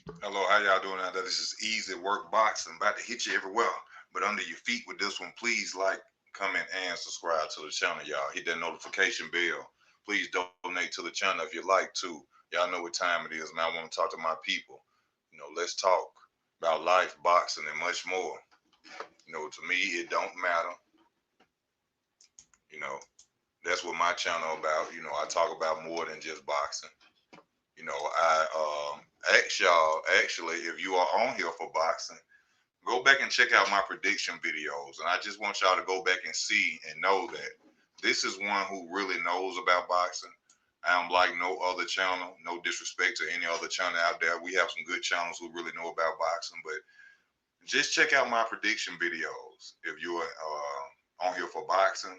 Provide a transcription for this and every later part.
Hello, how y'all doing out there? This is Easy Work Boxing. About to hit you everywhere, but under your feet with this one. Please like, comment, and subscribe to the channel, y'all. Hit that notification bell. Please donate to the channel if you like to. Y'all know what time it is, and I want to talk to my people. Let's talk about life, boxing, and much more. To me, it don't matter. You know, that's what my channel about. I talk about more than just boxing. I ask y'all actually if you are on here for boxing, go back and check out my prediction videos. And I just want y'all to go back and see and know that this is one who really knows about boxing. I'm like no other channel, no disrespect to any other channel out there. We have some good channels who really know about boxing, but just check out my prediction videos if you're on here for boxing.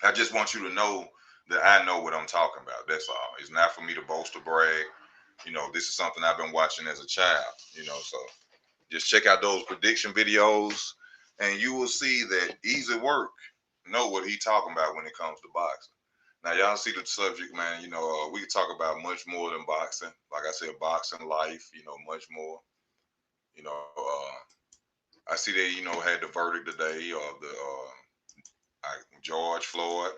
I just want you to know that I know what I'm talking about. That's all. It's not for me to boast or brag. This is something I've been watching as a child. So just check out those prediction videos, and you will see that Easy Work know what he talking about when it comes to boxing. Now, y'all see the subject, man. We can talk about much more than boxing. Like I said, boxing life. Much more. You know, I see they, had the verdict today of the George Floyd.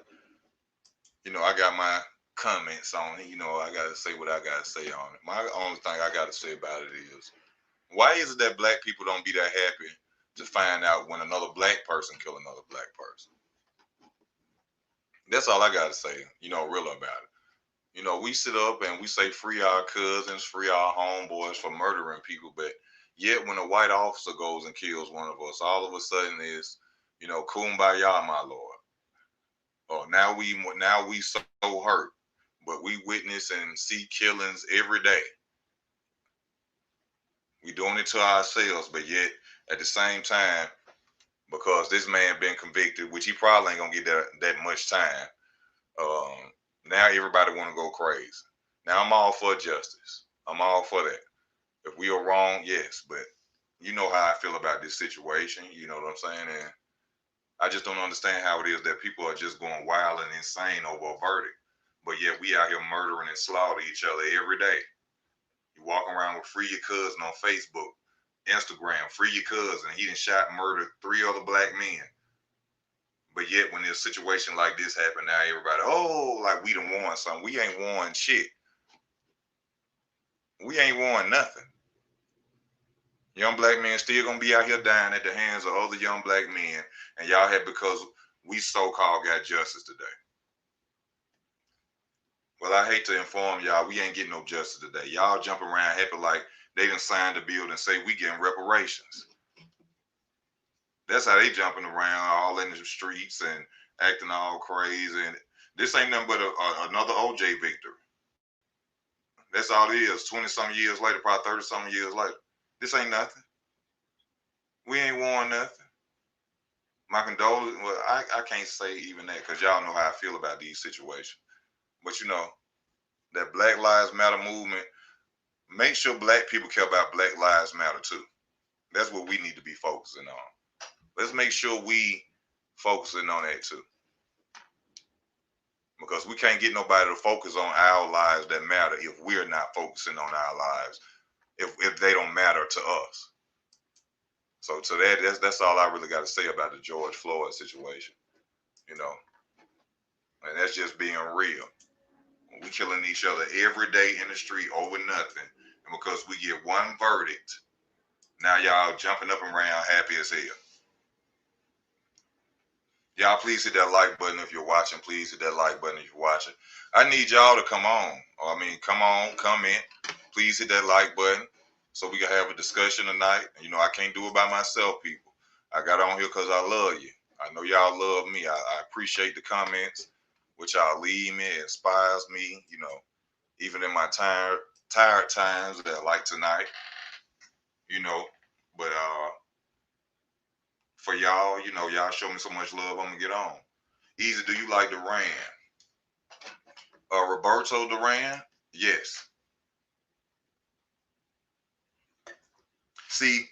I got my comments on it. I got to say what I got to say on it. My only thing I got to say about it is, why is it that black people don't be that happy to find out when another black person kill another black person? That's all I got to say, real about it. We sit up and we say free our cousins, free our homeboys for murdering people, but yet when a white officer goes and kills one of us, all of a sudden is, kumbaya, my lord. Oh, now we so hurt, but we witness and see killings every day. We doing it to ourselves, but yet at the same time, because this man been convicted, which he probably ain't gonna get that much time. Now everybody want to go crazy. Now I'm all for justice. I'm all for that. If we are wrong, yes, but you know how I feel about this situation. You know what I'm saying? And I just don't understand how it is that people are just going wild and insane over a verdict, but yet we out here murdering and slaughtering each other every day. You walk around with free your cousin on Facebook, Instagram, free your cousin. He done shot and murdered 3 other black men. But yet, when a situation like this happen, now everybody, oh, like we done won something. We ain't won shit. We ain't won nothing. Young black men still gonna be out here dying at the hands of other young black men, and y'all have because we so-called got justice today. Well, I hate to inform y'all, we ain't getting no justice today. Y'all jump around happy like they done signed the bill and say we getting reparations. That's how they jumping around all in the streets and acting all crazy. And this ain't nothing but another OJ victory. That's all it is. 20 some years later, probably 30 some years later. This ain't nothing. We ain't won nothing. My condolences. Well, I can't say even that because y'all know how I feel about these situations. But that Black Lives Matter movement, make sure black people care about Black Lives Matter too. That's what we need to be focusing on. Let's make sure we focusing on that too. Because we can't get nobody to focus on our lives that matter if we're not focusing on our lives, if they don't matter to us. So that's all I really got to say about the George Floyd situation, you know, and that's just being real. We killing each other every day in the street over nothing, and because we get one verdict, now y'all jumping up and around happy as hell. Y'all please hit that like button if you're watching. Please hit that like button if you're watching. I need y'all to come on. I mean, come on, comment. Please hit that like button so we can have a discussion tonight. I can't do it by myself, people. I got on here because I love you. I know y'all love me. I appreciate the comments, which y'all leave me. It inspires me, even in my tired times that like tonight, you know. But for y'all, y'all show me so much love, I'm gonna get on. Easy, do you like Duran? Roberto Duran? Yes. See,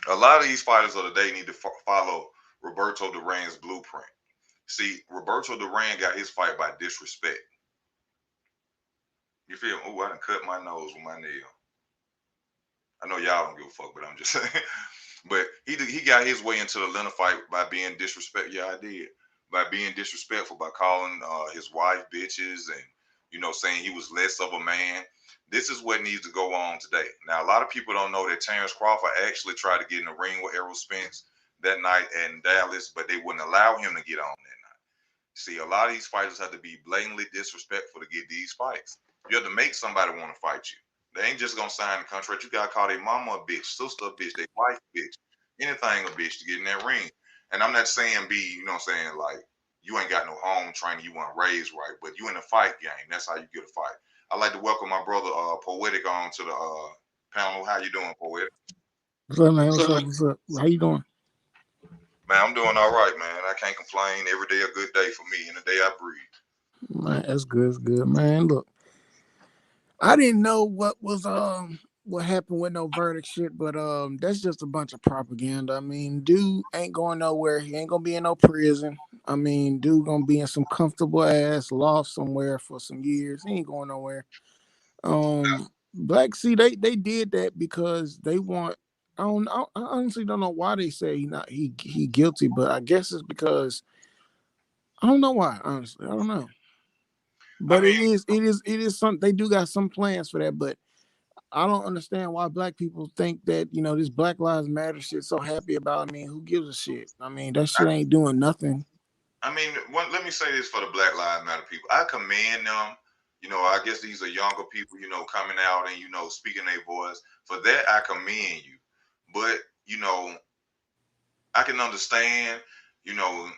a lot of these fighters of the day need to follow Roberto Duran's blueprint. See, Roberto Duran got his fight by disrespect. You feel? Oh, I done cut my nose with my nail. I know y'all don't give a fuck, but I'm just saying. But he got his way into the Atlanta fight by being disrespectful. Yeah, I did. By being disrespectful, by calling his wife bitches and saying he was less of a man. This is what needs to go on today. Now, a lot of people don't know that Terrence Crawford actually tried to get in the ring with Errol Spence that night in Dallas, but they wouldn't allow him to get on that night. See, a lot of these fighters have to be blatantly disrespectful to get these fights. You have to make somebody want to fight you. They ain't just gonna sign the contract. You gotta call their mama a bitch, sister a bitch, their wife a bitch, anything a bitch to get in that ring. And I'm not saying like you ain't got no home training, you weren't raised right, but you in a fight game. That's how you get a fight. I'd like to welcome my brother Poetic on to the panel. How you doing, Poetic? What's up, man? What's up? What's up? How you doing? Man, I'm doing all right, man. I can't complain. Every day a good day for me, and the day I breathe. Man, that's good. That's good, man. Look, I didn't know what happened with no verdict shit, but that's just a bunch of propaganda. I mean, dude ain't going nowhere. He ain't gonna be in no prison. I mean, dude gonna be in some comfortable ass loft somewhere for some years. He ain't going nowhere. Black see they did that because they want. I honestly don't know why they say he guilty, but I guess it's because I don't know why. Honestly, I don't know. I But mean, it is some they do got some plans for that, but I don't understand why black people think that, this Black Lives Matter shit so happy about. I mean, who gives a shit? I mean, that shit ain't doing nothing. let me say this for the Black Lives Matter people. I commend them. I guess these are younger people, coming out and, speaking their voice. For that, I commend you. But, I can understand, you know,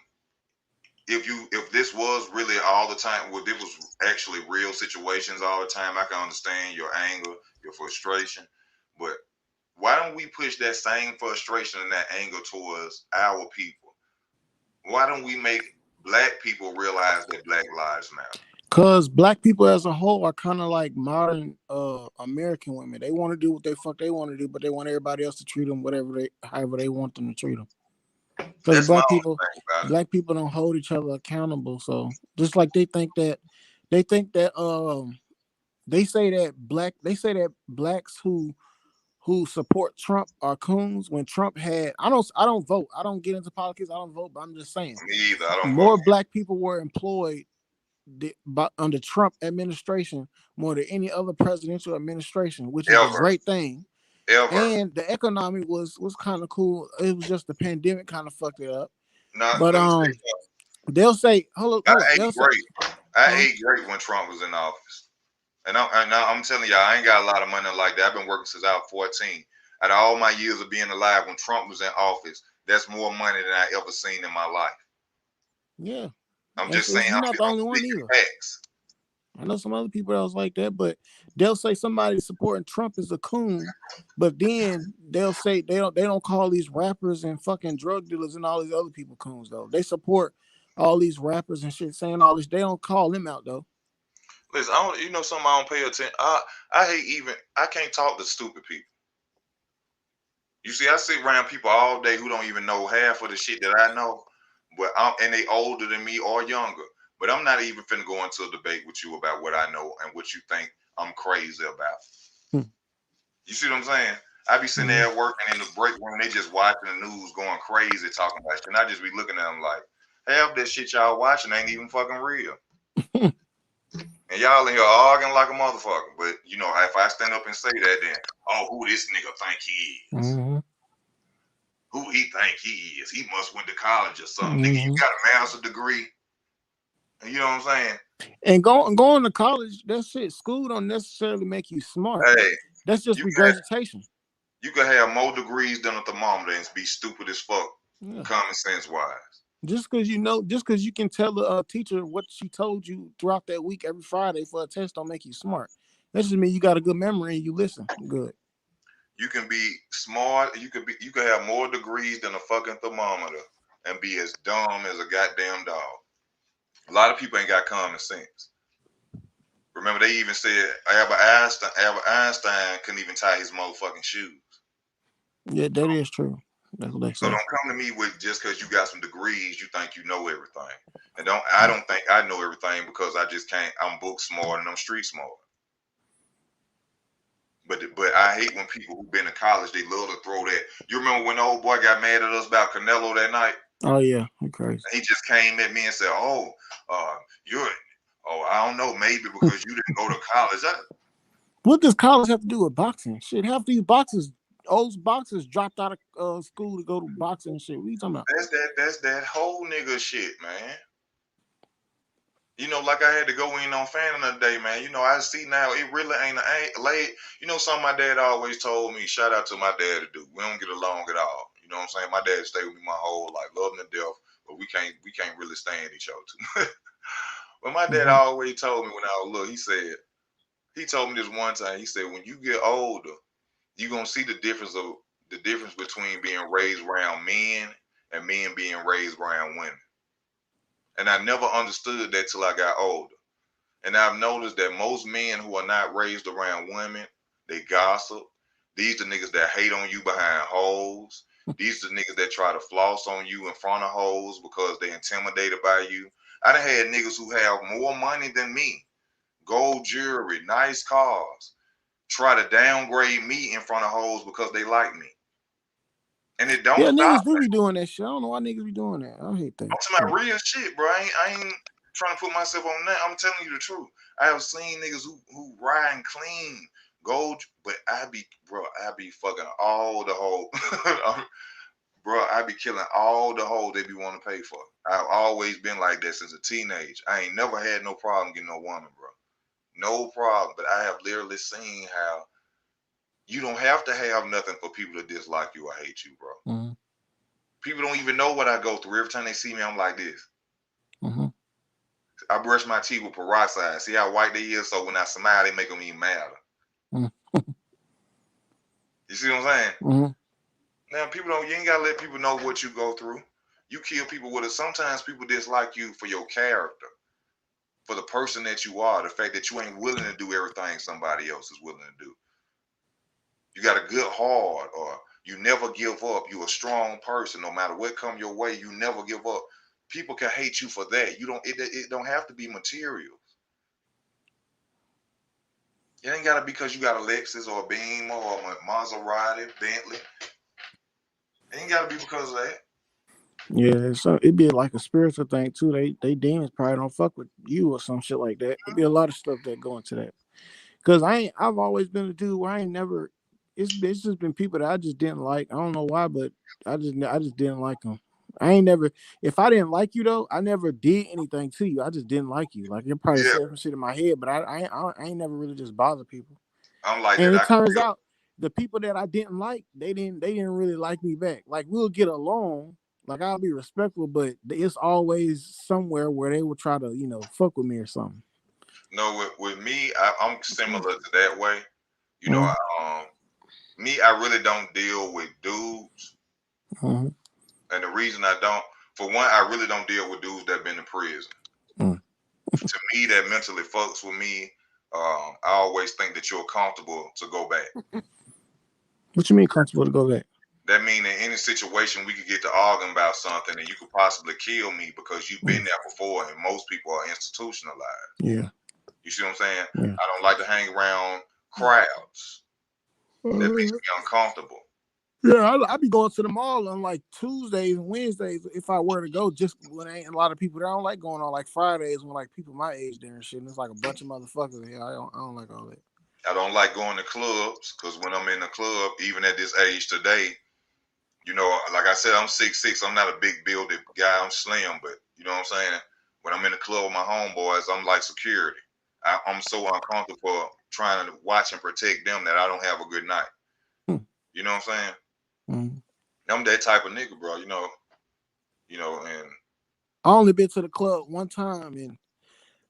if this was really all the time, well, it was actually real situations all the time, I can understand your anger, your frustration. But why don't we push that same frustration and that anger towards our people? Why don't we make black people realize that Black Lives Matter? Cause black people as a whole are kind of like modern American women. They want to do what they fuck they want to do, but they want everybody else to treat them however they want them to treat them. Because That's my black only people, thing about it. black people don't hold each other accountable. So just like they think that they say that blacks who support Trump are coons when Trump had I don't vote. I don't get into politics. I don't vote, but I'm just saying Me either. I don't more vote black people were employed under Trump administration more than any other presidential administration, which is a ever, great thing. ever. And the economy was kind of cool. It was just the pandemic kind of fucked it up. Now, But let me say something. they'll say hold up. I They'll ate say, great. I huh? ate great when Trump was in office. And I'm telling y'all, I ain't got a lot of money like that. I've been working since I was 14. Out of all my years of being alive, when Trump was in office, that's more money than I ever seen in my life. Yeah. I'm And just so saying, you're not the I'm only one speaking either. facts. I know some other people that was like that, but they'll say somebody supporting Trump is a coon, but then they'll say they don't call these rappers and fucking drug dealers and all these other people coons though. They support all these rappers and shit saying all this. They don't call them out though. Listen, I don't, something I don't pay attention. I hate I can't talk to stupid people. You see, I sit around people all day who don't even know half of the shit that I know, and they older than me or younger. But I'm not even finna go into a debate with you about what I know and what you think I'm crazy about. Hmm. You see what I'm saying? I be sitting Mhm. there working in the break room, they just watching the news, going crazy, talking about shit. And I just be looking at them like, half that shit y'all watching ain't even fucking real. And y'all in here arguing like a motherfucker. But if I stand up and say that, then who this nigga think he is? Mhm. Who he think he is? He must went to college or something. Nigga, you Mhm. got a master's degree. You know what I'm saying? And going to college, that shit, school don't necessarily make you smart. Hey, That's just you can regurgitation. you can have more degrees than a thermometer and be stupid as fuck, Yeah. common sense wise. Just because you can tell the teacher what she told you throughout that week every Friday for a test don't make you smart. That just means you got a good memory and you listen good. You can be smart. You can have more degrees than a fucking thermometer and be as dumb as a goddamn dog. A lot of people ain't got common sense. Remember, they even said Albert Einstein couldn't even tie his motherfucking shoes. Yeah, that is true. That's what they So say. don't come to me with just because you got some degrees, you think you know everything. And I don't think I know everything because I just can't. I'm book smart and I'm street smart. But I hate when people who've been to college, they love to throw that. You remember when the old boy got mad at us about Canelo that night? Oh yeah, you crazy. He just came at me and said, "Oh, you're, I don't know, maybe because you didn't go to college." What does college have to do with boxing? Shit, half these boxers, old boxers, dropped out of school to go to boxing and shit. What are you talking about? That's that whole nigga shit, man. You know, like I had to go in on Fanning the other day, man. You know, I see now it really ain't late. You know, something my dad always told me. Shout out to my dad to do. We don't get along at all. You know what I'm saying? My dad stayed with me my whole life, love him to death, but we can't really stand each other too much. But my dad Mm-hmm. always told me when I was little. He told me this one time. He said, when you get older, you gonna see the difference between being raised around men and men being raised around women. And I never understood that till I got older. And I've noticed that most men who are not raised around women, they gossip. These are niggas that hate on you behind hoes. These are niggas that try to floss on you in front of hoes because they intimidated by you. I done had niggas who have more money than me, gold jewelry, nice cars, try to downgrade me in front of hoes because they like me. And it don't Yeah, stop. niggas do be doing that shit. I don't know why niggas be doing that. I hate that I'm talking shit. about real shit, bro. I ain't trying to put myself on that. I'm telling you the truth. I have seen niggas who riding clean, gold, but I be fucking all the hoes. Bro, I be killing all the hoes they be wanting to pay for. I've always been like that since a teenage. I ain't never had no problem getting no woman, bro. No problem. But I have literally seen how you don't have to have nothing for people to dislike you or hate you, bro. Mm-hmm. People don't even know what I go through. Every time they see me, I'm like this. Mm-hmm. I brush my teeth with peroxide. See how white they is? So when I smile, they make them even madder. You see what I'm saying? Mm-hmm. Now, you ain't got to let people know what you go through. You kill people with it. Sometimes people dislike you for your character, for the person that you are, the fact that you ain't willing to do everything somebody else is willing to do. You got a good heart, or you never give up. You a strong person. No matter what come your way, you never give up. People can hate you for that. You don't. It don't have to be material. It ain't gotta be because you got a Lexus or a Beamer or a Maserati, Bentley. It ain't gotta be because of that. Yeah, so it'd be like a spiritual thing too. They demons probably don't fuck with you or some shit like that. It'd be a lot of stuff that go into that. Cause I've always been a dude where I ain't never. It's just been people that I just didn't like. I don't know why, but I just didn't like them. I ain't never. If I didn't like you though, I never did anything to you. I just didn't like you. Like you probably Yeah, said some shit in my head, but I ain't never really just bother people. I'm like And that. it I can turns feel. out the people that I didn't like, they didn't really like me back. Like we'll get along, like I'll be respectful, but it's always somewhere where they will try to, fuck with me or something. No, with me, I'm similar to that way. You know, Mm-hmm. me, I really don't deal with dudes, Mm-hmm. and the reason I don't, for one, I really don't deal with dudes that been in prison. To me, that mentally fucks with me. I always think that you're comfortable to go back. What you mean comfortable to go back? That means in any situation we could get to arguing about something and you could possibly kill me because you've been Mm. there before and most people are institutionalized. Yeah. You see what I'm saying? Yeah. I don't like to hang around crowds. That makes me uncomfortable. Yeah, I be going to the mall on like Tuesdays and Wednesdays if I were to go. Just when ain't a lot of people there, I don't like going on like Fridays when like people my age there and shit. And it's like a bunch of motherfuckers here. I don't like all that. I don't like going to clubs because when I'm in the club, even at this age today, you know, like I said, I'm 6'6". I'm not a big builded guy. I'm slim, but you know what I'm saying? When I'm in the club with my homeboys, I'm like security. I'm so uncomfortable trying to watch and protect them that I don't have a good night. Hmm. You know what I'm saying? Mm. I'm that type of nigga, bro. And I only been to the club one time, and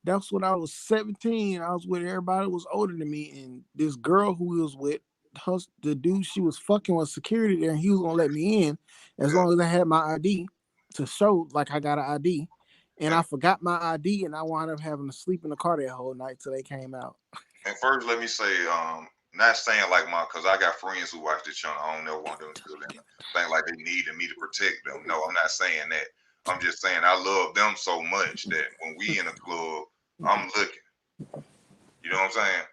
that's when I was 17. I was with everybody that was older than me, and this girl who we was with, the dude she was fucking was security there, and he was gonna let me in as yeah. long as I had my ID to show like I got an ID. And And I forgot my ID, and I wound up having to sleep in the car that whole night till they came out. and first, let me say, not saying like because I got friends who watch this channel. I don't know want them to feel think like they needed me to protect them. No, I'm not saying that. I'm just saying I love them so much that when we in a club, I'm looking. You know what I'm saying?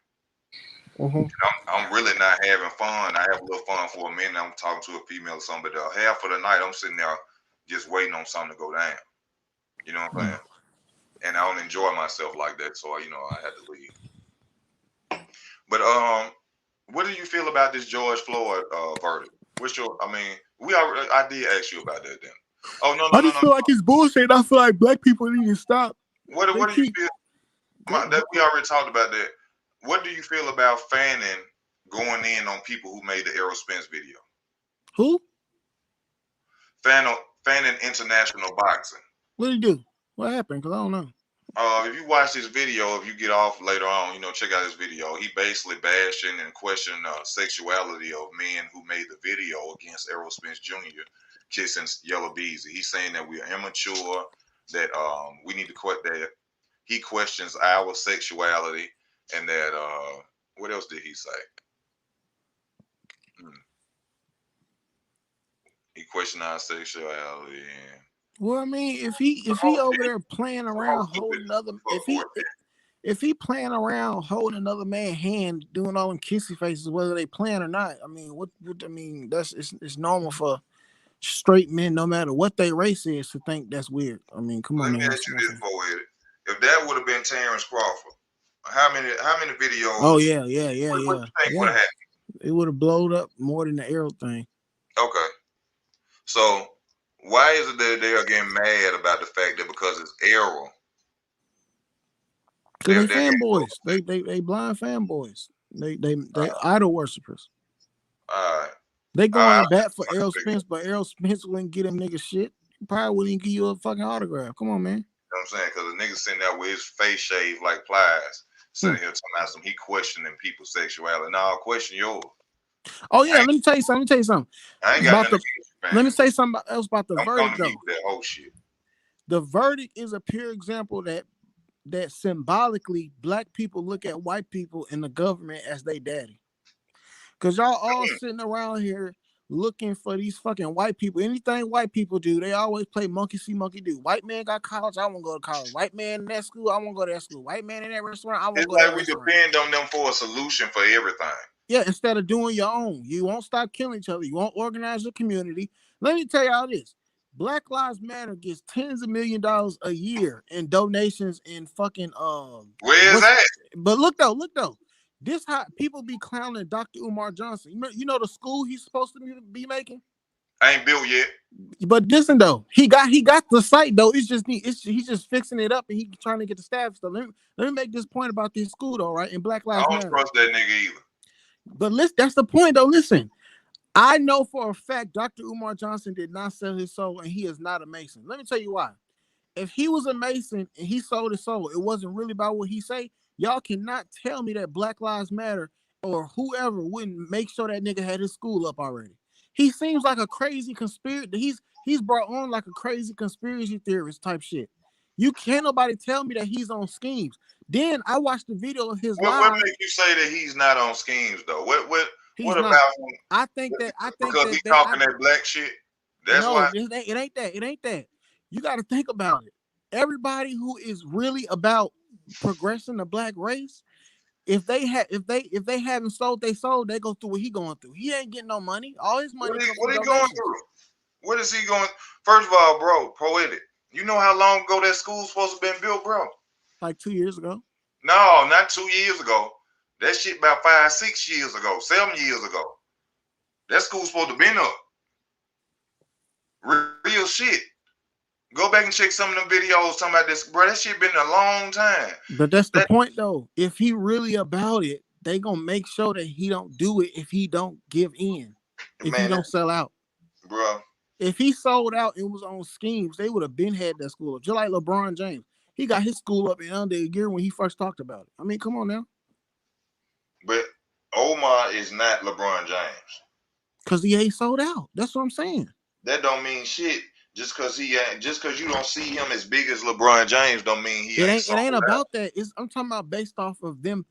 Mm-hmm. I'm really not having fun. I have a little fun for a minute. I'm talking to a female or something, but half of the night I'm sitting there just waiting on something to go down. You know what I'm saying? And I don't enjoy myself like that, so I had to leave. But what do you feel about this George Floyd verdict? What's your? I mean, I did ask you about that then. Oh no I no no just no. feel like it's bullshit. I feel like black people need to stop. They What do you keep feel? go, That we already talked about that. What do you feel about Fanning going in on people who made the Errol Spence video? who? Fanning International Boxing. What did he do? What happened? Cause I don't know. If you watch this video, if you get off later on, check out this video. He basically bashing and questioning sexuality of men who made the video against Errol Spence Jr. kissing Yellow Beezy. He's saying that we are immature, that we need to quit that. He questions our sexuality, and that what else did he say? He questioned our sexuality. Well, I mean, if he over there playing around holding another, if he playing around holding another man's hand, doing all them kissy faces, whether they playing or not, I mean, what I mean, it's normal for straight men, no matter what their race is, to think that's weird. I mean, come on Let me now. ask you this, Poetic. If that would have been Terrence Crawford, how many Oh videos? yeah, What you think would have happened? It would have blowed up more than the arrow thing. Okay, so why is it that they are getting mad about the fact that because it's Errol, Cause they fanboys. They blind fanboys. They idol worshippers. all right. They I, going back for Errol Spence, but Errol Spence wouldn't get them niggas shit. He probably wouldn't even give you a fucking autograph. Come on, man. You know what I'm saying? Because the nigga sitting there with his face shaved like plies, Hmm. sitting here talking about he questioning people's sexuality. No, I'll question yours. Oh yeah, let me tell you something. I ain't got About nothing the. Let me say something else about the don't come verdict to me though. with that whole shit. The verdict is a pure example that symbolically black people look at white people in the government as they daddy. Cause y'all all sitting around here looking for these fucking white people. Anything white people do, they always play monkey see, monkey do. White man got college, I want to go to college. White man in that school, I want to go to that school. White man in that restaurant, I want to It's go to like that we restaurant. depend on them for a solution for everything. Yeah, instead of doing your own, you won't stop killing each other. You won't organize your community. Let me tell y'all this: Black Lives Matter gets tens of $millions a year in donations and fucking Where is that? But look though, this how people be clowning Dr. Umar Johnson. You know the school he's supposed to be making. I ain't built yet. But listen though, he got the site though. He's just fixing it up and he trying to get the staff stuff. Let me make this point about this school though, right? In Black I Lives don't Matter. trust that nigga either. But listen, that's the point though. Listen, I know for a fact Dr. Umar Johnson did not sell his soul and he is not a Mason. Let me tell you why. If he was a Mason and he sold his soul, it wasn't really about what he say. Y'all cannot tell me that Black Lives Matter or whoever wouldn't make sure that nigga had his school up already. He seems like a crazy conspiracy. He's brought on like a crazy conspiracy theorist type shit. You can't nobody tell me that he's on schemes. Then I watched the video of his What live. makes you say that he's not on schemes though? He's What not. about him? I think that Because he talking that black shit. That's no, why. it ain't that. It ain't that. You got to think about it. Everybody who is really about progressing the black race, if they haven't sold they soul, they go through what he going through. He ain't getting no money. All his money comes from What he going donations. through? What is he going? First of all, bro, Poetic. You know how long ago that school's supposed to been built, bro? Like 2 years ago. No, not 2 years ago. That shit about 5, 6 years ago, 7 years ago. That school's supposed to been up. Real shit. Go back and check some of them videos talking about this, bro. That shit been a long time. But that's the point, though. If he really about it, they gonna make sure that he don't do it if he don't give in, if he don't sell out, bro. If he sold out and was on schemes, they would have been had that school up. Just like LeBron James, he got his school up in under a year when he first talked about it. I mean, come on now. But Omar is not LeBron James. Cause he ain't sold out. That's what I'm saying. That don't mean shit. Just cause you don't see him as big as LeBron James, don't mean he ain't sold out. It ain't about that. I'm talking about based off of them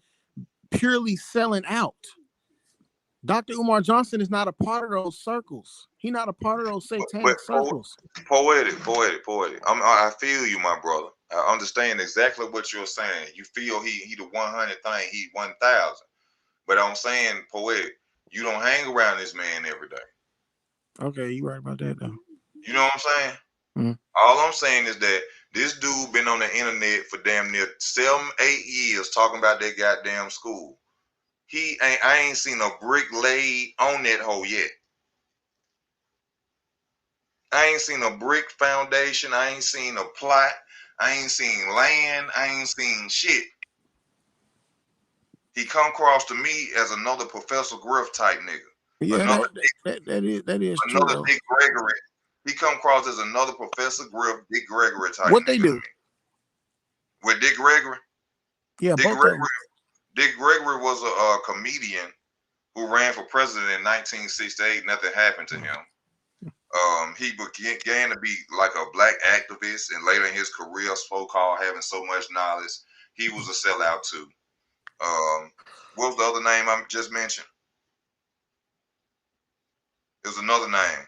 purely selling out. Dr. Umar Johnson is not a part of those circles. He's not a part of those satanic circles. Poetic. I feel you, my brother. I understand exactly what you're saying. You feel he the 100 thing, he 1,000. But I'm saying, Poetic, you don't hang around this man every day. Okay, you right about that though. You know what I'm saying? Mm. All I'm saying is that this dude been on the internet for damn near 7, 8 years talking about that goddamn school. I ain't seen a brick laid on that hole yet. I ain't seen a brick foundation. I ain't seen a plot. I ain't seen land. I ain't seen shit. He come across to me as another Professor Griff type nigga. Yeah, Another that is true another though. Dick Gregory. He come across as another Professor Griff, Dick Gregory type What they nigga to do? me. With Dick Gregory, Yeah, Dick both of them. Gregory, Dick Gregory was a comedian who ran for president in 1968. Nothing happened to him. He began to be like a black activist, and later in his career, so-called having so much knowledge, he was a sellout too. What was the other name I just mentioned? It was another name.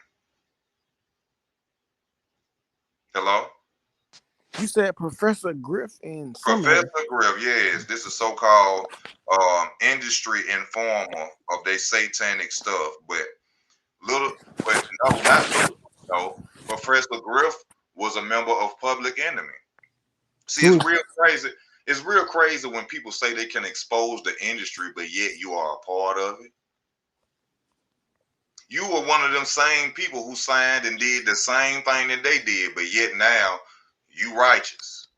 Hello? You said Professor Griff and some Professor name. Griff, yes. This is so-called industry informer of their satanic stuff. But no, not little. No, Professor Griff was a member of Public Enemy. See, Who it's is? real crazy. It's real crazy when people say they can expose the industry, but yet you are a part of it. You were one of them same people who signed and did the same thing that they did, but yet now you righteous.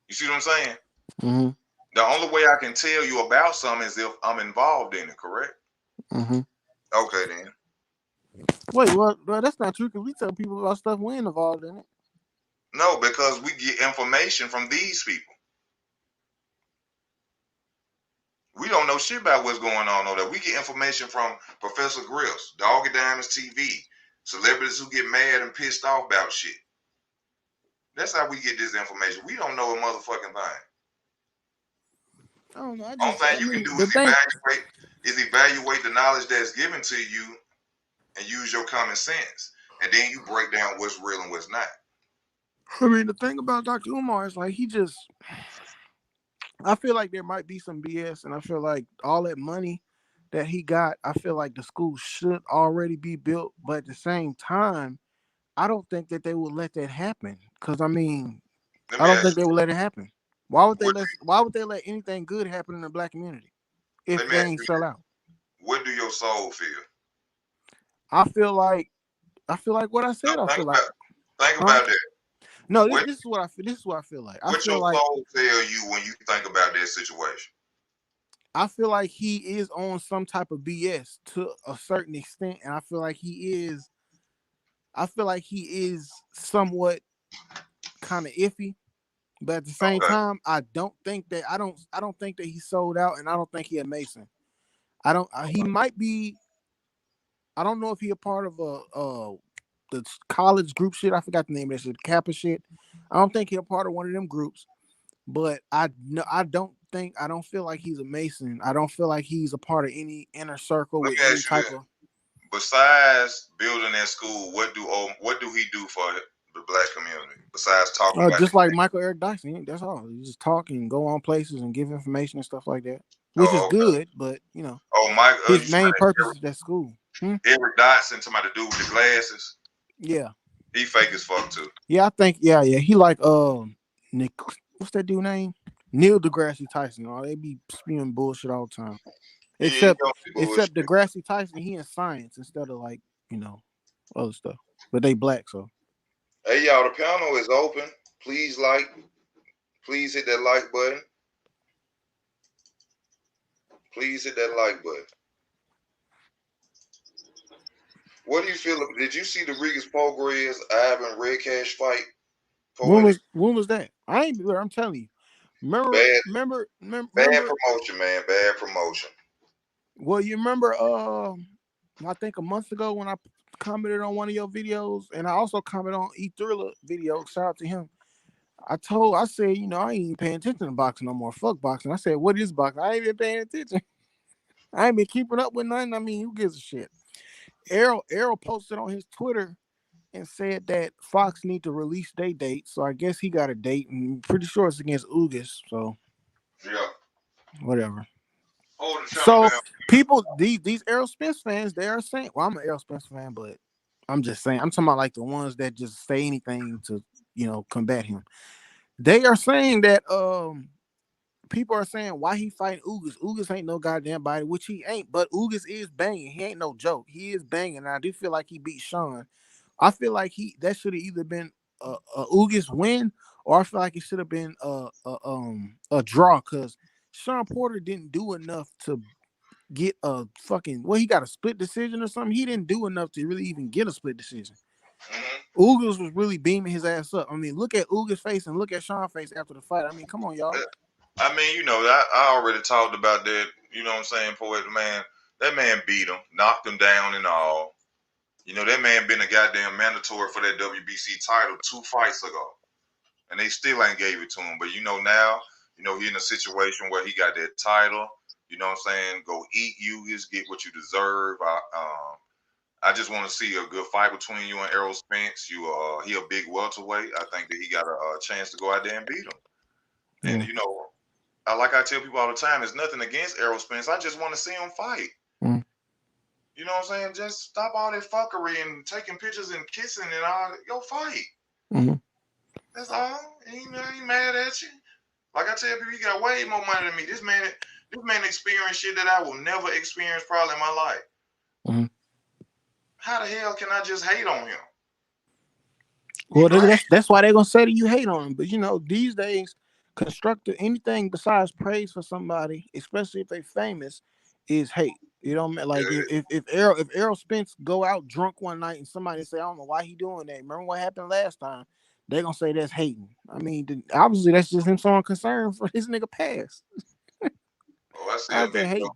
You see what I'm saying? Mm-hmm. The only way I can tell you about something is if I'm involved in it, correct? Mm-hmm. Okay, then. Wait, well, that's not true because we tell people about stuff we ain't involved in it. No, because we get information from these people. We don't know shit about what's going on over there. We get information from Professor Griff's, Doggy Diamonds TV, celebrities who get mad and pissed off about shit. That's how we get this information. We don't know a motherfucking thing. I don't know. Only thing I you can mean, do the thing. is evaluate the knowledge that's given to you and use your common sense. And then you break down what's real and what's not. I mean, the thing about Dr. Umar is like he just. I feel like there might be some BS, and I feel like all that money that he got, I feel like the school should already be built. But at the same time, I don't think that they will let that happen. Because I mean, Let I me don't ask think they you, will let it happen. Why would they what let? Why would they let anything good happen in the black community if let me they ask ain't you sell out? what do your soul feel? I feel like what I No, said. I feel like, think huh? about that. No, What this is what I feel. This is what I feel like. what your soul tell you when you think about that situation? I feel like he is on some type of BS to a certain extent, and I feel like he is. I feel like he is somewhat kind of iffy, but at the same Okay. time, I don't think that he sold out, and I don't think he a Mason. I don't. He might be. I don't know if he a part of the college group shit. I forgot the name of that shit. Kappa shit. I don't think he a part of one of them groups. But I don't feel like he's a Mason. I don't feel like he's a part of any inner circle Let with me any ask you type this. of. Besides building that school, what do he do for the black community? Besides talking about the Just like Michael Eric Dyson, that's all. You just talk and go on places and give information and stuff like that, which is oh okay. good. But Oh Mike, his you main talking purpose about is that school. Hmm? Eric Dotson, somebody to do with the glasses. Yeah, He fake as fuck too. yeah. I think yeah. He like Nick. What's that dude name? Neil deGrasse Tyson. Oh, they be spewing bullshit all the time. He Except don't do bullshit. deGrasse Tyson, he in science instead of like other stuff. But they black, so. Hey y'all, the panel is open. Please please hit that like button. Please hit that like button. What do you feel? Did you see the Regis Progress Ivan Red Cash fight? Poetic. When was that? I ain't. I'm telling you. Bad, bad Remember. promotion, man. Bad promotion. Well, you remember. I think a month ago when I commented on one of your videos, and I also commented on E Thriller video. Shout out to him. I said, I ain't even paying attention to boxing no more. Fuck boxing. I said, what is boxing? I ain't been paying attention. I ain't been keeping up with nothing. I mean, who gives a shit? Errol posted on his Twitter and said that Fox need to release their date. So I guess he got a date, and I'm pretty sure it's against Ugas. So Yeah. whatever. Hold the channel So down. people, these Errol Spence fans, they are saying, well, I'm an Errol Spence fan, but I'm just saying, I'm talking about like the ones that just say anything to, combat him. They are saying that people are saying why he fighting Ugas. Ugas ain't no goddamn body, which he ain't, but Ugas is banging. He ain't no joke. He is banging. And I do feel like he beat Sean. I feel like that should have either been a Ugas win, or I feel like it should have been a draw, because Sean Porter didn't do enough to get a fucking, he got a split decision or something. He didn't do enough to really even get a split decision. Mm-hmm. Ugas was really beaming his ass up. I mean, look at Ugas' face and look at Sean's face after the fight. I mean, come on, y'all. I mean, I already talked about that. You know what I'm saying, Poet Man? That man beat him, knocked him down and all. That man been a goddamn mandatory for that WBC title 2 fights ago. And they still ain't gave it to him. But now, he in a situation where he got that title. You know what I'm saying? Go eat you, just get what you deserve. I just want to see a good fight between you and Errol Spence. He a big welterweight. I think that he got a chance to go out there and beat him. And Mm. like I tell people all the time, there's nothing against Errol Spence. I just want to see him fight. Mm. You know what I'm saying? Just stop all that fuckery and taking pictures and kissing and all. Go fight. Mm-hmm. That's all. I ain't mad at you. Like I tell people, you got way more money than me. This man experienced shit that I will never experience probably in my life. Mm-hmm. How the hell can I just hate on him? Well, that's why they're gonna say that you hate on him. But these days, constructive anything besides praise for somebody, especially if they famous, is hate. Like if Errol Spence go out drunk one night and somebody say, I don't know why he doing that. Remember what happened last time? They're gonna say that's hating. I mean, obviously that's just him showing concern for his nigga past. Oh, Out there hating.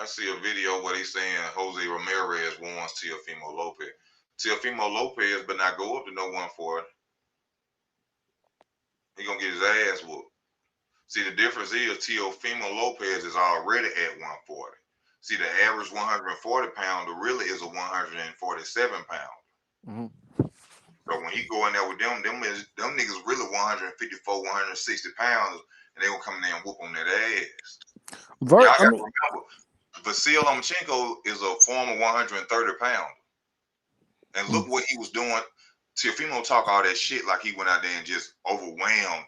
I see a video where they saying Jose Ramirez wants Teofimo Lopez. Teofimo Lopez but not go up to no 140. He gonna get his ass whooped. See, the difference is Teofimo Lopez is already at 140. See, the average 140 pounder really is a 147 pound. Mm-hmm. So when he go in there with them niggas really 154, 160 pounds, and they gonna come in there and whoop on that ass. Y'all gotta remember, Vasil Lomachenko is a former 130 pound. And look what he was doing. Teofimo talk all that shit like he went out there and just overwhelmed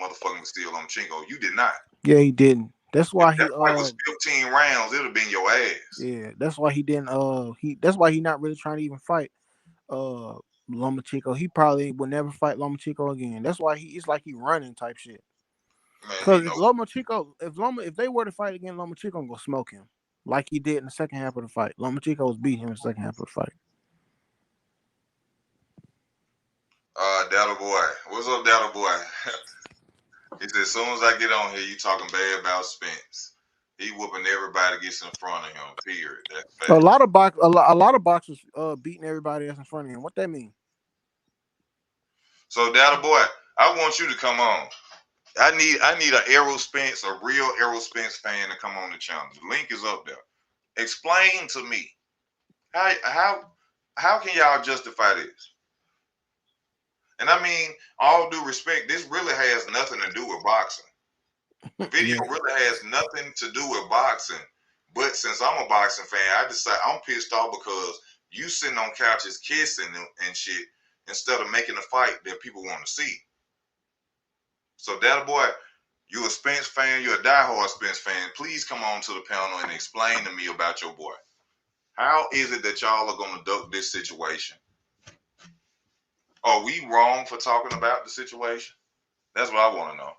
motherfucking Vasil Lomachenko. You did not. Yeah, he didn't. That's why If that fight was 15 rounds, it'd have been your ass. Yeah, that's why he didn't. That's why he not really trying to even fight. Lomachenko. He probably would never fight Lomachenko again. That's why it's like he running type shit. Because if they were to fight again, Lomachenko gonna smoke him like he did in the second half of the fight. Lomachenko was beating him in the second half of the fight. Data boy, what's up, Data boy? He said, as soon as I get on here, you talking bad about Spence. He whooping everybody that gets in front of him. Period. That's fact. A lot of boxers beating everybody that's in front of him. What that mean? So, Data boy, I want you to come on. I need a Errol Spence, a real Errol Spence fan to come on the channel. The link is up there. Explain to me how can y'all justify this? And I mean, all due respect, this really has nothing to do with boxing. The video really has nothing to do with boxing. But since I'm a boxing fan, I decide I'm pissed off because you sitting on couches kissing and shit instead of making a fight that people want to see. So, Data boy, you a Spence fan, you're a diehard Spence fan. Please come on to the panel and explain to me about your boy. How is it that y'all are going to duck this situation? Are we wrong for talking about the situation? That's what I want to know.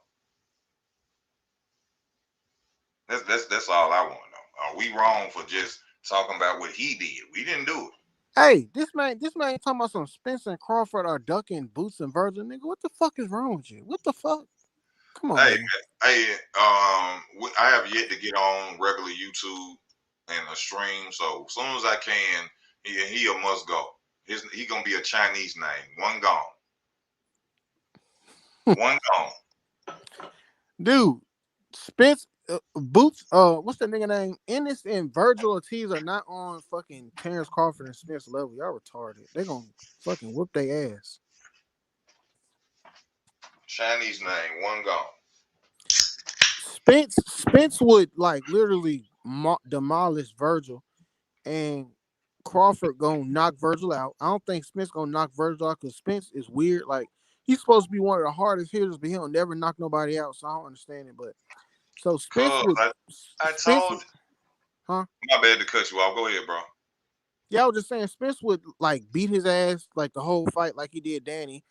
That's all I want to know. Are we wrong for just talking about what he did? We didn't do it. Hey, this man talking about some Spencer and Crawford are ducking Boots and Virgil, nigga. What the fuck is wrong with you? What the fuck? Come on, man. I have yet to get on regular YouTube and a stream. So as soon as I can, he a must go. He gonna be a Chinese name. One gone. One gone. Dude, Spence, Boots, what's that nigga name? Ennis and Virgil Ortiz are not on fucking Terrence Crawford and Spence level. Y'all retarded. They gonna fucking whoop their ass. Chinese name. One gone. Spence would like literally demolish Virgil, and Crawford gonna knock Virgil out. I don't think Spence gonna knock Virgil out because Spence is weird. Like he's supposed to be one of the hardest hitters, but he'll never knock nobody out. So I don't understand it. But so Spence Cause would I Spence, told huh? my bad to cut you off. Go ahead, bro. Yeah, I was just saying Spence would like beat his ass like the whole fight, like he did Danny,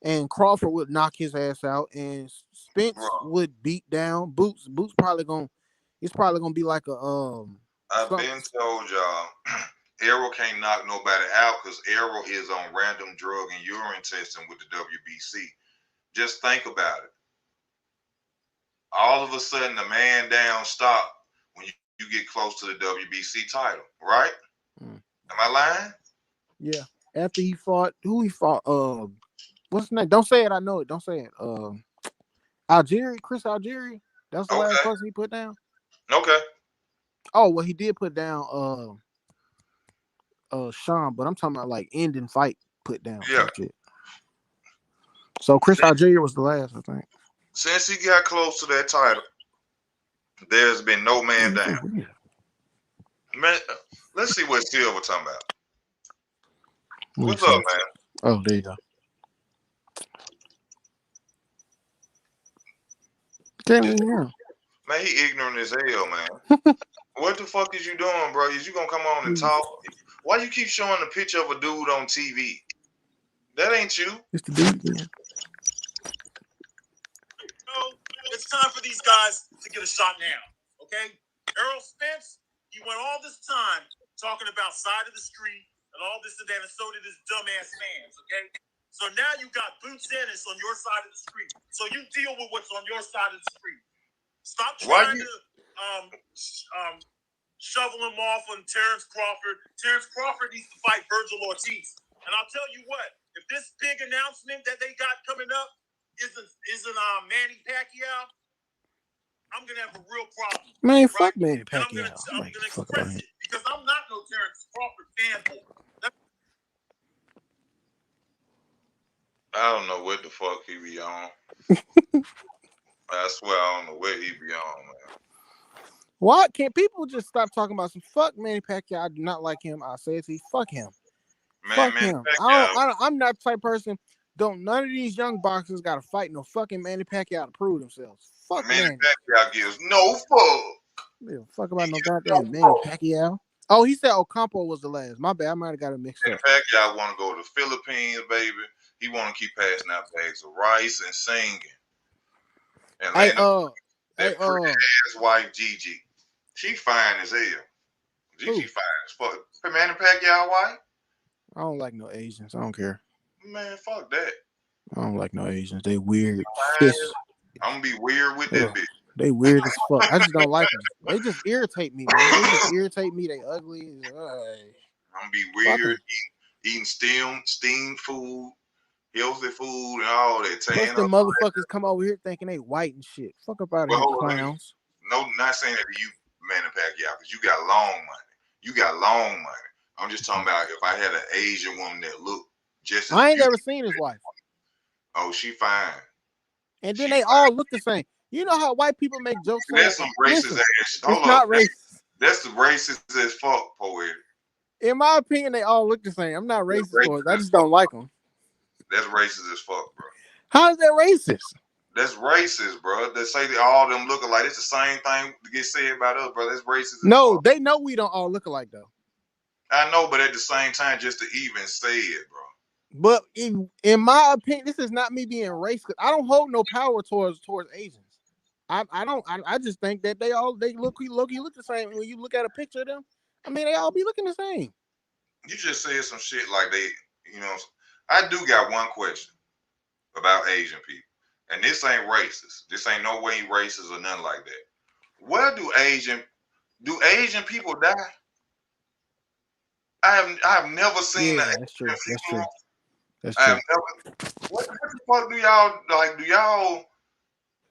and Crawford would knock his ass out, and Bro, Spence would beat down Boots. Boots probably gonna, it's probably gonna be like a I've something. been told y'all, Arrow can't knock nobody out because Arrow is on random drug and urine testing with the WBC. Just think about it. All of a sudden, the man down stop when you get close to the WBC title, right? Mm. Am I lying? Yeah. After he fought, who he fought? What's his name? Don't say it. I know it. Don't say it. Algeria, Chris Algeria. That's the last Okay. person he put down. Okay. Oh well, he did put down Sean, but I'm talking about like ending fight put down Yeah. type shit. So Chris Algeria was the last, I think. Since he got close to that title, there's been no man So down. weird. Man, let's see what Silver talking about. What's See. up, man? Oh, there you go. Can't even hear him. Man, he ignorant as hell, man. What the fuck is you doing, bro? Is you gonna come on and talk? Why you keep showing the picture of a dude on TV? That ain't you. It's the dude. Yeah. It's time for these guys to get a shot now, okay? Errol Spence, he went all this time talking about side of the street and all this and that, and so did his dumbass fans, okay? So now you got Boots Ennis on your side of the street. So you deal with what's on your side of the street. Stop trying to shovel him off on Terrence Crawford. Terrence Crawford needs to fight Virgil Ortiz. And I'll tell you what, if this big announcement that they got coming up isn't Manny Pacquiao, I'm gonna have a real problem. Man, right? fuck Manny Pacquiao. I'm gonna express it because I'm not no Terrence Crawford fanboy. I don't know what the fuck he be on. I swear I don't know what he be on, man. Why can't people just stop talking about some fuck Manny Pacquiao? I do not like him. I say it to you, fuck him. Man, fuck Manny him. Pacquiao. I'm not the type of person. Don't none of these young boxers got to fight no fucking Manny Pacquiao to prove themselves. Fuck Manny Manny. Pacquiao gives no fuck. Yeah, fuck about no goddamn Manny Pacquiao. Oh, he said Ocampo was the last. My bad. I might have got it mixed up. Manny Pacquiao want to go to the Philippines, baby. He want to keep passing out bags of rice and singing. And Hey, that pretty ass wife Gigi, she fine as hell. Gigi fine as fuck. Manny Pacquiao wife? I don't like no Asians. I don't care. Man, fuck that. I don't like no Asians. They weird. Fish. I'm gonna be weird with that bitch. They weird as fuck. I just don't like them. They just irritate me, man. They just irritate me. They ugly. I'm gonna be weird, eating steamed food, healthy food, and all that. Plus, the motherfuckers come over here thinking they white and shit. Fuck up out of here, clowns. No, not saying that to you, Manny Pacquiao, because you got long money. You got long money. I'm just talking about if I had an Asian woman that looked just as I ain't never seen his wife. Oh, she fine. And then they all look the same. You know how white people make jokes? That's some racist ass. It's not racist. That's the racist as fuck, poet. In my opinion, they all look the same. I'm not racist for it. I just don't like them. That's racist as fuck, bro. How is that racist? That's racist, bro. They say that all of them look alike. It's the same thing to get said about us, bro. That's racist. No, they know we don't all look alike, though. I know, but at the same time, just to even say it, bro. But in my opinion, this is not me being racist. I don't hold no power towards Asians. I just think that they look the same. When you look at a picture of them, I mean, they all be looking the same. You just said some shit like they, you know. I do got one question about Asian people, and this ain't racist. This ain't no way racist or nothing like that. Where do Asian people die? I have never seen that. That's true. That's true. That's I true. have never. What the fuck do y'all like? Do y'all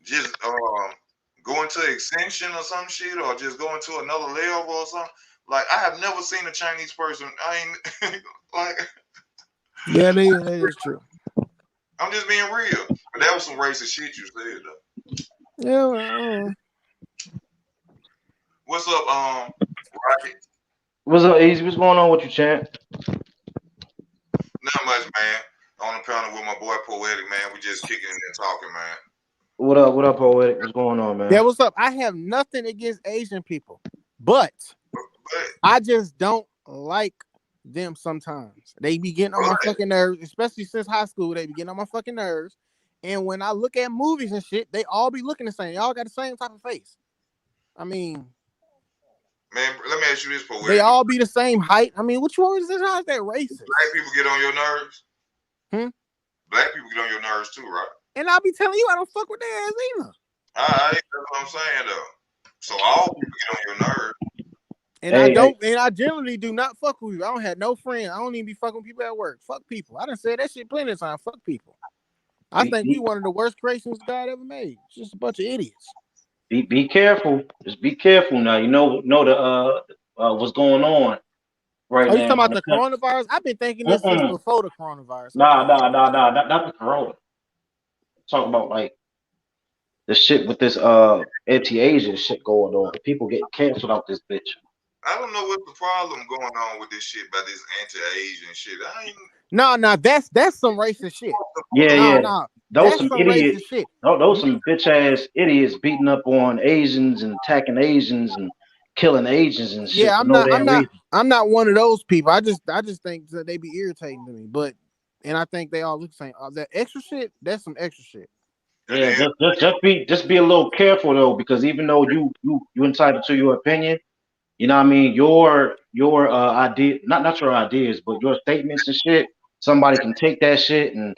just go into extinction or some shit, or just go into another level or something? Like, I have never seen a Chinese person. I ain't like. Yeah, that is true. I'm just being real. But that was some racist shit you said, though. Yeah, What's up, Rocket? What's up, Easy? What's going on with you, champ? Not much, man. On the panel with my boy Poetic, man. We just kicking and talking, man. What up? What up, Poetic? What's going on, man? Yeah, what's up? I have nothing against Asian people, but But, I just don't like them sometimes. They be getting on my fucking nerves, especially since high school. They be getting on my fucking nerves. And when I look at movies and shit, they all be looking the same. They all got the same type of face. I mean, man, let me ask you this, Poetic. they all be the same height. I mean, which one is this? How is that racist? Black people get on your nerves? Hmm? Black people get on your nerves too, right? And I'll be telling you I don't fuck with their ass either. Alright, that's what I'm saying though. So all people get on your nerves. And I generally do not fuck with you. I don't have no friends. I don't even be fucking with people at work. Fuck people. I done said that shit plenty of times. Fuck people. I think we one of the worst creations God ever made. Just a bunch of idiots. Be careful. Just be careful now. You know the what's going on right now. You talking now. about the coronavirus? I've been thinking this since before the coronavirus. Nah, not the corona. Talking about like the shit with this anti-Asian shit going on. People get canceled out this bitch. I don't know what's the problem going on with this shit about this anti-Asian shit. No, that's some racist shit. Yeah. Those some idiots. Shit. Those some bitch ass idiots beating up on Asians and attacking Asians and killing Asians and shit. Yeah, I'm not one of those people. I just think that they be irritating to me. And I think they all look the same. That extra shit, that's some extra shit. Yeah, just be a little careful though, because even though you entitled to your opinion, you know what I mean, your idea, not your ideas, but your statements and shit. Somebody can take that shit and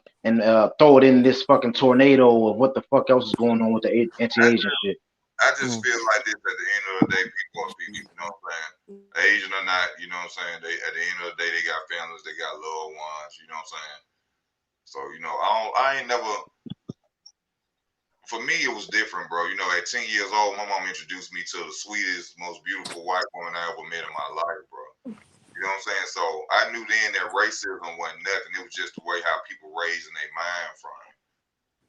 throw it in this fucking tornado of what the fuck else is going on with the anti-Asian shit. I just feel like this at the end of the day, people are people, you know what I'm saying? Asian or not, you know what I'm saying? They at the end of the day, they got families, they got loved ones, you know what I'm saying? So, you know, I ain't never. For me, it was different, bro. You know, at 10 years old, my mom introduced me to the sweetest, most beautiful white woman I ever met in my life, bro. You know what I'm saying? So I knew then that racism wasn't nothing. It was just the way how people raising their mind from.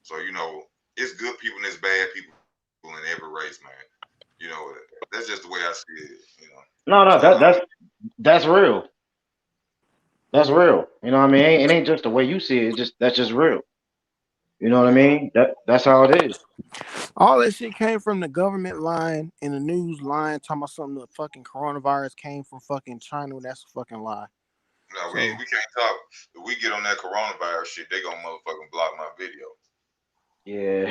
So, you know, it's good people and it's bad people in every race, man. You know, that's just the way I see it, you know. No, so, that's real. That's real. You know what I mean? It ain't just the way you see it. That's just real. You know what I mean? That's how it is. All that shit came from the government line and the news line talking about something. The fucking coronavirus came from fucking China. That's a fucking lie. No, we can't talk. If we get on that coronavirus shit, they gonna motherfucking block my video. Yeah.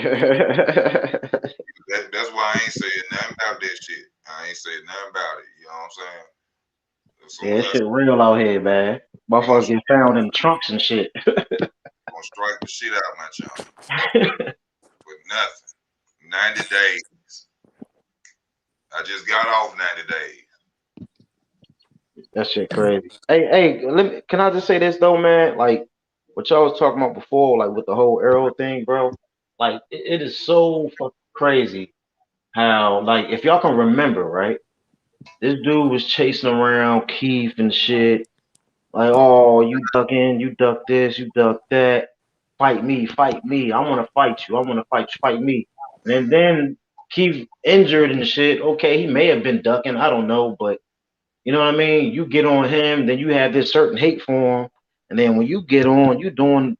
That's why I ain't saying nothing about that shit. I ain't saying nothing about it. You know what I'm saying? Yeah, shit real out here, man. Motherfuckers get found in trunks and shit. Gonna strike the shit out of my child. With nothing. 90 days. I just got off 90 days. That shit crazy. Hey, can I just say this though, man? Like what y'all was talking about before, like with the whole arrow thing, bro. Like it is so fucking crazy how, like, if y'all can remember, right? This dude was chasing around Keith and shit. Like, oh, you ducking, you duck this, you duck that. Fight me. I want to fight you. I want to fight me. And then Keith injured and shit. Okay, he may have been ducking. I don't know, but you know what I mean? You get on him, then you have this certain hate for him. And then when you get on, you doing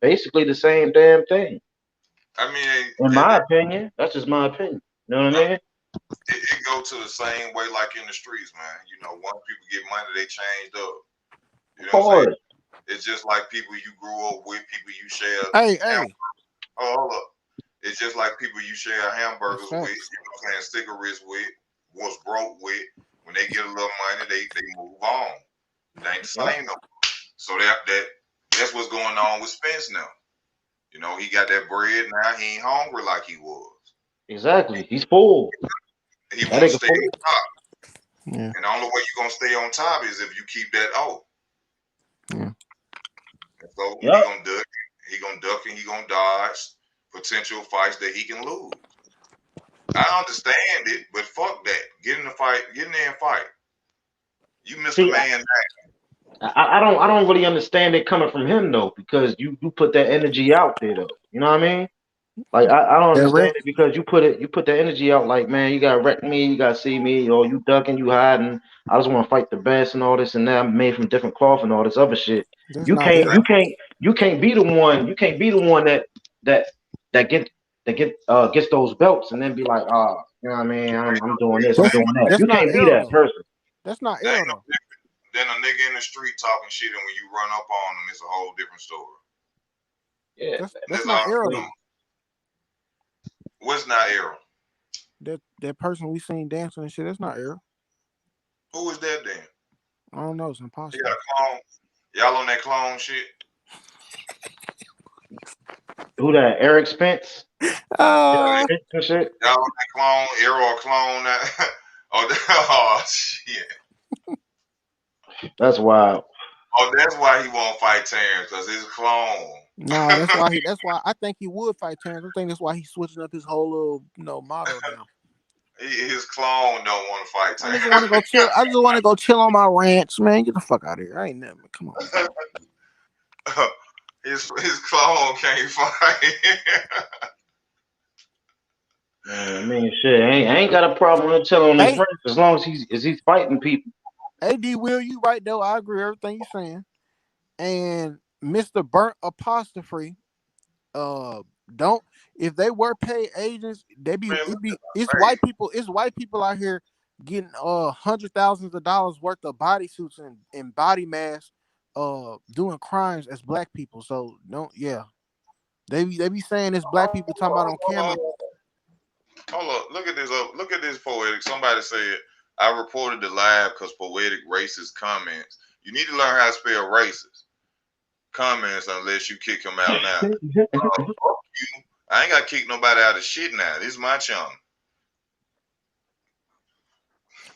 basically the same damn thing. I mean, in my opinion, that's just my opinion. You know what I mean? It go to the same way like in the streets, man. You know, once people get money, they changed up. You know what I'm saying? It's just like people you grew up with, people you share. Hey. Oh, hold up. It's just like people you share hamburgers with, you know what I'm saying, cigarettes with, was broke with. When they get a little money, they move on. They ain't the same no. So that's what's going on with Spence now. You know, he got that bread now. He ain't hungry like he was. Exactly. He's full. He want to stay on top. Yeah. And the only way you're going to stay on top is if you keep that oath. Yeah. And so he going to duck. He going to duck and he going to dodge potential fights that he can lose. I understand it, but fuck that. Get in the fight. Get in there and fight. You missed a man back. I don't really understand it coming from him though, because you put that energy out there though. You know what I mean? Like I don't Yeah, understand it because you put the energy out like, man, you gotta wreck me, you gotta see me, or you ducking, you hiding. I just want to fight the best and all this and that. I'm made from different cloth and all this other shit. that's You not can't ill. you can't you can't be the one that that get gets those belts and then be like, you know what I mean? I'm doing this, I'm That's doing that. that's You not can't be ill that though. person. That's not There ill ain't no though. different than a nigga in the street talking shit, and when you run up on them, it's a whole different story. Yeah, That's That's not all ill I'm though. doing. What's not error? That person we seen dancing and shit. That's not ill. Who is that then? I don't know. It's He got impossible. a clone. Y'all on that clone shit? who that? Eric Spence? Eric Uh, Spence and shit. Y'all on that clone? Error or clone? Oh, shit. That's wild. Oh, that's why he won't fight Terrence, because his clone. nah. That's why he. That's why I think he would fight Terrence. I think that's why he's switching up his whole little motto now. His clone don't want to fight I just want to go Terrence. chill. I just want to go chill on my ranch, man. Get the fuck out of here. I ain't never. Come on. his clone can't fight. Man, I mean, shit, I ain't got a problem with telling on his Hey, friends as long as he's fighting people. AD Will, you right though. I agree with everything you saying. And Mr. Burnt Apostrophe, uh, don't if they were paid agents, they be Man, look it be at my it's face. white people out here getting hundred thousands of dollars worth of bodysuits and body masks, doing crimes as black people. So don't they be saying it's black people talking about on camera. Hold up. Look at this. Look at this poetic. Somebody said I reported the live because poetic racist comments. You need to learn how to spell racist comments unless you kick him out now. Fuck you. I ain't got to kick nobody out of shit now. This is my channel.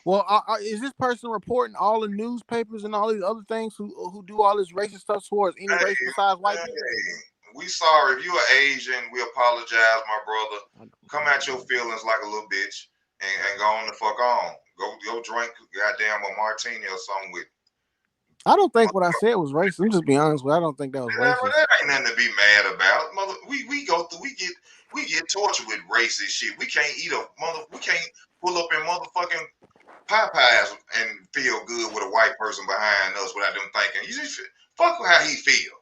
Well, is this person reporting all the newspapers and all these other things who do all this racist stuff towards any Hey, race besides white people? hey, we sorry. If you are Asian, we apologize, my brother. Come at your feelings like a little bitch and go on the fuck on. Go drink goddamn a martini or something with. I don't think what I said was racist. I'm just being honest with you. I don't think that was racist. That ain't nothing to be mad about. Mother, we go through. We get tortured with racist shit. We can't eat we can't pull up in motherfucking Popeyes and feel good with a white person behind us without them thinking. You just fuck with how he feel.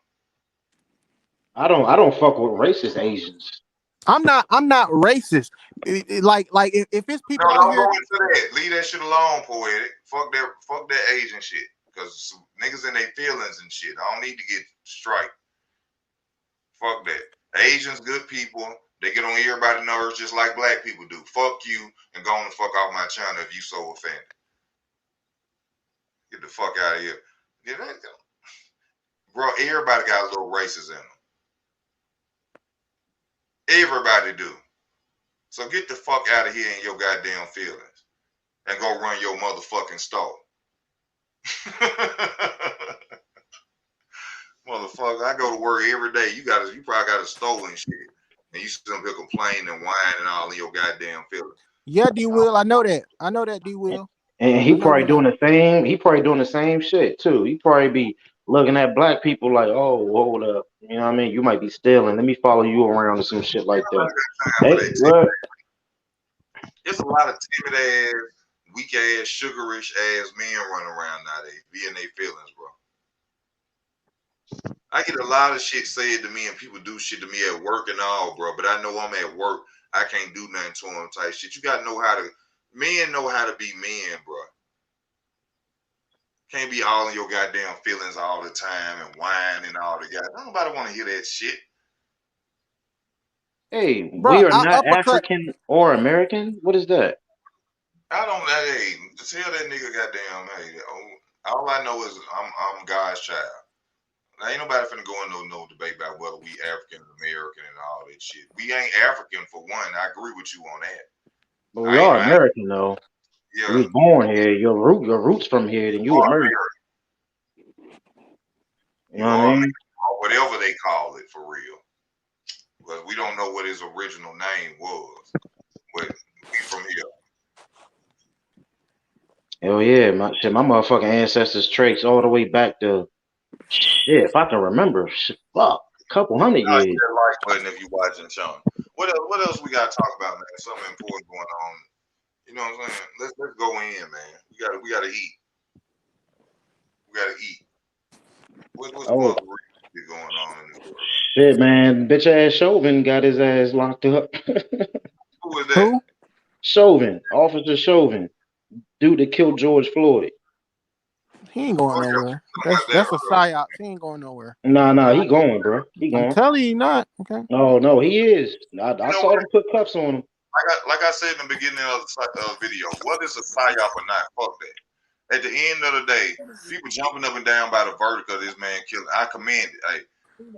I don't fuck with racist Asians. I'm not racist. Like if it's No, people out don't go here, into that. Leave that shit alone, poetic. Fuck that Asian shit. Cause niggas in their feelings and shit. I don't need to get straight. Fuck that. Asians, good people. They get on everybody's nerves just like black people do. Fuck you and go on the fuck off my channel if you so offended. Get the fuck out of here. Yeah, bro, everybody got a little racist in them. Everybody do. So get the fuck out of here in your goddamn feelings and go run your motherfucking store. Motherfucker, I go to work every day. You probably got a store and shit. And you still here complaining and whining all in your goddamn feelings. yeah, D Will. I know that D Will. And I he know probably you doing lying. the same. He probably doing the same shit too. He probably be looking at black people like, oh, hold up. You know what I mean? You might be stealing. Let me follow you around or some shit like that. Time for Hey, that. what? It's a lot of timid ass, weak ass, sugarish ass men running around nowadays, being their feelings, bro. I get a lot of shit said to me and people do shit to me at work and all, bro. But I know I'm at work. I can't do nothing to them type shit. You gotta know how to, men know how to be men, bro. Can't be all in your goddamn feelings all the time and whine and all the goddamn. Nobody want to hear that shit. Hey, Bro, we are I not uppercut. African or American. What is that? I don't. Hey, tell that nigga goddamn. Hey, all I know is I'm God's child. Now, ain't nobody finna go into no debate about whether we African American and all that shit. We ain't African for one. I agree with you on that. But we are American though. Yeah, You was born here. Your roots from here. Then you you are American. American. You know You what I are mean? American, or whatever they call it for real. But we don't know what his original name was. But we from here. Hell yeah, my motherfucking ancestors trace all the way back to shit. If I can remember, shit, fuck, a couple hundred Now hit years. that like button if you watching Sean. What else we gotta talk about, man? Something important going on. You know what I'm saying? Let's go in, man. We gotta eat. We gotta eat. What's some Oh other real shit going on in this world, man? shit, man! Bitch ass Chauvin got his ass locked up. Who is that? Who? Chauvin, Officer Chauvin, dude that killed George Floyd. He ain't going Oh yeah, nowhere. about that That's a earlier. psyop. He ain't going nowhere. Nah, he going, bro. He I'm going. telling you, not okay. No, he is. You I know saw what? them put cuffs on him. Like I said in the beginning of the video, whether it's a psyop or not, fuck that. At the end of the day, people jumping up and down by the verdict of this man killing. I commend it. Hey,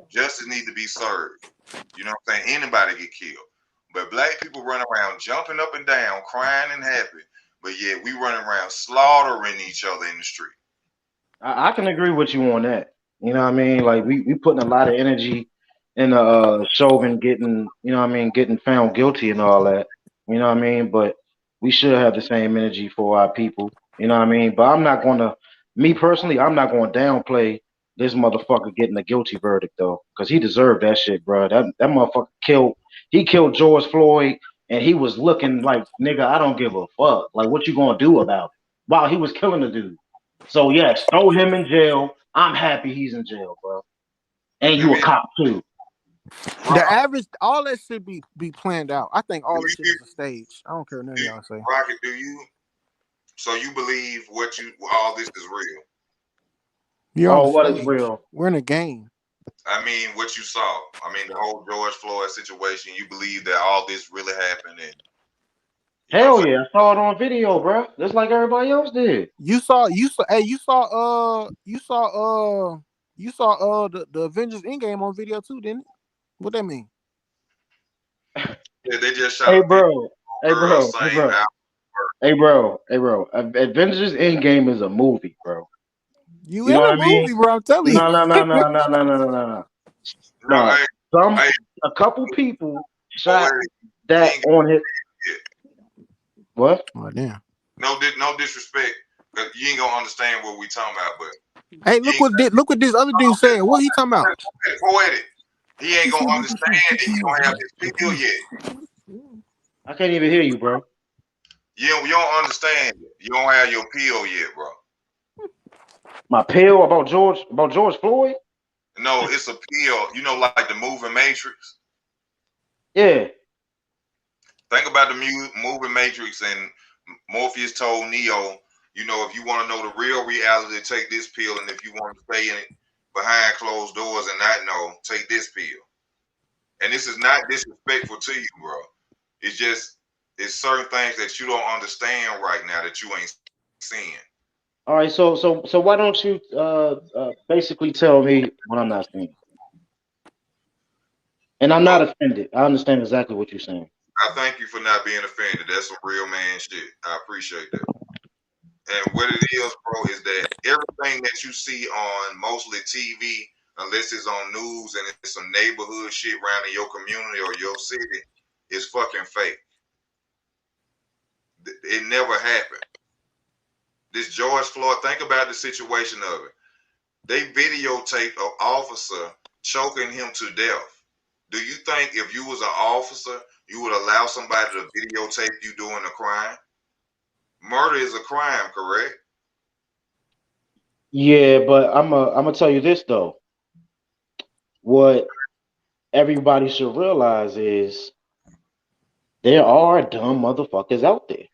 justice needs to be served. You know what I'm saying? Anybody get killed. But black people run around jumping up and down, crying and happy. But yet we run around slaughtering each other in the street. I can agree with you on that. You know what I mean? Like we putting a lot of energy in Chauvin getting, you know what I mean, getting found guilty and all that. You know what I mean? But we should have the same energy for our people. You know what I mean? But I'm not gonna, me personally, I'm not gonna downplay this motherfucker getting a guilty verdict though, because he deserved that shit, bro. That motherfucker killed. He killed George Floyd, and he was looking like, nigga, I don't give a fuck. Like, what you gonna do about it? While he was killing the dude. So yes, throw him in jail. I'm happy he's in jail, bro. And I you a mean, cop too. The Rock, average, all that should be planned out. I think do all this shit you, is a stage. I don't care what none of y'all say. Rocket, do you? So you believe all this is real? You're on the Oh, what is stage. real? We're in a game. I mean, what you saw. I mean, the whole George Floyd situation. You believe that all this really happened, and you know what I'm Hell saying? yeah, I saw it on video, bro. Just like everybody else did. Hey, you saw the Avengers Endgame on video too, didn't it? What that mean? Yeah, they just shot Hey, a video bro. Hey, of her bro. Hey, same bro. out. Hey, bro. Avengers Endgame is a movie, bro. You You know in what a I mean? movie, bro? I'm telling you. No. No, No. hey, Some hey, a couple people shot poetic. You that ain't on his get what? Oh damn. no disrespect, cause you ain't gonna understand what we talking about. But Hey, you ain't look what this other dude said. What he talking about? poetic. He ain't He gonna said, "What the understand fuck? it. He don't have his pill yet. I can't even hear you, bro. You don't understand it. You don't have your pill yet, bro. My pill about George Floyd? No, it's a pill. You know, like the movie Matrix. Yeah. Think about the movie Matrix, and Morpheus told Neo, you know, if you want to know the real reality, take this pill, and if you want to stay in it behind closed doors and not know, take this pill. And this is not disrespectful to you, bro. It's just it's certain things that you don't understand right now that you ain't seeing. All right, so why don't you basically tell me what I'm not saying? And I'm not Oh, offended. I understand exactly what you're saying. I thank you for not being offended. That's some real man shit. I appreciate that. And what it is, bro, is that everything that you see on mostly TV, unless it's on news and it's some neighborhood shit around in your community or your city, is fucking fake. It never happened. This George Floyd, think about the situation of it. They videotaped an officer choking him to death. Do you think if you was an officer, you would allow somebody to videotape you doing a crime? Murder is a crime, correct? Yeah, but I'm gonna tell you this though. What everybody should realize is there are dumb motherfuckers out there.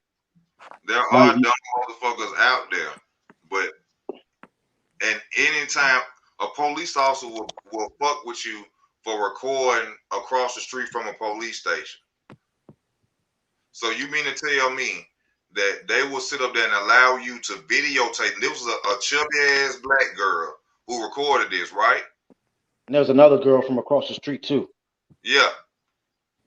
There Like are dumb motherfuckers out there, but and anytime a police officer will fuck with you for recording across the street from a police station. So you mean to tell me that they will sit up there and allow you to videotape? This was a chubby ass black girl who recorded this, right? there's another girl from across the street too. Yeah.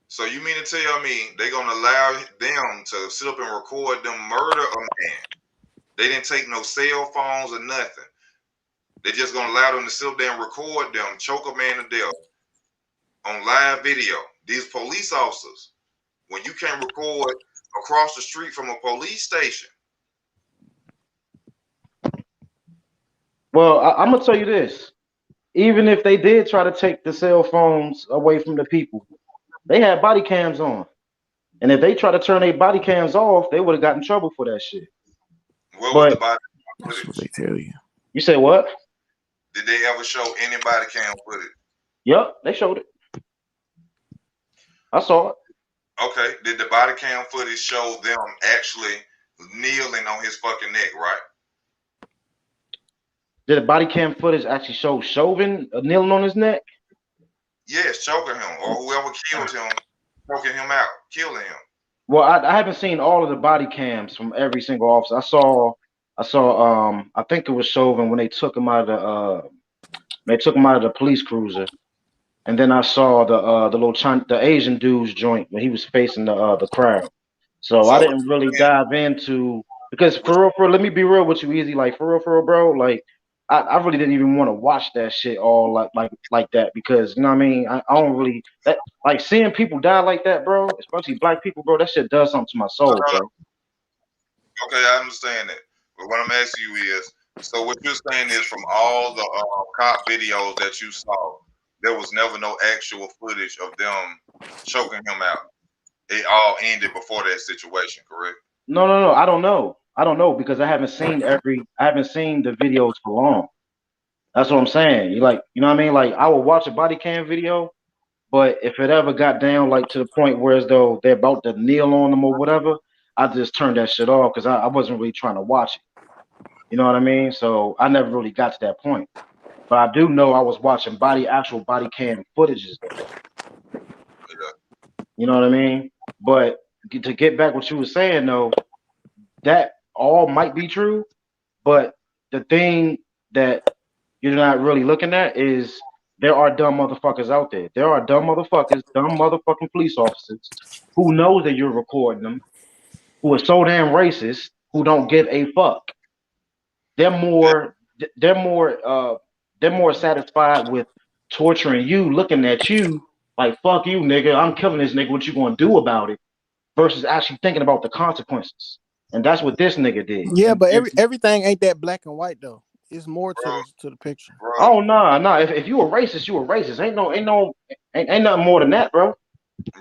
So you mean to tell me they're gonna allow them to sit up and record them murder a man? They didn't take no cell phones or nothing. They're just gonna allow them to sit up there and record them, choke a man to death on live video. These police officers, when you can't record across the street from a police station. Well, I'm gonna tell you this. Even if they did try to take the cell phones away from the people, They had body cams on. And if they try to turn their body cams off, they would have gotten in trouble for that shit. What was the But body That's what footage? they tell you. you say what? Did they ever show any body cam footage? Yep, they showed it. I saw it. Okay. Did the body cam footage show them actually kneeling on his fucking neck, right? Did the body cam footage actually show Chauvin kneeling on his neck? Yes, choking him or whoever killed him, choking him out, killing him. Well, I haven't seen all of the body cams from every single officer. I think it was Chauvin when they took him out of the police cruiser. And then I saw the Asian dude's joint when he was facing the crowd. So I So what didn't you really saying? dive into because What, for real, let me be real with you, Easy. Like for real, bro. Like I really didn't even want to watch that shit all like that because you know what I mean. I don't really that like seeing people die like that, bro. Especially black people, bro. That shit does something to my no, soul, no, no. bro. Okay, I understand that. But what I'm asking you is, so what you're saying is from all the cop videos that you saw, there was never no actual footage of them choking him out. It all ended before that situation, correct? No. I don't know. I don't know because I haven't seen the videos for long. That's what I'm saying. You know what I mean? Like I will watch a body cam video. But if it ever got down like to the point where as though they're about to kneel on them or whatever, I just turned that shit off because I wasn't really trying to watch it. You know what I mean? So I never really got to that point. But I do know I was watching actual body cam footages though. Yeah. You know what I mean? But to get back what you were saying though, that all might be true. But the thing that you're not really looking at is there are dumb motherfuckers out there. There are dumb motherfuckers, dumb motherfucking police officers who know that you're recording them, who are so damn racist, who don't give a fuck. They're Yeah. more they're more they're more satisfied with torturing you, looking at you like fuck you, nigga. I'm killing this nigga. What you gonna do about it? Versus actually thinking about the consequences. And that's what this nigga did. Yeah, but And everything ain't that black and white though. It's more to Bro, the picture. bro, oh nah. If you a racist, you a racist. Ain't nothing more than that, bro.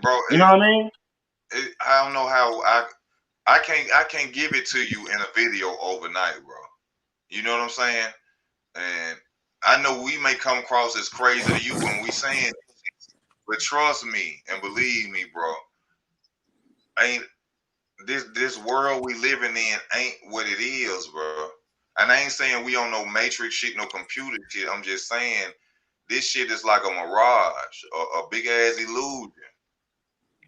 bro. You know what I mean? I don't know how I can't give it to you in a video overnight, bro. You know what I'm saying? And I know we may come across as crazy to you when we saying it, but trust me and believe me, bro. Ain't this world we living in ain't what it is, bro. And I ain't saying we on no matrix shit, no computer shit. I'm just saying this shit is like a mirage, a big ass illusion.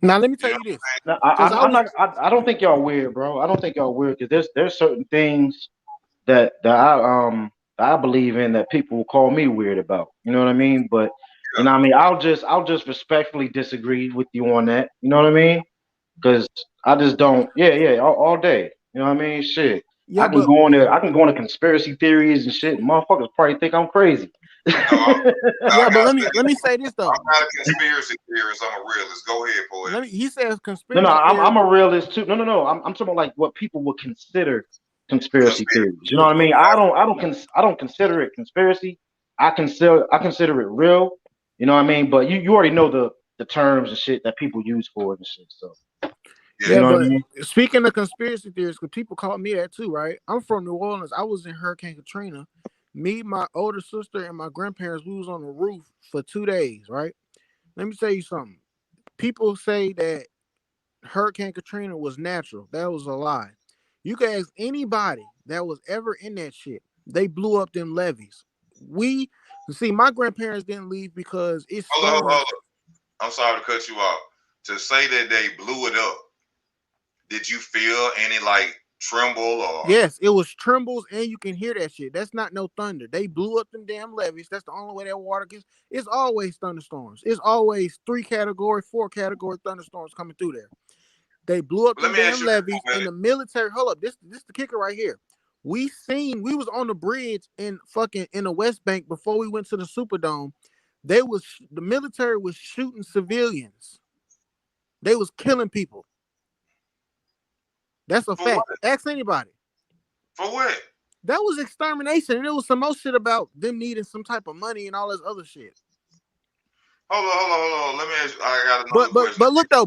Now let me You tell know? you this, No, because I was I don't think y'all weird, bro. I don't think y'all weird because there's certain things that I believe in that people will call me weird about. You know what I mean? But you know what I mean? I'll just respectfully disagree with you on that. You know what I mean? Because I just don't. Yeah, all day. You know what I mean? Shit. yeah, but I can go into conspiracy theories and shit. Motherfuckers probably think I'm crazy. No, yeah, I but gotta let say, me say this though. I'm not a conspiracy theorist. I'm a realist. Go ahead, poet. He says No, conspiracy theory. I'm a realist too. No. I'm talking about like what people would consider conspiracy Conspiracy. theories. You know what I mean? I don't consider it conspiracy. I consider it real. You know what I mean? But you already know the terms and shit that people use for it and shit. So Yeah. you Yeah, know what I but mean? speaking of conspiracy theories, because people call me that too, right? I'm from New Orleans. I was in Hurricane Katrina. Me, my older sister, and my grandparents, we was on the roof for 2 days, right? Let me tell you something. People say that Hurricane Katrina was natural. That was a lie. You can ask anybody that was ever in that shit. They blew up them levees. We see my grandparents didn't leave because it Hold stormed. on. I'm sorry to cut you off. To say that they blew it up, did you feel any like tremble or? Yes, it was trembles, and you can hear that shit. That's not no thunder. They blew up them damn levees. That's the only way that water gets. It's always thunderstorms. It's always 3 category, 4 category thunderstorms coming through there. They blew up Let them me ask damn you this, levees, man. and the military. Hold up, this the kicker right here. We was on the bridge in the West Bank before we went to the Superdome. The military was shooting civilians. They was killing people. That's a For what? fact. Ask anybody. For what? That was extermination. And there was some more shit about them needing some type of money and all this other shit. Hold on. Let me ask you, I got another question. But look though,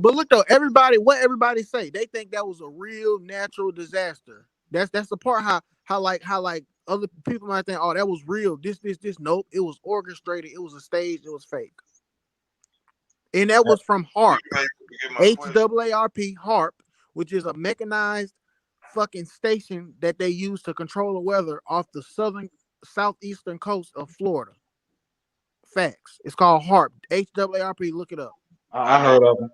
what everybody say, they think that was a real natural disaster. That's the part how like other people might think, oh, that was real. This. Nope, it was orchestrated. It was a stage. It was fake. And that was from You HARP, get my question? HAARP, HARP, which is a mechanized fucking station that they use to control the weather off the southeastern coast of Florida. Facts. It's called HARP. HAARP. Look it up. I I know. heard of him.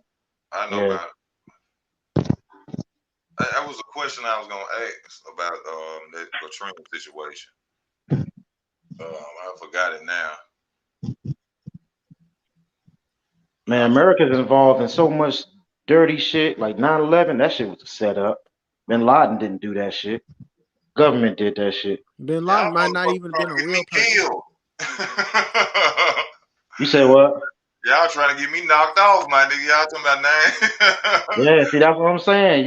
I know Yeah. about it. That was a question I was gonna ask about that Katrina situation. I forgot it now. Man, America's involved in so much dirty shit. Like 9/11, that shit was a setup. Bin Laden didn't do that shit. Government did that shit. Bin Y'all Laden might not motherfuckers even have trying been to a get me real person. killed. You say what? Y'all trying to get me knocked off, my nigga. Y'all talking about name. Yeah, see, that's what I'm saying.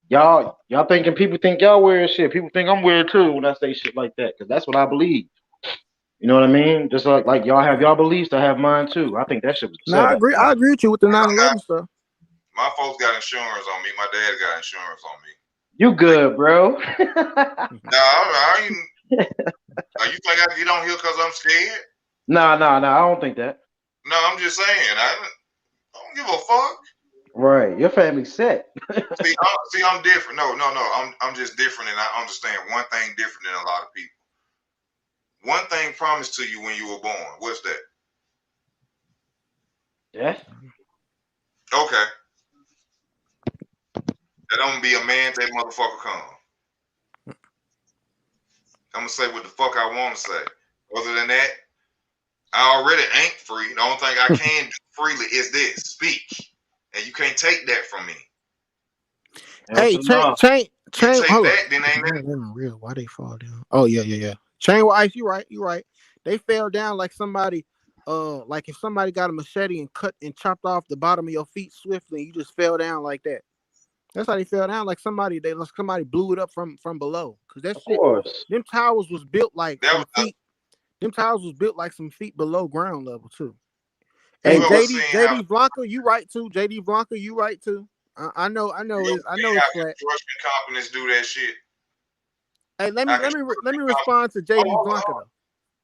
Y'all thinking people think y'all weird shit. People think I'm weird too when I say shit like that, because that's what I believe. You know what I mean? Just like y'all have y'all beliefs, I have mine too. I think that shit was a No, I setup. agree. I agree with you with the 9/11 stuff. My folks got insurance on me. My dad got insurance on me. You good, bro? No, I ain't. You think I get on here because I'm scared? Nah. I don't think that. No, I'm just saying. I don't give a fuck. Right, your family set. See, I'm different. No. I'm just different, and I understand one thing different than a lot of people. One thing promised to you when you were born. What's that? Death. Okay. That don't be a man that motherfucker come. I'm gonna say what the fuck I want to say. Other than that, I already ain't free. The only thing I can do freely is this: speak, and you can't take that from me. Hey, No. chain. You take Hold up. that, then ain't that. Real. Why they fall down? Oh yeah. Chain with ice. You right. They fell down like somebody. Like if somebody got a machete and cut and chopped off the bottom of your feet swiftly, you just fell down like that. That's how they fell down. Like somebody blew it up from below. Cause that Of shit. course. Them towers was built like That some was feet. Them towers was built like some feet below ground level too. you Hey, Hey, ever seen how JD Blanca, you right too. JD Blanca, you right too. I know you ever seen it's how flat. construction companies do that shit? Hey, How let me construction companies. respond to JD Blanca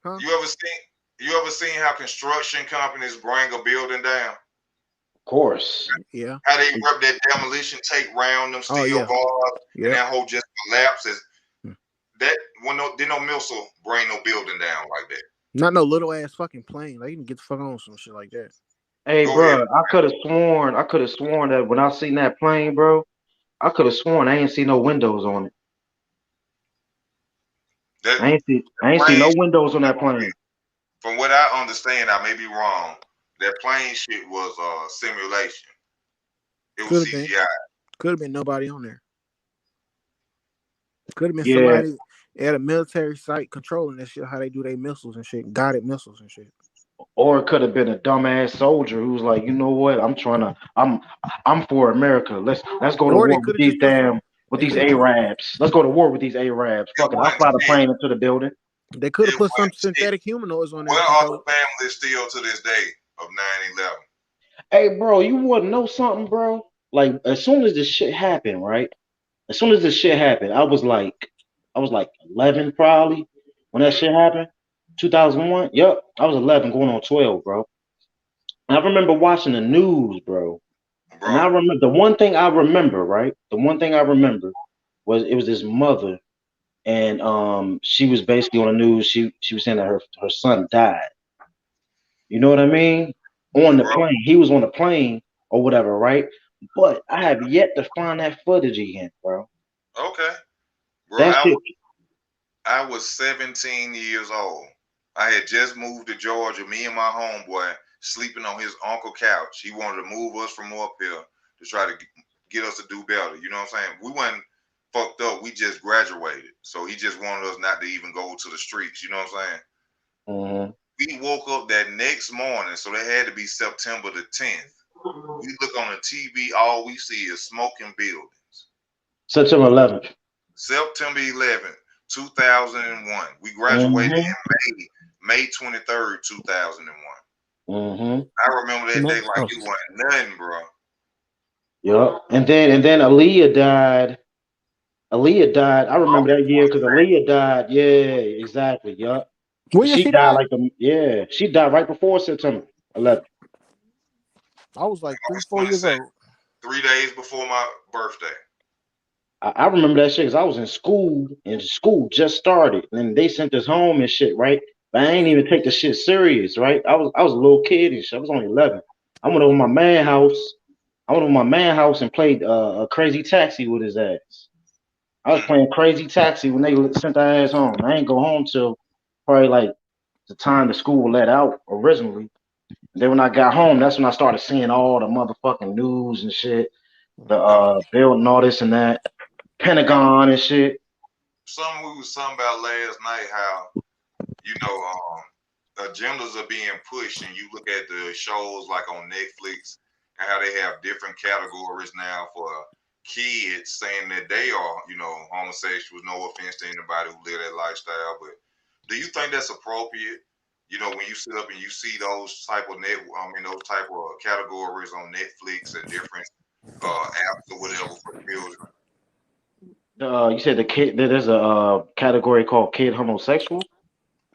though. Huh? You ever seen how construction companies bring a building down? of course. Yeah. How they rub that demolition tape round them Oh steel yeah. bars and Yep. that whole just collapses. Hmm. That when no missile bring no building down like that. Not no little ass fucking plane. Like you can get the fuck on some shit like that. Hey, Go ahead. bro, I could have sworn that when I seen that plane, bro, I could have sworn I ain't see no windows on it. That I ain't see plane, no windows on that plane. from what I understand, I may be wrong. That plane shit was simulation. It was Could have been. CGI. Could have been nobody on there. Could have been Yeah, somebody at a military site controlling that shit. How they do their missiles and shit, guided missiles and shit. or it could have been a dumbass soldier who was like, you know what? I'm for America. Let's go to Or they war with could have these just put some. with They these could have put. Arabs. Let's go to war with these Arabs. It Fuck it, I'll wasn't fly the shit. plane into the building. They could have It put some wasn't shit. synthetic humanoids on there Where and are control. the families still to this day of 9/11? Hey, bro, you want to know something, bro? Like as soon as this shit happened, right? As soon as this shit happened, I was like 11 probably when that shit happened. 2001. Yep, I was 11 going on 12, bro. And I remember watching the news, bro. And Bro, I remember the one thing I remember, right? The one thing I remember was it was this mother, and she was basically on the news. She was saying that her son died. You know what I mean? On the bro. plane, he was on the plane or whatever, right? But I have yet to find that footage again, bro. Okay. Bro, That shit. I was 17 years old. I had just moved to Georgia. Me and my homeboy sleeping on his uncle couch. He wanted to move us from up here to try to get us to do better. You know what I'm saying? We wasn't fucked up. We just graduated. So he just wanted us not to even go to the streets. You know what I'm saying? Mhm. We woke up that next morning. So that had to be September the 10th. We look on the TV. All we see is smoking buildings. September 11th. September 11th, 2001. We graduated Mhm. in May 23rd, 2001. Mm-hmm. I remember that day Makes like it sense. wasn't nothing, bro. Yep. And then Aaliyah died. Aaliyah died. I remember that year because Aaliyah died. Yeah, exactly. Yup. When year She she died died? like she died right before September 11th. I was like I three, was 4 years 26, old. 3 days before my birthday. I remember that shit because I was in school and school just started and they sent us home and shit, right? But I ain't even take the shit serious, right? I was a little kid and shit. I was only 11. I went over my man house. I went over my man house and played a crazy taxi with his ass. I was Mm. playing crazy taxi when they sent our ass home. I ain't go home till probably like the time the school let out originally. And then when I got home, that's when I started seeing all the motherfucking news and shit, the And building all this and that, Pentagon and shit. we was talking about last night how you know agendas are being pushed, and you look at the shows like on Netflix and how they have different categories now for kids saying that they are homosexuals. No offense to anybody who live that lifestyle, but do you think that's appropriate? When you sit up and you see those type of those type of categories on Netflix and different apps or whatever for children. You said the kid there's a category called kid homosexual.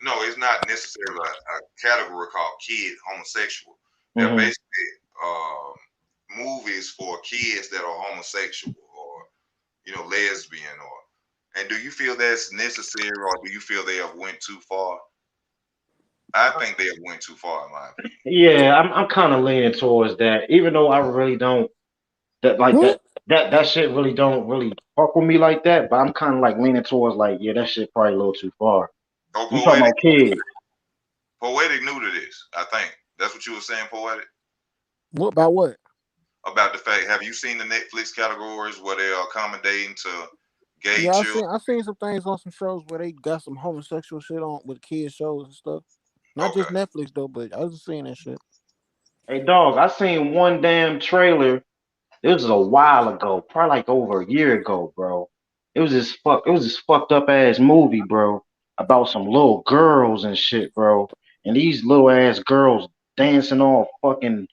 No, it's not necessarily a category called kid homosexual. They're Hmm. basically movies for kids that are homosexual or lesbian or. And do you feel that's necessary, or do you feel they have went too far? I think they have went too far, in my opinion. Yeah, I'm kind of leaning towards that, even though I really don't that like Hmm? that shit really don't really fuck with me like that. But I'm kind of like leaning towards like, yeah, that shit probably a little too far. Oh, You talking about kids? poetic knew to this. I think that's what you were saying, poetic, What about what? about the fact. Have you seen the Netflix categories where they are accommodating to gay Yeah, children? I seen some things on some shows where they got some homosexual shit on with kids shows and stuff. Not just Okay. Netflix though, but I was seeing that shit. Hey, dog, I seen one damn trailer. This was a while ago, probably like over a year ago, bro. It was this fucked up ass movie, bro, about some little girls and shit, bro. And these little ass girls dancing all fucking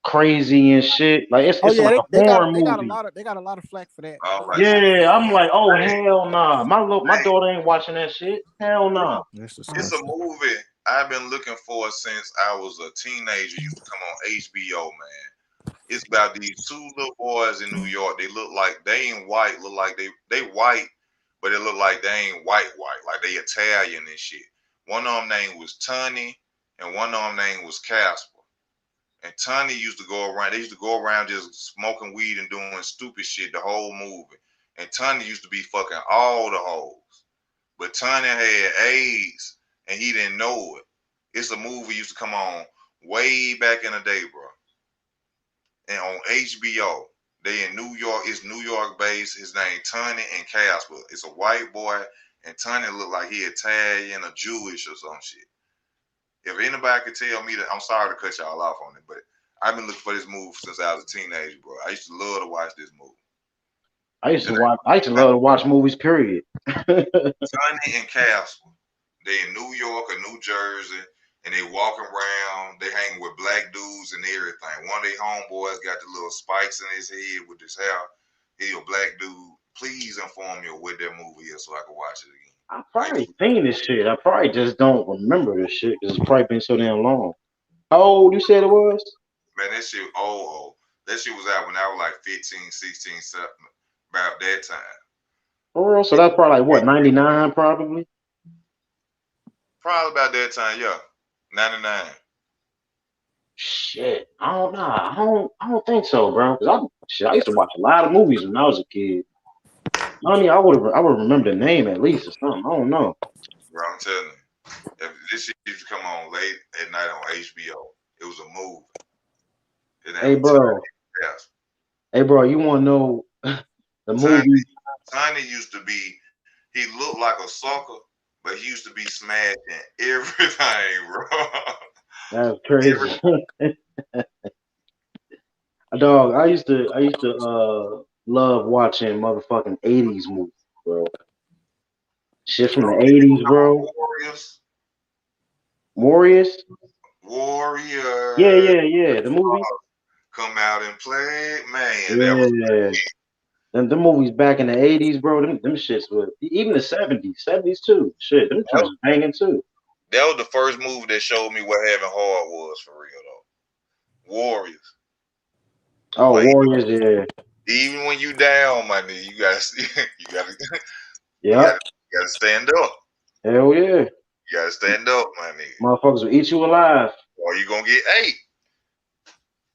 crazy and shit. Like Oh it's yeah, like a foreign they got a movie. lot of flack for that. All right. Yeah, I'm like, oh Hey, hell nah. My hey, daughter ain't watching that shit. Hell nah. That's it's a disgusting. movie I've been looking for since I was a teenager. Used to come on HBO, man. It's about these two little boys in New York. They look like they ain't white. Look like they white, but it look like they ain't white. Like they Italian and shit. One of them name was Tony, and one of them name was Casper. And Tony used to go around. They used to go around just smoking weed and doing stupid shit the whole movie. And Tony used to be fucking all the hoes. But Tony had AIDS and he didn't know it. It's a movie used to come on way back in the day, bro. And on HBO. They in New York. It's New York based. His name Tony and Casper. It's a white boy, and Tony look like he Italian or Jewish or some shit. If anybody could tell me that, I'm sorry to cut y'all off on it, but I've been looking for this movie since I was a teenager, bro. I used to love to watch this movie. The name I used to love to watch movies, period. Tony and Casper. They in New York or New Jersey, and they walking around. They hanging with black dudes and everything. One of their homeboys got the little spikes in his head with his hair. He a black dude. Please inform me of what that movie is so I can watch it again. I Thank probably you. seen this shit. I probably just don't remember this shit because it's probably been so damn long. How old you said it was? Man, that shit, oh. That shit was out when I was like 15, 16, 17, about that time. For real? So that's probably like what, 99 probably? Probably about that time, yeah. 99. Shit. I don't know. I don't think so, bro. I used to watch a lot of movies when I was a kid. I mean, I would remember the name at least or something. I don't know. Bro, I'm telling you. If this shit used to come on late at night on HBO. It was a movie. His name Hey was Tiny bro. Casper. Hey bro, you wanna know the Tiny, movie? Tiny used to be, he looked like a sucker, but he used to be smashing everything, bro. That's Every, crazy. Dog, I used to love watching motherfucking 80s movies, bro. Shit from bro, the did you 80s, know bro. Warriors? Warriors? Yeah, Warrior yeah, yeah. The movie. come out and play. Man, that was Yeah. Them movies back in the 80s, bro, them shits were even the 70s too. Shit, them that joints was, was banging too. that was the first movie that showed me what having hard was for real though. Warriors. Oh, Like Warriors, yeah. even when you down, my nigga, you gotta you gotta you Yep. gotta you gotta stand up. Hell yeah. You gotta stand up, my nigga. Motherfuckers will eat you alive. Or you gonna get ate.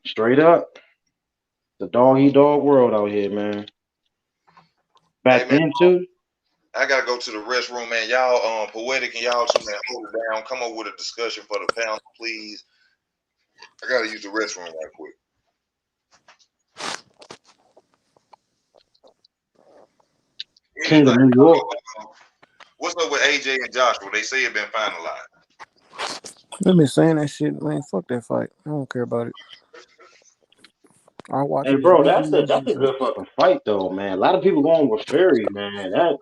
Straight up. The dog eat dog world out here, man. Hey Back man, then too. I gotta go to the restroom, man. Y'all poetic and y'all too, man. Hold it down. Come up with a discussion for the panel, please. I gotta use the restroom right quick. King of Anyway, New York. what's up with AJ and Joshua? They say it been finalized. Let me saying that shit, man. Fuck that fight. I don't care about it. I watch Hey it as bro, easy that's as a easy. good fucking fight though, man. A lot of people going with Fury, man. That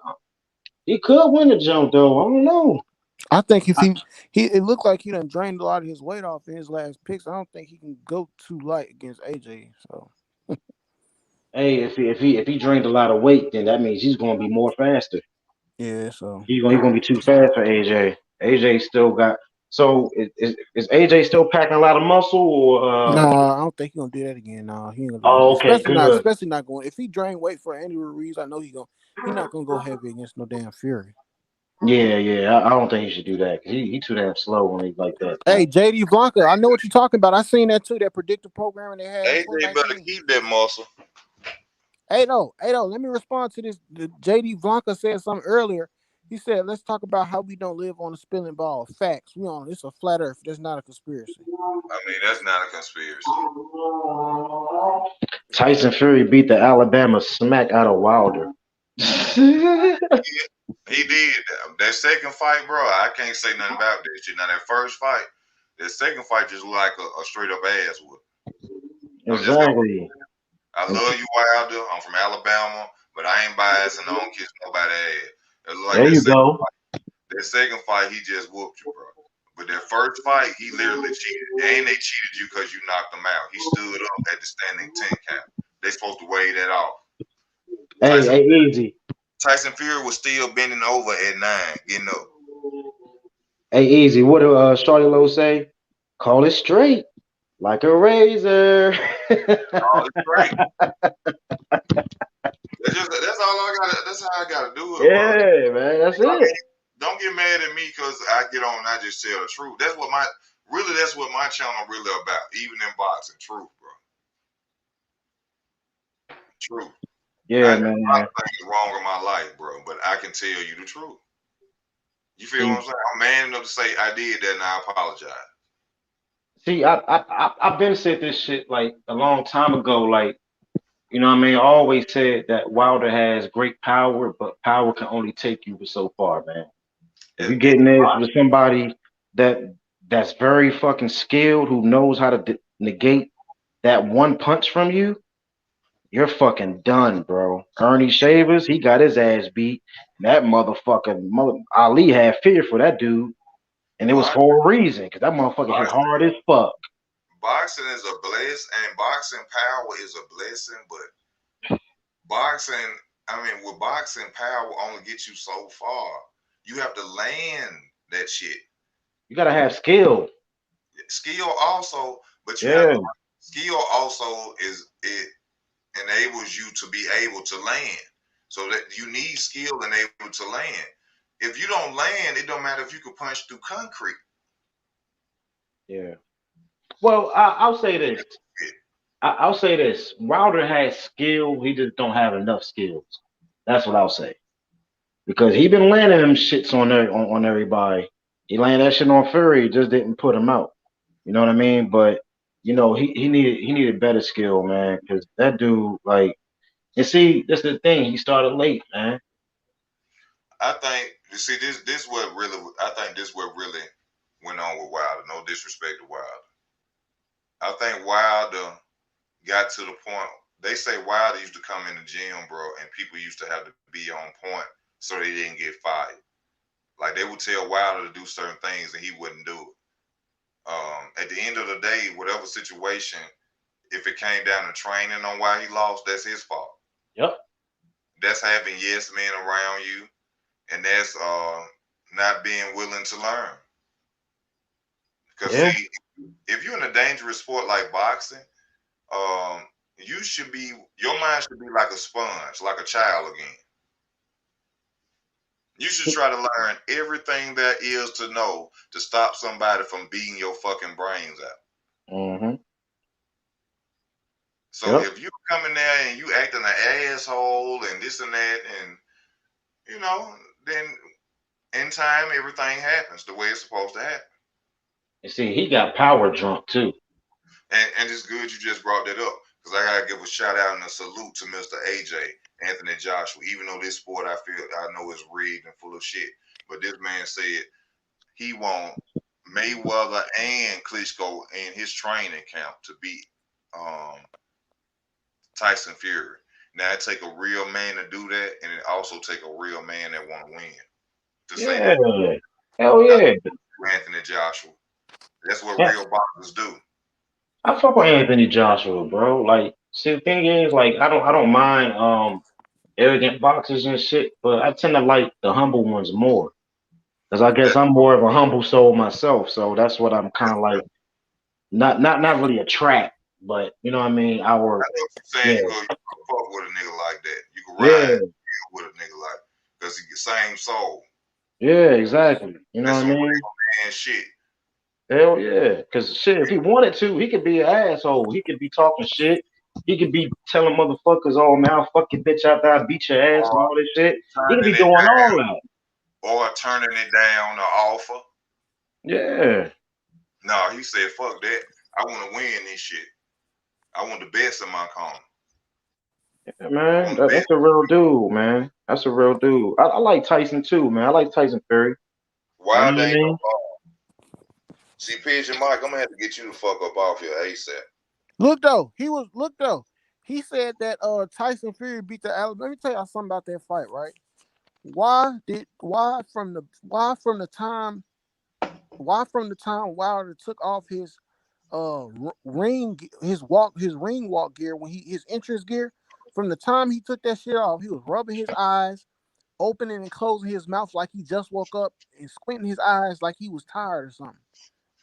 he could win the jump though. I don't know. I think if he it looked like he done drained a lot of his weight off in his last picks. I don't think he can go too light against AJ. So Hey, if he drained a lot of weight, then that means he's gonna be more faster. yeah, so He's gonna be too fast for AJ. AJ still got. So is AJ still packing a lot of muscle or? nah, I don't think he gonna do that again. Nah, he ain't gonna do that again. Oh, okay, good. Especially not going. If he drain weight for Andy Ruiz, I know he not gonna go heavy against no damn Fury. Yeah, yeah. I don't think he should do that. 'Cause he too damn slow when he's like that, man. Hey, JD Blanca, I know what you're talking about. I seen that too. That predictive programming they had in AJ better 2019. keep that muscle. Hey, no, let me respond to this. JD Blanca said something earlier. He said, "Let's talk about how we don't live on a spilling ball. Facts. We on it's a flat Earth. That's not a conspiracy." I mean, that's not a conspiracy. Tyson Fury beat the Alabama smack out of Wilder. He did that second fight, bro. I can't say nothing about that shit. Now that first fight, that second fight just looked like a straight up ass whoop. I'm just gonna. Exactly. I love you, Wilder. I'm from Alabama, but I ain't biased and I don't kiss nobody ass. It looked like There you go. that second fight, he just whooped you, bro. But that first fight, he literally cheated, and they cheated you because you knocked him out. He stood up at the standing 10 count. They supposed to weigh that off. Hey, Tyson hey, easy. Tyson Fury was still bending over at 9, getting up. Hey, easy. What do Shorty Low say? Call it straight, like a razor. Oh, it's great. That's all I got. That's how I gotta do it, bro. Yeah, man. That's I mean, it. don't get mad at me because I get on and I just tell the truth. That's what my channel really about. Even in boxing, truth, bro. Truth. I Yeah, did a lot man. of things wrong in my life, bro, but I can tell you the truth. You feel what See, I'm saying? I'm man enough to say I did that and I apologize. see, I've been said this shit like a long time ago. Like, you know what I mean? I always said that Wilder has great power, but power can only take you so far, man. If And, you get and in there with somebody that that's very fucking skilled, who knows how to negate that one punch from you, you're fucking done, bro. Ernie Shavers, he got his ass beat. That Ali had fear for that dude, and it was box, for a reason, because that motherfucker hit boxing, hard as fuck. boxing is a blessing, and boxing power is a blessing, but boxing, I mean, with boxing, power only gets you so far. You have to land that shit. You gotta have skill. Skill also, but you have Yeah, skill also is it enables you to be able to land. So that you need skill and able to land. If you don't land, it don't matter if you can punch through concrete. yeah. Well, I'll say this. I'll say this. Wilder has skill. He just don't have enough skills. That's what I'll say. Because he been landing them shits on everybody. He landed that shit on Fury, just didn't put him out. You know what I mean? But he needed better skill, man. Because that dude, like, and see, that's the thing. He started late, man. I think you see this what really I think this what really went on with Wilder. No disrespect to Wilder. I think Wilder got to the point. They say Wilder used to come in the gym, bro, and people used to have to be on point so they didn't get fired. Like they would tell Wilder to do certain things and he wouldn't do it. At the end of the day, whatever situation, if it came down to training on why he lost, that's his fault. Yep. That's having yes men around you, and that's not being willing to learn. Because Yeah. see, if you're in a dangerous sport like boxing, um, you should be your mind should be like a sponge, like a child again. You should try to learn everything there is to know to stop somebody from beating your fucking brains out. Mm-hmm. So Yep. if you come in there and you acting an asshole and this and that, and you know, then in time everything happens the way it's supposed to happen. You see, he got power drunk too. And it's good you just brought that up because I gotta give a shout out and a salute to Mr. AJ Anthony Joshua. Even though this sport I know is rigged and full of shit, but this man said he want Mayweather and Klitschko in his training camp to beat um, Tyson Fury. Now it take a real man to do that, and it also take a real man that want to win to say Yeah. that. Hell That's yeah. Anthony Joshua. That's what Yeah. real boxers do. I fuck with Anthony Joshua, bro. Like, see, the thing is, like, I don't mind arrogant boxers and shit, but I tend to like the humble ones more. Cause I guess That, I'm more of a humble soul myself, so that's what I'm kind of like. Not really a trap, but you know what I mean. I Our know what you're saying. yeah, You can fuck with a nigga like that. You can ride yeah, with a nigga like because he the same soul. yeah, exactly. You know That's what I some mean? real man shit. Hell yeah. Cause shit, if he wanted to, he could be an asshole. He could be talking shit. He could be telling motherfuckers, "Oh man, I'll fuck your bitch after I beat your ass" Or and all this shit. He could turning be it doing down, all that. or turning it down or offer. Yeah, No, he said, "Fuck that. I want to win this shit. I want the best in my corner. yeah, I man. want the best." That's a real dude, man. That's a real dude. I like Tyson too, man. I like Tyson Fury. You know Why what I they ain't no mean? See, Pigeon Mike, I'm gonna have to get you the fuck up off here ASAP. Look though. He said that Tyson Fury beat the Alabama. Let me tell y'all something about that fight, right? Why from the time Wilder took off his ring walk gear when his entrance gear, from the time he took that shit off, he was rubbing his eyes, opening and closing his mouth like he just woke up, and squinting his eyes like he was tired or something.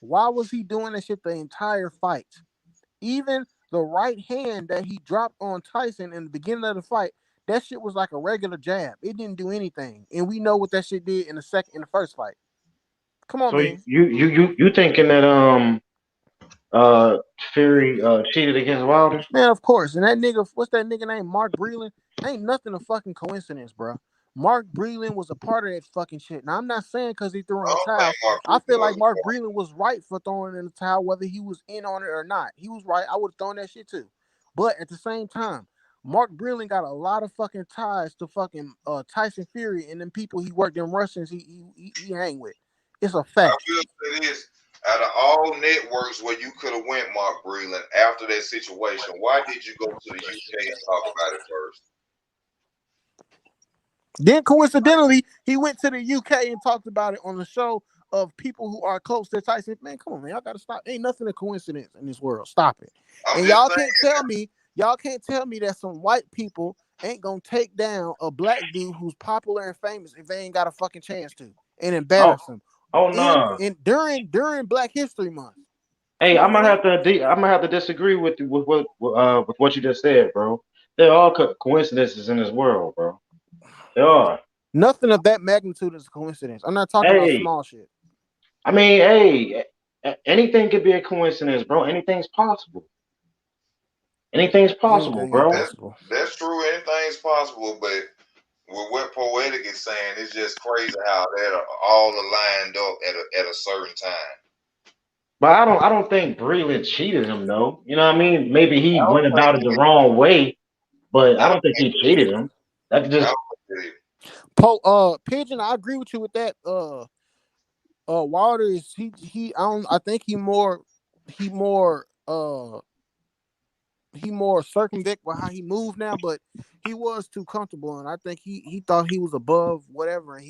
Why was he doing that shit the entire fight? Even the right hand that he dropped on Tyson in the beginning of the fight, that shit was like a regular jab. It didn't do anything. And we know what that shit did in the first fight. Come on, So man. you thinking that uh Fury cheated against Wilder? Man, of course. And that nigga, what's that nigga name? Mark Breland. Ain't nothing a fucking coincidence, bro. Mark Breland was a part of that fucking shit. Now I'm not saying because he threw in I the don't think towel. Mark I feel Cuban like was Mark Breland was right for throwing in the towel, whether he was in on it or not. He was right. I would have thrown that shit too. But at the same time, Mark Breland got a lot of fucking ties to fucking Tyson Fury and them people he worked in Russians he hang with. It's a I fact. will say this: out of all networks where you could have went, Mark Breland, after that situation, why did you go to the UK and talk about it first? Then coincidentally, he went to the UK and talked about it on the show of people who are close to Tyson. Man, come on, man, y'all gotta stop. Ain't nothing a coincidence in this world. Stop it. I'm And just saying. y'all can't tell me that some white people ain't gonna take down a black dude who's popular and famous if they ain't got a fucking chance to and Oh, embarrass him oh in no. in during Black History Month. Hey, Come on, man. I'm gonna have to disagree with you with what you just said, bro. There are coincidences in this world, bro. There are. Nothing of that magnitude is a coincidence. I'm not talking about Hey, small shit. I mean, hey, anything could be a coincidence, bro. Anything's possible. Anything's possible, Anything ain't bro. That's possible. that's true. Anything's possible, but with what Poetic is saying, it's just crazy how that are all aligned up at a certain time. But I don't think Breland cheated him though. You know what I mean? Maybe I he don't went think about it he the did. wrong way, but I I don't don't think think he he cheated did. him. That's I just don't think he did. Pigeon, I agree with you with that. Wilder is I don't I think he more he more circumvent with how he moved now, but he was too comfortable, and I think he thought he was above whatever, and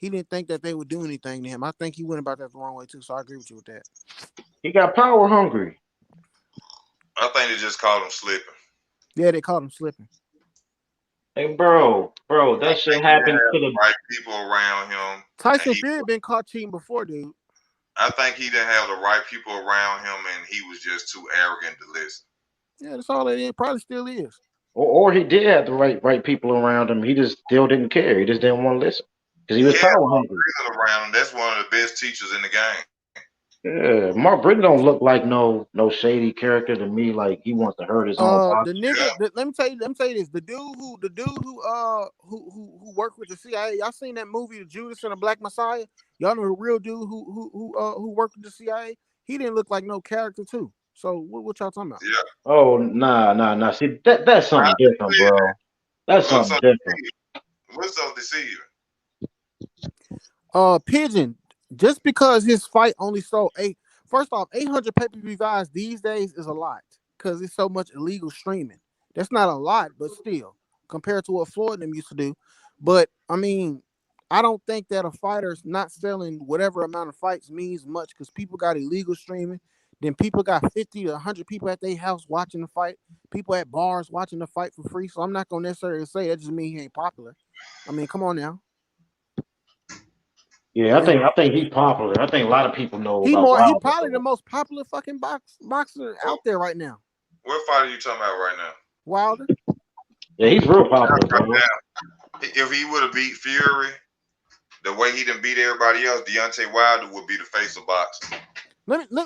he he didn't think that they would do anything to him. I think he went about that the wrong way too. So I agree with you with that. He got power hungry. I think they just called him slipping. Yeah, they caught him slipping. Hey, bro, I that shit think he didn't happened have to the the. right people around him, and Tyson he. Fury been caught cheating before, dude. I think he didn't have the right people around him, and he was just too arrogant to listen. Yeah, that's all it is. Probably still is. Or he did have the right people around him. He just still didn't care. He just didn't want to listen because he He was had power Mark hungry. Prison around him. That's one of the best teachers in the game. Yeah, Mark Britton don't look like no shady character to me. Like he wants to hurt his own The boxers. nigga. Yeah, Let me tell you this. The dude who worked with the CIA. Y'all seen that movie, The Judas and the Black Messiah? Y'all know the real dude who worked with the CIA. He didn't look like no character too. So what y'all talking about? yeah. Oh, nah. See, that's I something just different, said bro. That's what's something up, different. what's up, deceiving? Pigeon. Just because his fight only sold eight. First off, 800 pay-per-view buys these days is a lot because it's so much illegal streaming. That's not a lot, but still, compared to what Floyd and them used to do. But I mean, I don't think that a fighter's not selling whatever amount of fights means much because people got illegal streaming. Then people got 50 to 100 people at their house watching the fight. People at bars watching the fight for free. So I'm not gonna necessarily say that just means he ain't popular. I mean, come on now. Yeah, And I think he's popular. I think a lot of people know he about more he Wilder. probably the most popular fucking boxer What, out there right now. what fight are you talking about right now? Wilder. Yeah, he's real popular, Right bro. now, if he would have beat Fury the way he didn't beat everybody else, Deontay Wilder would be the face of boxing. Let me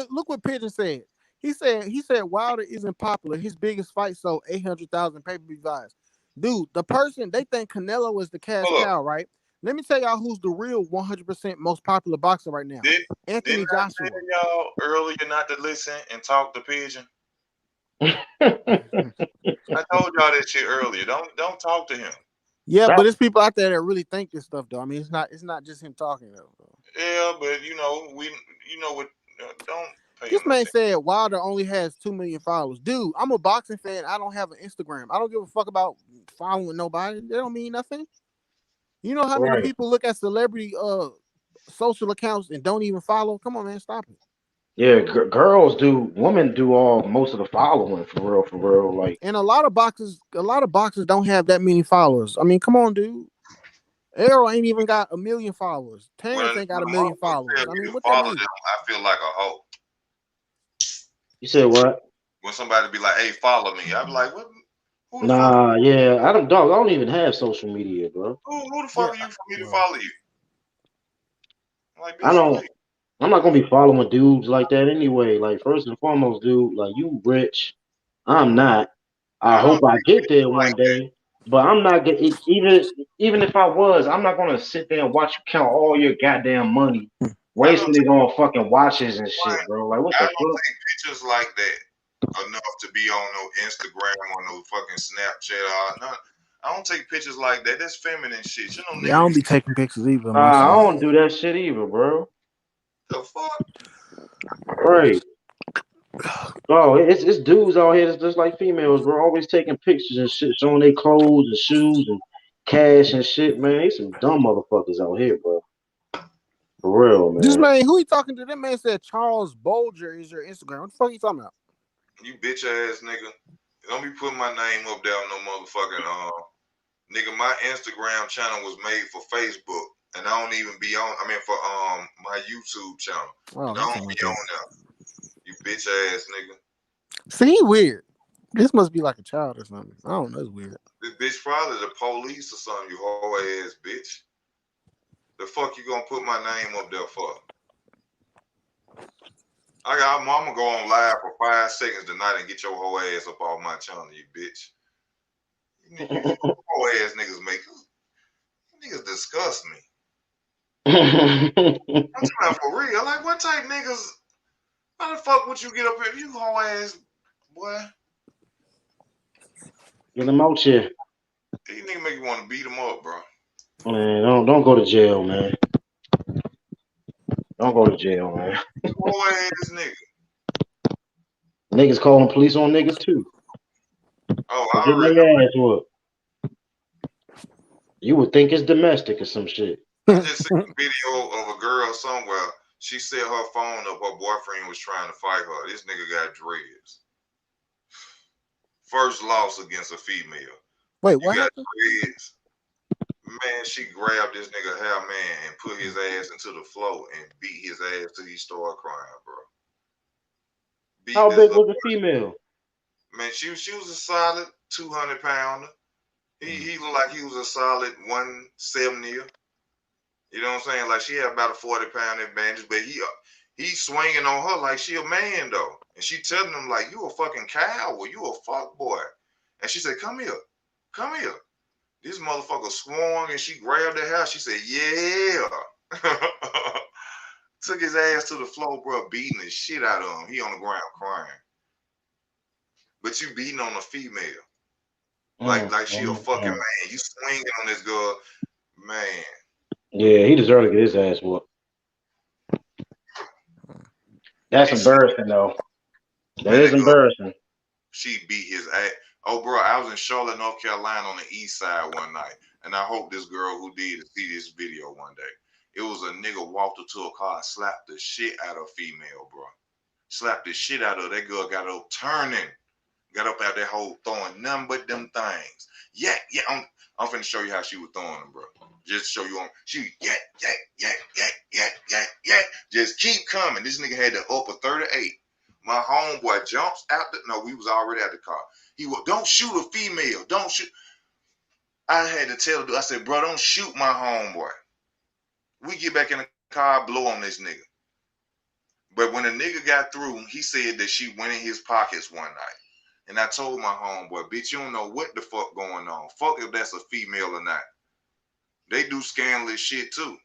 look what Pigeon said. He said Wilder isn't popular. His biggest fight sold 800,000 pay-per-view buys. Dude, the person they think Canelo is the cash Hold up, cow, right? Let me tell y'all who's the real 100% most popular boxer right now. did Anthony didn't I Joshua. tell y'all earlier not to listen and talk to Pigeon? I told y'all that shit earlier. Don't talk to him. Yeah, That- but there's people out there that really think this stuff though. I mean, it's not just him talking though. Yeah, but you know what? Don't pay This him no man attention. said Wilder only has 2 million followers. Dude, I'm a boxing fan. I don't have an Instagram. I don't give a fuck about following nobody. They don't mean nothing. You know how many right. people look at celebrity social accounts and don't even follow? Come on, man, stop it. Yeah, women do all most of the following for real. Like, And a lot of boxers don't have that many followers. I mean, come on, dude. Arrow ain't even got 1 million followers. Terrence When ain't got when 1 million motherfuckers followers. tell I me mean, to what that follow mean? them, I feel like a hoe. you said what? When somebody be like, "Hey, follow me," I be like, "What? Who the fuck? Nah, yeah, I don't, dog. I don't even have social media, bro. Who the Yeah, fuck are you for me to well, follow you?" I'm like, I bitch, don't. please. I'm not gonna be following dudes like that anyway. Like, first and foremost, dude, like you rich. I'm not. You I don't hope I take get there pictures one like that. day. But I'm not gonna even if I was, I'm not gonna sit there and watch you count all your goddamn money, I don't wasting it take on fucking watches and shit, one. bro. Like what I the don't fuck? take pictures like that enough to be on no Instagram or no fucking Snapchat or nothing. I don't take pictures like that. That's feminine shit. You know, yeah, I nigga don't be be taking pictures either of I myself. don't do that shit either, bro. the fuck. Right. Oh, it's dudes out here that's just like females, bro. Always taking pictures and shit, showing their clothes and shoes and cash and shit, man. They some dumb motherfuckers out here, bro. For real, This man. man, who he talking to? That man said Charles Bolger is your Instagram. What the fuck you talking about? You bitch ass nigga. Don't be putting my name up there on no motherfucking nigga. My Instagram channel was made for Facebook, and I don't even be on. I mean for my YouTube channel, Oh, and I he's don't talking be about on there. You bitch ass nigga. that. See, he weird. This must be like a child or something. I don't know. It's weird. This bitch probably the police or something. You whole ass bitch. The fuck you gonna put my name up there for? I'm gonna go on live for 5 seconds tonight and get your whole ass up off my channel, you bitch. You whole ass niggas make niggas disgust me. I'm talking about for real. Like what type niggas? How the fuck would you get up here? You whole ass boy. Get them out here. These niggas make you want to beat them up, bro. Man, don't go to jail, man. Don't go to jail, man. Whole ass nigga. Niggas calling police on niggas too. Oh, For I getting already their know. ass whooped. You would think it's domestic or some shit. I just seen a video of a girl somewhere. She set her phone up. Her boyfriend was trying to fight her. This nigga got dreads. First loss against a female. Wait, You what got happened? dreads. Man, she grabbed this nigga hair, man, and put his ass into the floor and beat his ass till he started crying, bro. Beat How this big little was the female? man. She was a solid 200 pounder. He looked like he was a solid 170. You know what I'm saying? Like she had about a 40 pound advantage, but he swinging on her like she a man though, and she telling him like you a fucking coward, you a fuck boy, and she said come here, come here. This motherfucker swung and she grabbed her hair. She said yeah. Took his ass to the floor, bro, beating the shit out of him. He on the ground crying. But you beating on a female. Like she a fucking man. You swinging on this girl, man. Yeah, he deserved to get his ass whooped. That's And embarrassing, though. That man, is that girl, embarrassing. she beat his ass. Oh, bro, I was in Charlotte, North Carolina on the east side one night. And I hope this girl who did see this video one day. It was a nigga walked up to a car and slapped the shit out of a female, bro. Slapped the shit out of her. That girl got up turning. Got up out that hole throwing nothing but them things. Yeah, I'm finna show you how she was throwing them, bro. Just show you on. She yak. Just keep coming. This nigga had the upper 38. My homeboy jumps out we was already at the car. He was, don't shoot a female. Don't shoot. I had to tell the I said, bro, don't shoot my homeboy. We get back in the car, blow on this nigga. But when the nigga got through, he said that she went in his pockets one night. And I told my homeboy, bitch, you don't know what the fuck going on. Fuck if that's a female or not. They do scandalous shit too.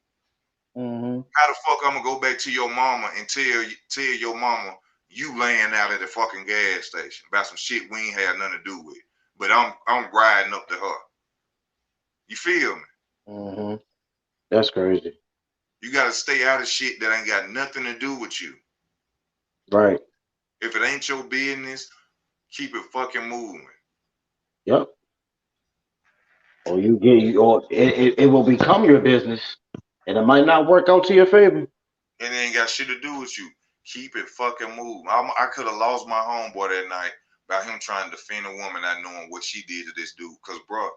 Mm-hmm. How the fuck I'm gonna go back to your mama and tell your mama you laying out at the fucking gas station about some shit we ain't had nothing to do with. But I'm riding up to her. You feel me? Mm-hmm. That's crazy. You gotta stay out of shit that ain't got nothing to do with you. Right. If it ain't your business, keep it fucking moving. Yep. Or it will become your business, and it might not work out to your favor. And it ain't got shit to do with you. Keep it fucking moving. I could have lost my homeboy that night by him trying to defend a woman not knowing what she did to this dude. Cause bro,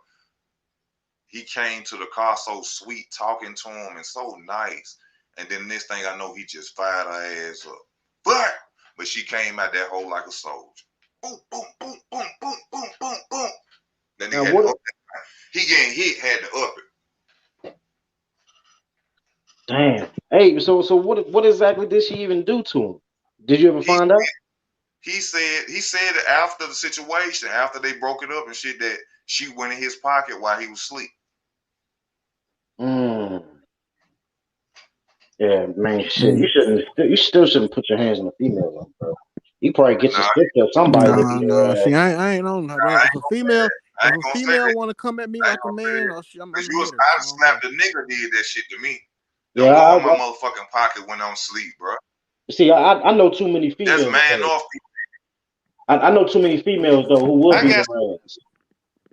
he came to the car so sweet, talking to him and so nice. And then this thing I know he just fired her ass up. But she came out that hole like a soldier. Boom, boom, boom, boom, boom, boom, boom, boom. Then Now, he had to up that. He getting hit, had to up it. damn. Hey, so what exactly did she even do to him? Did you ever find out? He said that after the situation, after they broke it up and shit, that she went in his pocket while he was asleep. Yeah, man, shit. You still shouldn't put your hands on a female, though, bro. You probably get your sister or somebody to be your ass. See, I ain't on her. If a female want to come at me like a man, I'm Cause gonna hit her. I slapped the nigga did that shit to me. Don't Yeah, go in my motherfucking pocket when I'm asleep, bro. See, I know too many females. That's man off. I know too many females though who would be your ass.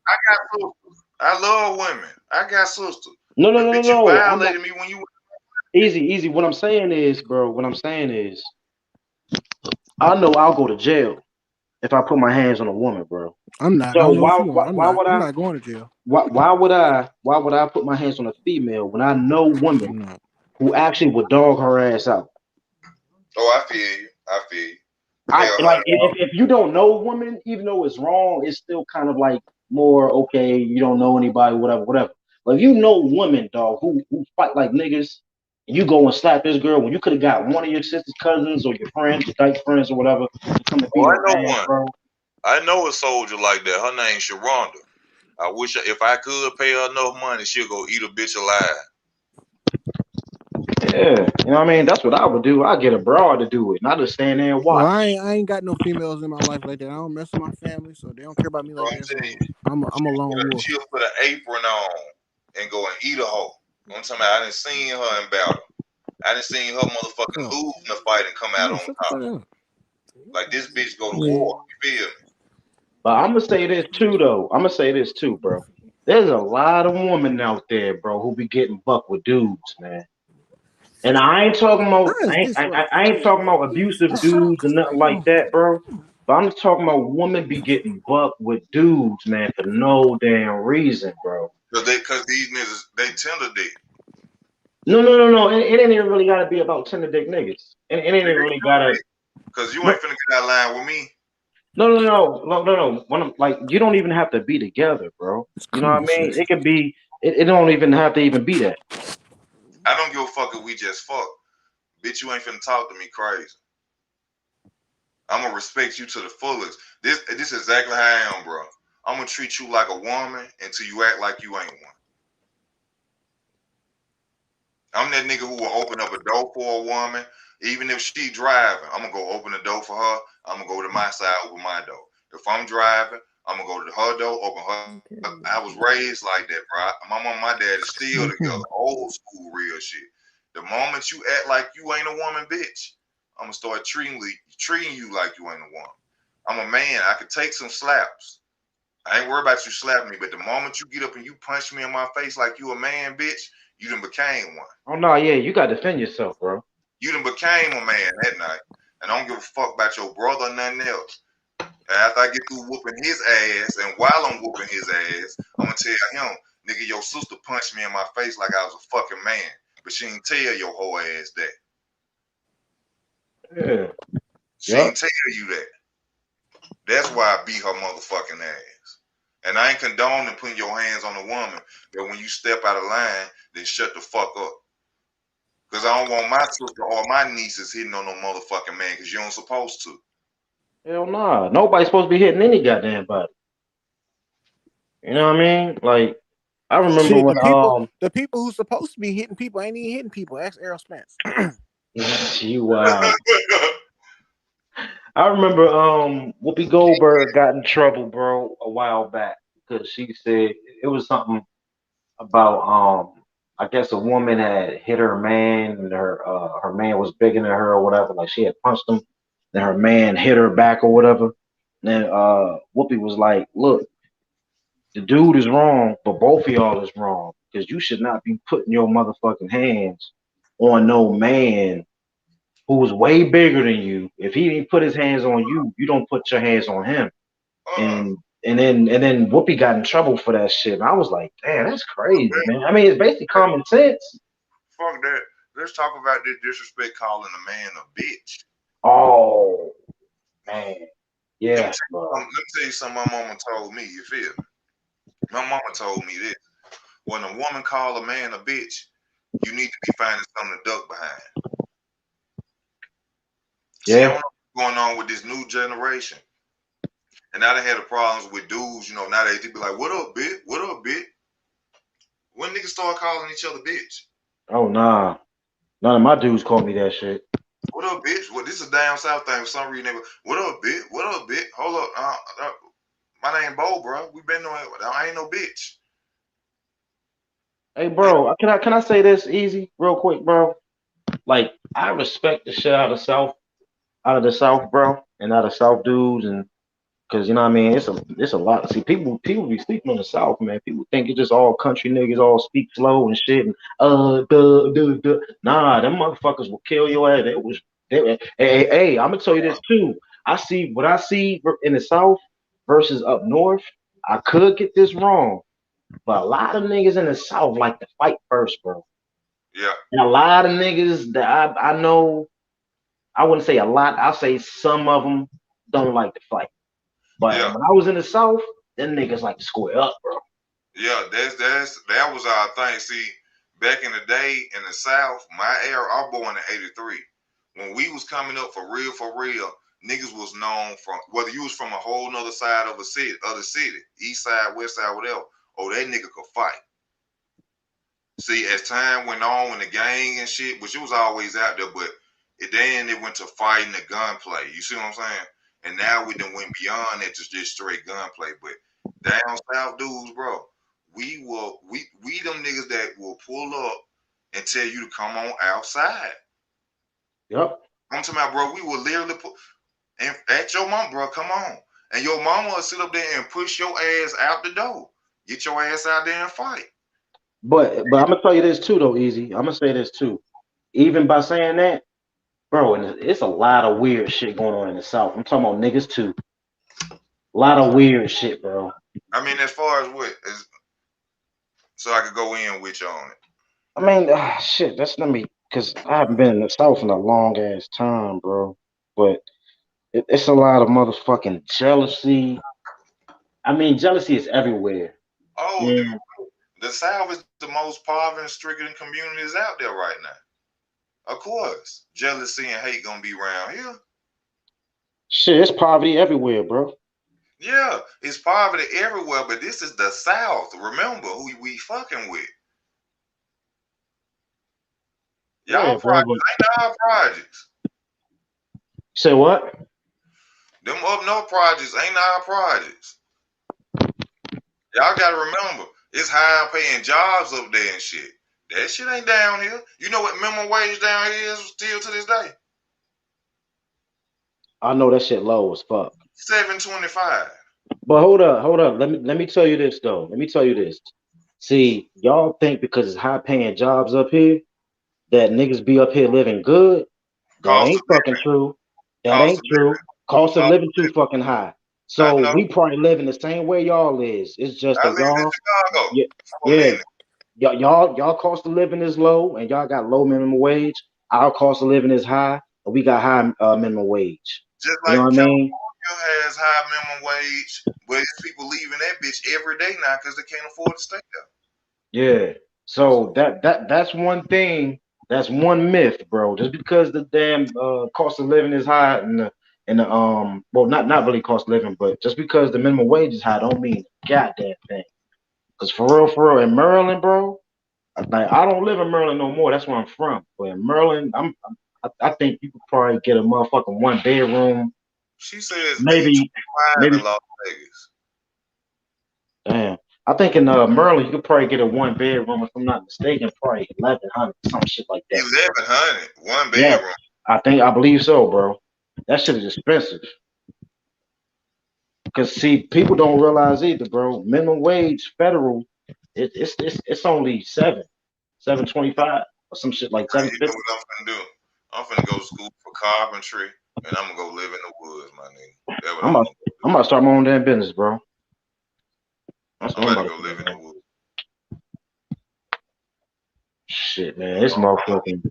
I got sisters. I love women. I got sisters. No. You violated me when you. Easy. What I'm saying is, I know I'll go to jail if I put my hands on a woman, bro. I'm not. So I'm not going to jail. Why would I put my hands on a female when I know women who actually would dog her ass out? Oh, I feel you. If you don't know a woman, even though it's wrong, it's still kind of like more okay. You don't know anybody, whatever. But if you know women, dog, who fight like niggas, and you go and slap this girl when you could have got one of your sister's cousins or your friends, your dyke friends or whatever, to come and beat her ass, bro. I know a soldier like that. Her name's Sharonda. I wish if I could pay her enough money, she'll go eat a bitch alive. Yeah, you know what I mean? That's what I would do. I'd get a broad to do it, not just stand there and watch. Well, I ain't got no females in my life like that. I don't mess with my family, so they don't care about me like that. So I'm a lone wolf. She'll put an apron on and go and eat a hoe. I'm talking about I done seen her in battle. I done seen her motherfucking lose in the fight and come out on top. Like this bitch go to war. You feel me? But I'm gonna say this too, though. Bro. There's a lot of women out there, bro, who be getting buck with dudes, man. And I ain't talking about How is this I working? ain't talking about abusive dudes and nothing like that, bro. But I'm just talking about women be getting bucked with dudes, man, for no damn reason, bro. Cause these niggas, they tender dick. No. It ain't even really gotta be about tender dick niggas. It ain't even really gotta. Cause you No, ain't finna get out of line with me. no. When I'm like, you don't even have to be together, bro. It's You know what I mean? conversation. It could be. It don't even have to even be that. I don't give a fuck if we just fuck. Bitch, you ain't finna talk to me crazy. I'm gonna respect you to the fullest. This is exactly how I am, bro. I'm gonna treat you like a woman until you act like you ain't one. I'm that nigga who will open up a door for a woman, even if she driving. I'm gonna go open the door for her. I'm gonna go to my side, open my door. If I'm driving, I'm gonna go to her door, open her. I was raised like that, bro. My mom, and my dad is still together, old school, real shit. The moment you act like you ain't a woman, bitch, I'm gonna start treating you like you ain't a woman. I'm a man. I could take some slaps. I ain't worried about you slapping me, but the moment you get up and you punch me in my face like you a man, bitch, you done became one. Oh no, yeah, you gotta defend yourself, bro. You done became a man that night. And I don't give a fuck about your brother or nothing else. And after I get through whooping his ass, and while I'm whooping his ass, I'm gonna tell him, nigga, your sister punched me in my face like I was a fucking man. But she didn't tell your whole ass that. Yeah. She Yep. didn't tell you that. That's why I beat her motherfucking ass. And I ain't condoning putting your hands on a woman, but when you step out of line, then shut the fuck up. Because I don't want my sister or my nieces hitting on no motherfucking man because you don't supposed to. Hell nah. Nobody's supposed to be hitting any goddamn body. You know what I mean? Like, I remember Shit, when the people who's supposed to be hitting people ain't even hitting people. Ask Errol Spence. you wow. I remember Whoopi Goldberg got in trouble, bro, a while back because she said it was something about I guess a woman had hit her man and her man was bigger than her or whatever. Like she had punched him, then her man hit her back or whatever. Then Whoopi was like, "Look, the dude is wrong, but both of y'all is wrong because you should not be putting your motherfucking hands on no man who's way bigger than you. If he didn't put his hands on you, you don't put your hands on him." And then Whoopi got in trouble for that shit. And I was like, damn, that's Fuck crazy, that. man. I mean, it's basically common sense. Fuck that. Let's talk about this disrespect calling a man a bitch. Oh man, Let me yeah, tell you bro. something, let me tell you something my mama told me, you feel me? My mama told me this. When a woman call a man a bitch, you need to be finding something to duck behind. See, I Yeah. don't know what's going on with this new generation. And now they had the problems with dudes, now they be like, what up, bitch? What up, bitch? When niggas start calling each other bitch? Oh nah, none of my dudes called me that shit. What up, bitch? Well, this is a down south thing. For some reason, they go, what up, bitch? What up, bitch? Hold up. My name Bo, bro. We been doing it. I ain't no bitch. Hey, Ain't bro, can I say this easy, real quick, bro? Like, I respect the shit out of the South, bro, and out of South dudes, and because you know what I mean, it's a lot. See, people be sleeping on the South, man. People think it's just all country niggas, all speak slow and shit, and duh. Nah, them motherfuckers will kill your ass. Hey, I'm gonna tell you this too. I see what I see in the South versus up north. I could get this wrong, but a lot of niggas in the South like to fight first, bro. yeah, And a lot of niggas that I know, I wouldn't say a lot. I'll say some of them don't like to fight. yeah, But when I was in the South, them niggas like to square up, bro. yeah. That was our thing. See, back in the day in the South, my era, I was born in '83. When we was coming up for real, niggas was known from whether you was from a whole nother side of the city, east side, west side, whatever. Oh, that nigga could fight. See, as time went on, when the gang and shit, which it was always out there, but then it went to fighting the gunplay. You see what I'm saying? And now we done went beyond that to just straight gunplay. But down south dudes, bro, we them niggas that will pull up and tell you to come on outside. Yep. I'm talking about, bro, we will literally put and at your mom, bro, come on. And your mama will sit up there and push your ass out the door. Get your ass out there and fight. But I'm gonna tell you this too, though, Easy. I'm gonna say this too. Even by saying that, bro, and it's a lot of weird shit going on in the South. I'm talking about niggas too. A lot of weird shit, bro. I mean, as far as what is, so I could go in with you on it. I mean, shit. That's let me, cause I haven't been in the South in a long ass time, bro. But it's a lot of motherfucking jealousy. I mean, jealousy is everywhere. Oh, dude, And the South is the most poverty and stricken communities out there right now. Of course, jealousy and hate gonna be around here. shit, it's poverty everywhere, bro. Yeah, it's poverty everywhere, but this is the South. Remember who we fucking with. Yeah, Y'all bro. projects But ain't our projects. say what? Them up north projects ain't our projects. Y'all gotta remember, it's high paying jobs up there and shit. That shit ain't down here. You know what minimum wage down here is still to this day? I know that shit low as fuck. $7.25. But hold up, hold up. Let me tell you this though. Let me tell you this. See, y'all think because it's high paying jobs up here that niggas be up here living good. That Cost of ain't fucking living, true. That cost ain't of true. living, Cost of cost living of too living. fucking high. I So know. we probably living the same way y'all is. It's just I that lived in y'all, Chicago yeah, for a yeah, minute. y'all cost of living is low and y'all got low minimum wage. Our cost of living is high and we got high minimum wage. Just You know like what I mean? California has high minimum wage, but it's people leaving that bitch every day now because they can't afford to stay there. Yeah. So that's one thing. That's one myth, bro. Just because the damn cost of living is high and the well not really cost of living, but just because the minimum wage is high don't mean a goddamn thing. Cause for real, in Maryland, bro, like I don't live in Maryland no more. That's where I'm from. But in Maryland, I think you could probably get a motherfucking one bedroom, She says maybe 8.25 maybe in Las Vegas. damn. I think in Maryland you could probably get a one bedroom if I'm not mistaken, probably 1100, some shit like that. 1100, one Yeah, bedroom. I believe so, bro. That shit is expensive. Cause see, people don't realize either, bro. Minimum wage, federal, it's only 725 or some shit like You know 750. what I'm finna do? I'm finna go to school for carpentry, and I'm gonna go live in the woods, my nigga. That's what I'm I'm about, gonna do. I'm about to start my own damn business, bro. That's I'm what I'm about to about go to do, live in man. the woods. Shit, man, You this know, motherfucking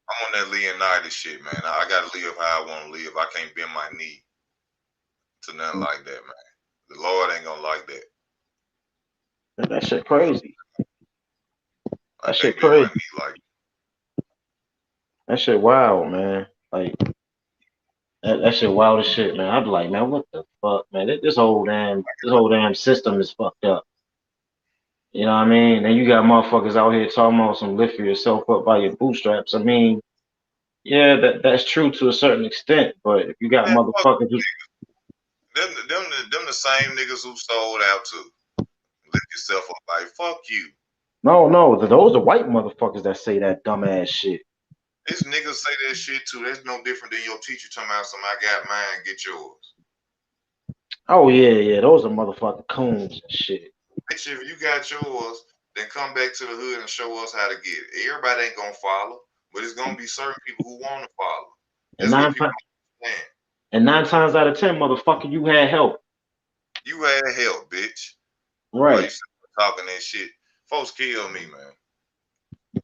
I'm on that Leonidas shit, man. I gotta live how I wanna live. I can't bend my knee to nothing like that, man. The Lord ain't gonna like that. that shit crazy. I That shit can't bend my crazy. knee like That shit wild, man. Like that shit wild as shit, man. I'd be like, man, what the fuck, man? This whole damn system is fucked up. You know what I mean? And you got motherfuckers out here talking about some lift yourself up by your bootstraps. I mean, yeah, that's true to a certain extent, but if you got man. Fuck motherfuckers who them the same niggas who sold out too. Lift yourself up like fuck you. no, those are white motherfuckers that say that dumbass shit. These niggas say that shit too. That's no different than your teacher talking about some I got mine, get yours. Oh yeah, those are motherfucking coons and shit. Bitch, if you got yours, then come back to the hood and show us how to get it. Everybody ain't gonna follow, but it's gonna be certain people who wanna follow. And That's what nine people times don't understand. and 9 times out of 10, motherfucker, you had help. You had help, bitch. Why you Right. talking that shit? Folks kill me, man.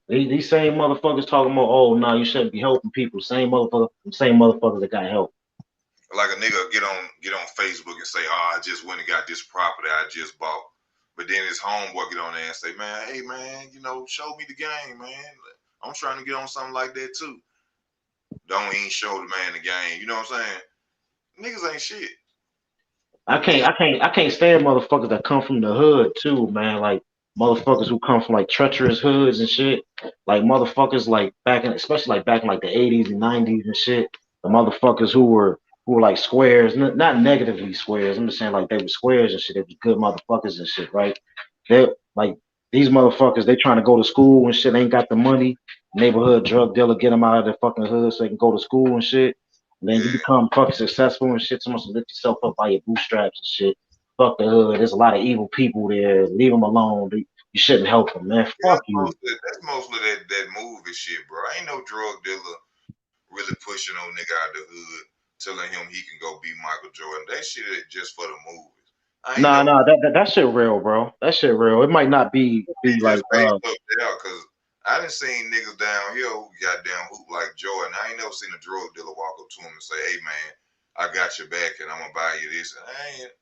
These same motherfuckers talking about, oh no, you shouldn't be helping people. Same motherfuckers that got help. Like a nigga get on Facebook and say, "Oh, I just went and got this property I just bought," but then his homeboy get on there and say, "Man, hey man, show me the game, man. I'm trying to get on something like that too." Don't even show the man the game. You know what I'm saying? Niggas ain't shit. I can't stand motherfuckers that come from the hood too, man. Like motherfuckers who come from like treacherous hoods and shit. Like motherfuckers like especially like back in like the 80s and 90s and shit. The motherfuckers who were like squares, not negatively squares. I'm just saying like they were squares and shit. They was good motherfuckers and shit, right? They like these motherfuckers. They trying to go to school and shit. Ain't got the money. Neighborhood drug dealer get them out of their fucking hood so they can go to school and shit. And then you Yeah. become fucking successful and shit. Someone to lift yourself up by your bootstraps and shit. fuck the hood. There's a lot of evil people there. Leave them alone. You shouldn't help them, man. Yeah, Fuck you. that's mostly that movie shit, bro. Ain't no drug dealer really pushing no nigga out the hood, telling him he can go be Michael Jordan. That shit is just for the movies. I ain't Nah, never nah, that shit real, bro. That shit real. It might not be It's just like based up there because I done seen niggas down here who goddamn hoop like Jordan. I ain't never seen a drug dealer walk up to him and say, "Hey man, I got your back and I'm gonna buy you this." And I ain't,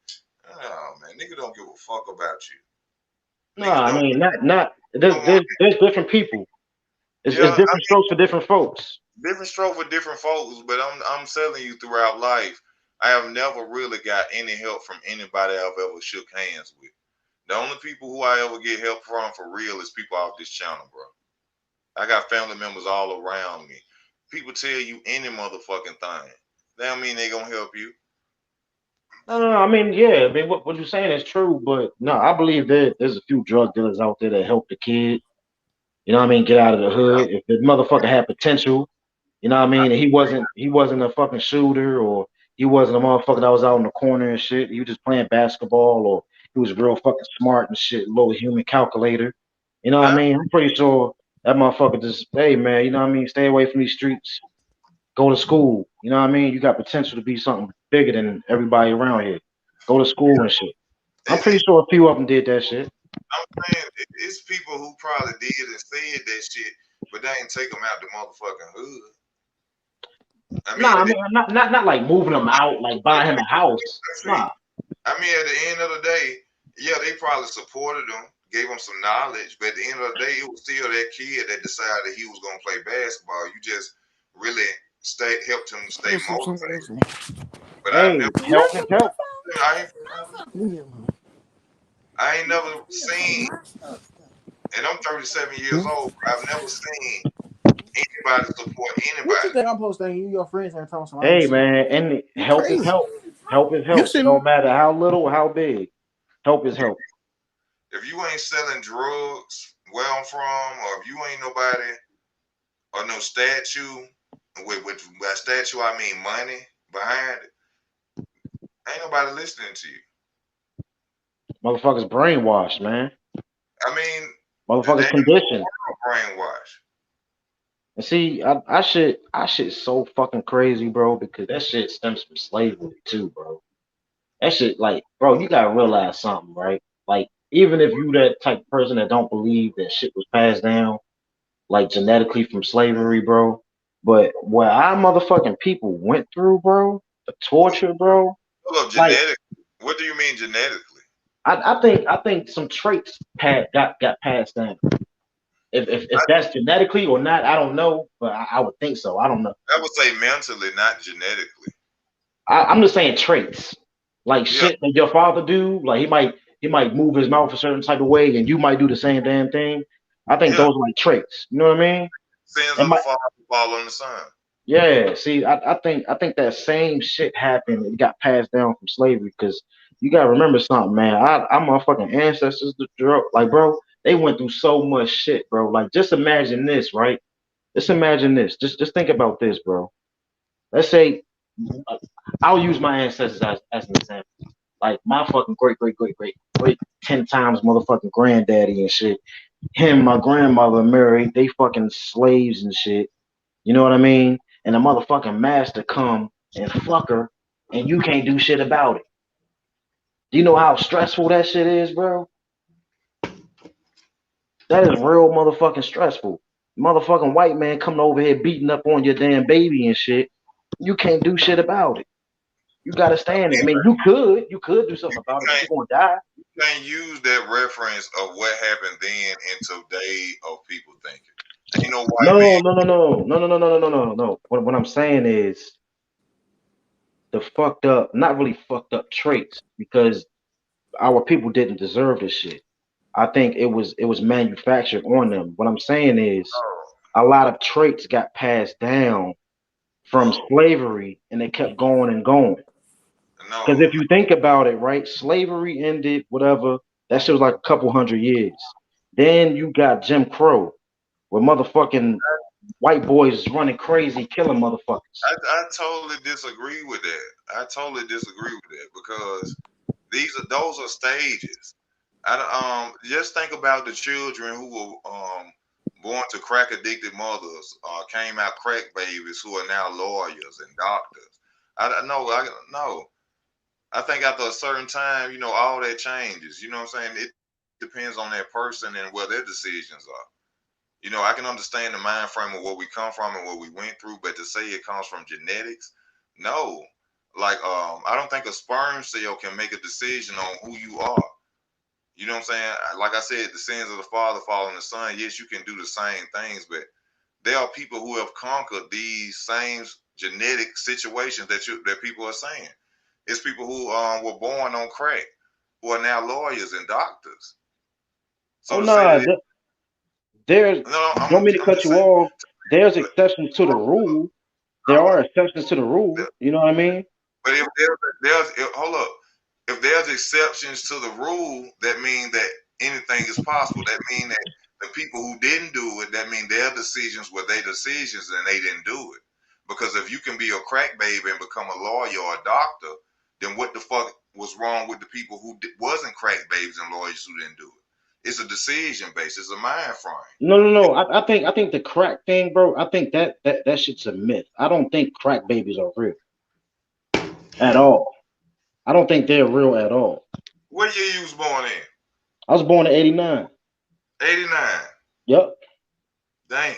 oh man, nigga don't give a fuck about you. nah. Niggas I don't, mean, not. don't want. There's different people. It's Yeah, I different strokes for different folks. mean, different stroke for different folks, but I'm telling you throughout life, I have never really got any help from anybody I've ever shook hands with. The only people who I ever get help from for real is people off this channel, bro. I got family members all around me. People tell you any motherfucking thing. That don't mean they gonna help you. No, no, no, I mean, yeah. I mean, what you're saying is true, but no, I believe there's a few drug dealers out there that help the kid. You know what I mean? Get out of the hood. If the motherfucker had potential, you know what I I, mean? And he wasn't a fucking shooter, or he wasn't a motherfucker that was out in the corner and shit. He was just playing basketball, or he was real fucking smart and shit, little human calculator. You know what I I, mean? I'm pretty sure that motherfucker just, hey man, you know what I mean? Stay away from these streets. Go to school. You know what I mean? You got potential to be something bigger than everybody around here. Go to school and shit. I'm it, pretty it, sure a few of them did that shit. I'm saying it's people who probably did and said that shit, but they ain't take them out the motherfucking hood. I Nah, mean, I mean, not like moving them out, like buying him a house. see, Nah. I mean, at the end of the day, yeah, they probably supported him, gave him some knowledge, but at the end of the day, it was still that kid that decided he was gonna play basketball. You just really helped him stay What's up, somebody motivated. else? But I Hey, never, help is help. I, Leave me I ain't never seen, and I'm 37 years alone. old. I've never seen anybody support What you anybody. think I'm posting? You your friends ain't talking some I ain't Hey shit. man, and You help is crazy. help. Help is You help. It don't shouldn't. matter how little or how big. Help is help. If you ain't selling drugs where I'm from, or if you ain't nobody or no statue, with by statue I mean money behind it, ain't nobody listening to you. Motherfuckers brainwashed, man. I mean, the Motherfuckers damn conditioned. brainwash. And see, I shit so fucking crazy, bro, because that shit stems from slavery too, bro. That shit, like, bro, you gotta realize something, right? Like, even if you that type of person that don't believe that shit was passed down, like genetically from slavery, bro. But what our motherfucking people went through, bro, the torture, bro. Hold up, Like, genetic. What do you mean genetically? I think some traits got passed down. If that's genetically or not, I don't know, but I would think so. I don't know. I would say mentally, not genetically. I'm just saying traits, like Yeah, shit that your father do. Like he might move his mouth a certain type of way, and you might do the same damn thing. I think yeah. those are like traits. You know what I mean? Sins It of the might, father fall on the son. yeah. See, I think that same shit happened. It got passed down from slavery because you gotta remember something, man. Our motherfucking ancestors, like bro, they went through so much shit, bro. Like just imagine this, right? Just imagine this. Just think about this, bro. Let's say I'll use my ancestors as an example. Like my fucking great 10 times motherfucking granddaddy and shit. Him, my grandmother married, they fucking slaves and shit. You know what I mean? And the motherfucking master come and fuck her, and you can't do shit about it. Do you know how stressful that shit is, bro? That is real motherfucking stressful. Motherfucking white man coming over here beating up on your damn baby and shit. You can't do shit about it. You gotta stand it. I mean, you could do something about it, but Can't you're gonna die. can't use that reference of what happened then in today of people thinking. Ain't no white No, man. no, no, no, no, no, no, no, no, no, no, no. What I'm saying is the fucked up, not really fucked up traits, because our people didn't deserve this shit. I think it was manufactured on them. What I'm saying is a lot of traits got passed down from No, slavery, and they kept going and going. Because no, if you think about it, right, slavery ended, whatever. That shit was like a couple hundred years. Then you got Jim Crow, where motherfucking white boys is running crazy, killing motherfuckers. I totally disagree with that. I totally disagree with that because Those are stages. Just think about the children who were born to crack addicted mothers, came out crack babies who are now lawyers and doctors. I know. I know. I think after a certain time, all that changes. You know what I'm saying? It depends on that person and where their decisions are. I can understand the mind frame of where we come from and what we went through, but to say it comes from genetics, no. Like, I don't think a sperm cell can make a decision on who you are. You know what I'm saying? Like I said, the sins of the father fall on the son. Yes, you can do the same things, but there are people who have conquered these same genetic situations that people are saying. It's people who were born on crack, who are now lawyers and doctors. So Oh to say no, that, there's no, don't mean to I'm cut just you saying. off. There's exceptions to the rule. There are exceptions to the rule. You know what I mean? But if hold up, if there's exceptions to the rule, that means that anything is possible. That means that the people who didn't do it, that means their decisions were their decisions and they didn't do it. Because if you can be a crack baby and become a lawyer or a doctor, then what the fuck was wrong with the people who wasn't crack babies and lawyers who didn't do it? It's a decision base. It's a mind frame. No. I think the crack thing, bro. I think that shit's a myth. I don't think crack babies are real at all. I don't think they're real at all. What year you was born in? I was born in '89. 89. Yep. Damn.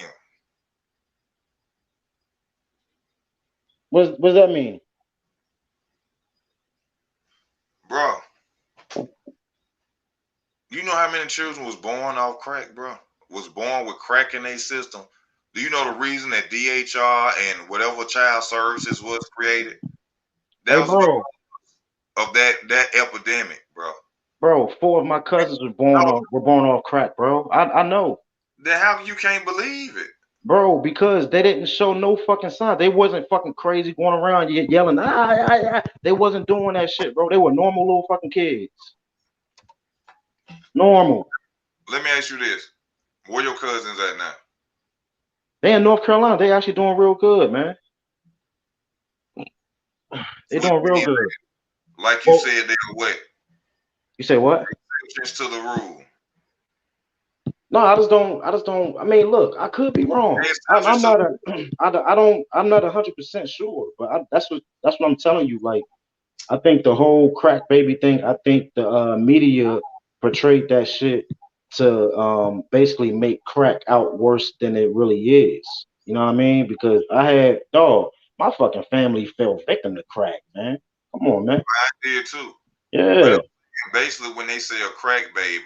What does that mean? Bro, you know how many children was born off crack, bro? Was born with crack in their system? Do you know the reason that DHR and whatever child services was created? That Hey, was because bro. of that epidemic, bro. Bro, four of my cousins No, were born off crack, bro. I know. then how you can't believe it? Bro, because they didn't show no fucking sign. They wasn't fucking crazy going around yelling. They wasn't doing that shit, bro. They were normal little fucking kids. Normal. Let me ask you this: where your cousins at now? They in North Carolina. They actually doing real good, man. They What doing you real mean? good. Like you Well, said, they were what? you say what? Exceptions to the rule. No, I just don't. I just don't. I mean, look, I could be wrong. I'm Exceptions to not a. I don't. I'm not 100% sure, but that's what I'm telling you. Like, I think the whole crack baby thing. I think the media portrayed that shit to basically make crack out worse than it really is. You know what I mean? Because I had dog. My fucking family fell victim to crack, man. Come on, man. I did too. But Yeah. basically, when they say a crack baby,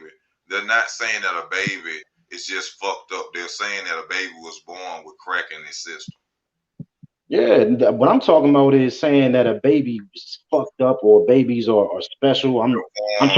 they're not saying that a baby is just fucked up. They're saying that a baby was born with crack in his system. Yeah, what I'm talking about is saying that a baby is fucked up or babies are special. I'm Deformed.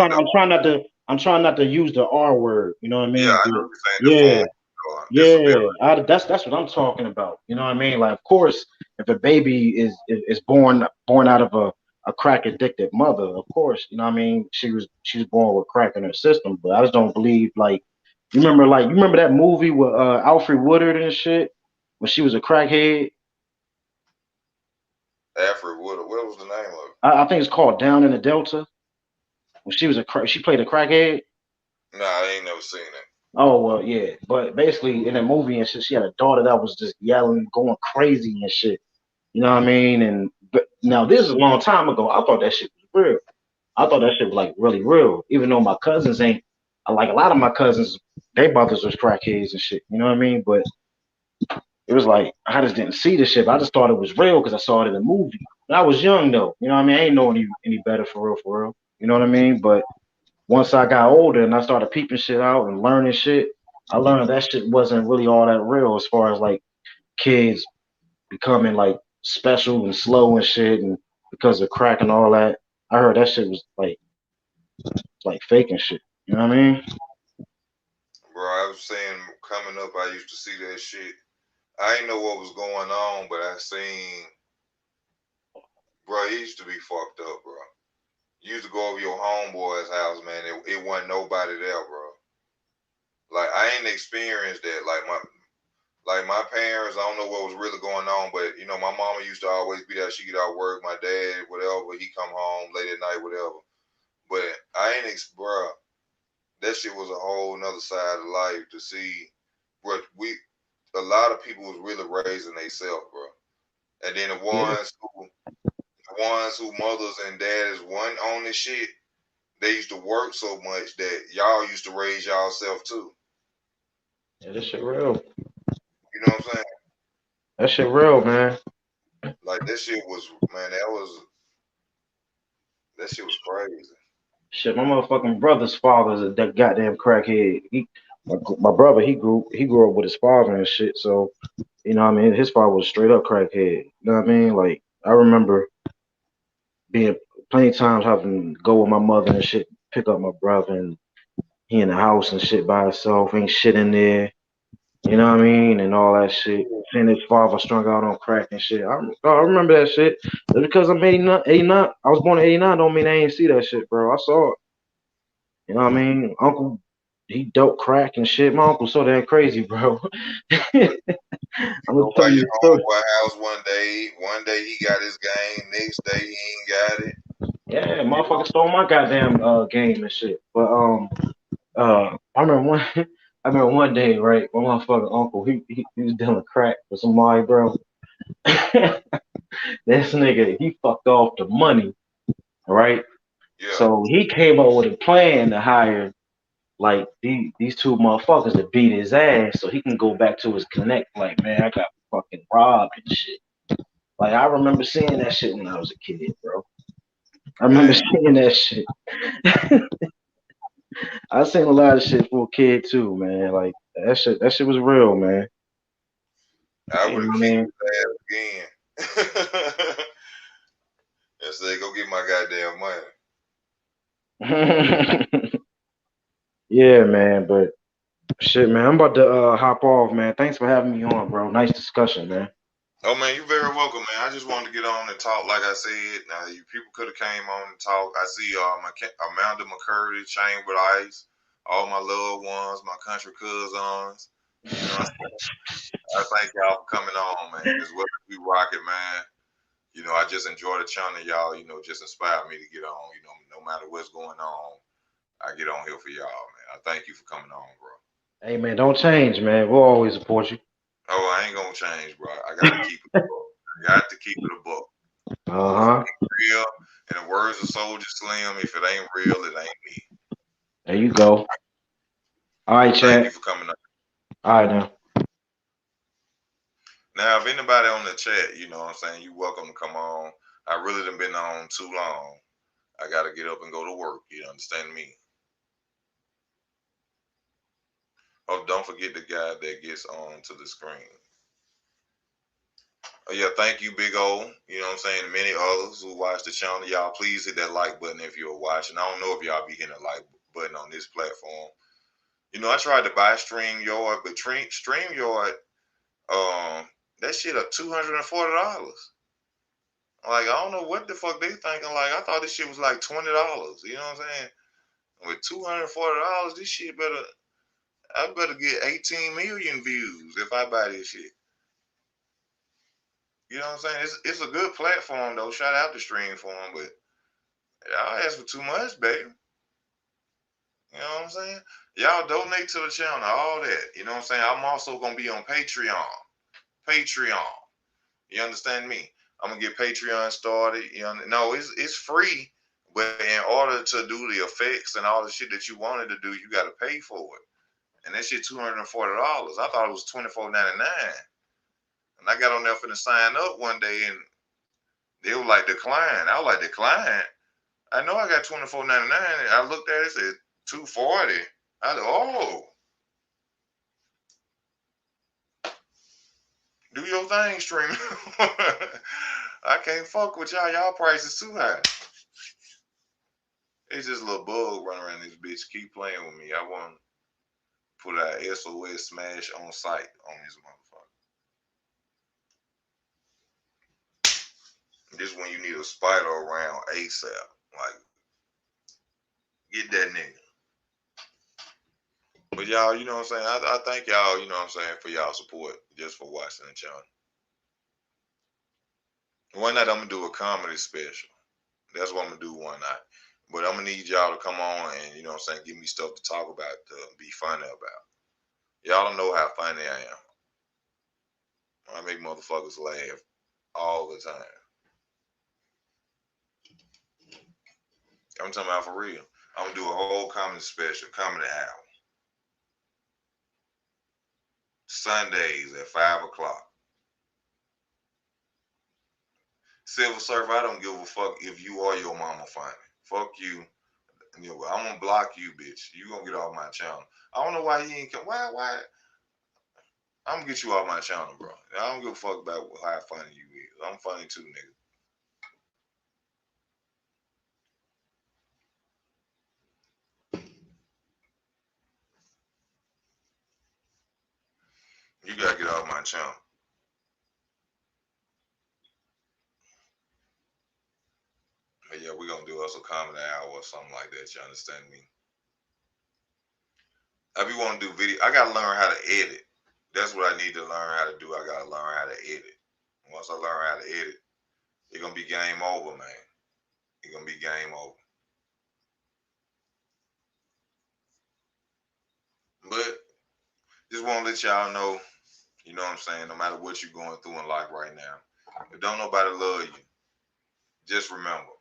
trying not to use the R word. You know what I Yeah, mean? I know But what you're saying. yeah, Deformed. yeah, Disability. that's what I'm talking about. You know what I mean? Like, of course, if a baby is born out of a crack addicted mother, of course, you know what I mean. She was born with crack in her system. But I just don't believe you remember that movie with Alfred Woodard and shit when she was a crackhead. Alfred Woodard. What was the name of it? I think it's called Down in the Delta. When she played a crackhead. Nah, I ain't never seen it. Oh well, yeah. But basically, in the movie and shit, she had a daughter that was just yelling, going crazy and shit. You know what I mean? And but now this is a long time ago. I thought that shit was real. I thought that shit was like really real. Even though my cousins ain't like a lot of my cousins, their brothers was crackheads and shit. You know what I mean? But it was like I just didn't see the shit. I just thought it was real because I saw it in the movie. And I was young though. You know what I mean? I ain't know any better for real, for real. You know what I mean? But once I got older and I started peeping shit out and learning shit, I learned that shit wasn't really all that real as far as like kids becoming like special and slow and shit and because of crack and all that. I heard that shit was like fake and shit. You know what I mean? Bro, I was saying coming up, I used to see that shit. I ain't know what was going on, but I seen, bro, it used to be fucked up, bro. You used to go over your homeboy's house, man. It wasn't nobody there, bro. Like I ain't experienced that. Like my parents, I don't know what was really going on, but my mama used to always be there. She get out work, my dad, whatever, he come home late at night, whatever. But I ain't bro. That shit was a whole nother side of life to see. But a lot of people was really raising themselves, bro. And then Yeah, the ones who mothers and daddies wasn't on this shit, they used to work so much that y'all used to raise y'allself too. yeah, that shit real. You know what I'm saying? That shit real, man. Like that shit was, man. That shit was crazy. Shit, my motherfucking brother's father's a that goddamn crackhead. My brother, he grew up with his father and shit. So you know, what I mean, his father was straight up crackhead. You know what I mean? Like I remember being plenty of times having to go with my mother and shit, pick up my brother, and he in the house and shit by himself, ain't shit in there. You know what I mean? And all that shit. Seeing his father strung out on crack and shit. I remember that shit. Just because I'm 89, 89, I was born in 89 don't mean I ain't see that shit, bro. I saw it. You know what I mean? Uncle, he dope crack and shit. My uncle's so damn crazy, bro. I'm gonna Go by tell you your the story. homeboy house one day. One day he got his game. Next day he ain't got it. Yeah, You know? motherfucker stole my goddamn game and shit. But I remember one I remember one day, right, my motherfucking uncle, he was dealing crack with somebody, bro. This nigga, he fucked off the money, right? Yeah. So he came up with a plan to hire like these two motherfuckers to beat his ass so he can go back to his connect. Like, man, I got fucking robbed and shit. Like, I remember seeing that shit when I was a kid, bro. I remember Man, seeing that shit. I seen a lot of shit for a kid too, man. Like that shit was real, man. I You would have know kicked what his ass again. And say, go get my goddamn money. I mean? Yeah, man. But shit, man. I'm about to hop off, man. Thanks for having me on, bro. Nice discussion, man. Oh man, you very welcome, man. I just wanted to get on and talk, like I said. Now, you people could have came on and talk. I see Amanda McCurdy, Chamber Ice, all my loved ones, my country cousins. You know, I thank y'all for coming on, man. As well as we rock it, man. You know, I just enjoy the channel, y'all. You know, just inspired me to get on. You know, no matter what's going on, I get on here for y'all, man. I thank you for coming on, bro. Hey, man, don't change, man. We'll always support you. Oh, I ain't gonna change, bro. I gotta keep it a book. I got to keep it a book. Uh If it huh. ain't real, in the words of Soldier Slim, if it ain't real, it ain't me. There you go. All right, But thank you Chad. for coming on. All right now. Now, if anybody on the chat, you know what I'm saying, you welcome to come on. I really done been on too long. I gotta get up and go to work. You understand me? Oh, don't forget the guy that gets on to the screen. Oh, yeah, thank you, Big O. You know what I'm saying? And many others who watch the channel. Y'all, please hit that like button if you're watching. I don't know if y'all be hitting the like button on this platform. You know, I tried to buy StreamYard, but StreamYard, um, that shit are $240. Like, I don't know what the fuck they thinking. Like, I thought this shit was like $20. You know what I'm saying? With $240, this shit I better get 18 million views if I buy this shit. You know what I'm saying? It's a good platform though. Shout out to Streamform, but y'all ask for too much, baby. You know what I'm saying? Y'all donate to the channel, all that. You know what I'm saying? I'm also gonna be on Patreon. Patreon. You understand me? I'm gonna get Patreon started. No, it's free, but in order to do the effects and all the shit that you wanted to do, you got to pay for it. And that shit $240. I thought it was $24.99. And I got on there finna sign up one day, and they were like decline. I was like decline. I know I got $24.99. I looked at it, it said $240. I said, oh, do your thing, stream. I can't fuck with y'all. Y'all prices too high. It's just a little bug running around this bitch. Keep playing with me. I want to put our SOS smash on site on this motherfucker. This when you need a spider around ASAP. Like, get that nigga. But y'all, you know what I'm saying? I thank y'all, you know what I'm saying, for y'all support just for watching the channel. One night I'm going to do a comedy special. That's what I'm going to do one night. But I'm gonna need y'all to come on and, you know what I'm saying, give me stuff to talk about, to be funny about. Y'all don't know how funny I am. I make motherfuckers laugh all the time. I'm talking about for real. I'm gonna do a whole comedy special, comedy hour. Sundays at 5 o'clock. Silver Surfer, I don't give a fuck if you or your mama funny. Fuck you. You know, I'm gonna block you, bitch. You gonna get off my channel. I don't know why you ain't come. Why? I'm gonna get you off my channel, bro. I don't give a fuck about how funny you is. I'm funny too, nigga. You gotta get off my channel. But yeah, we gonna do us a comedy hour or something like that. You understand me? I be want to do video. I gotta learn how to edit. That's what I need to learn how to do. I gotta learn how to edit. Once I learn how to edit, it's gonna be game over, man. It's gonna be game over. But just want to let y'all know, you know what I'm saying, no matter what you're going through in life right now, if don't nobody love you, just remember.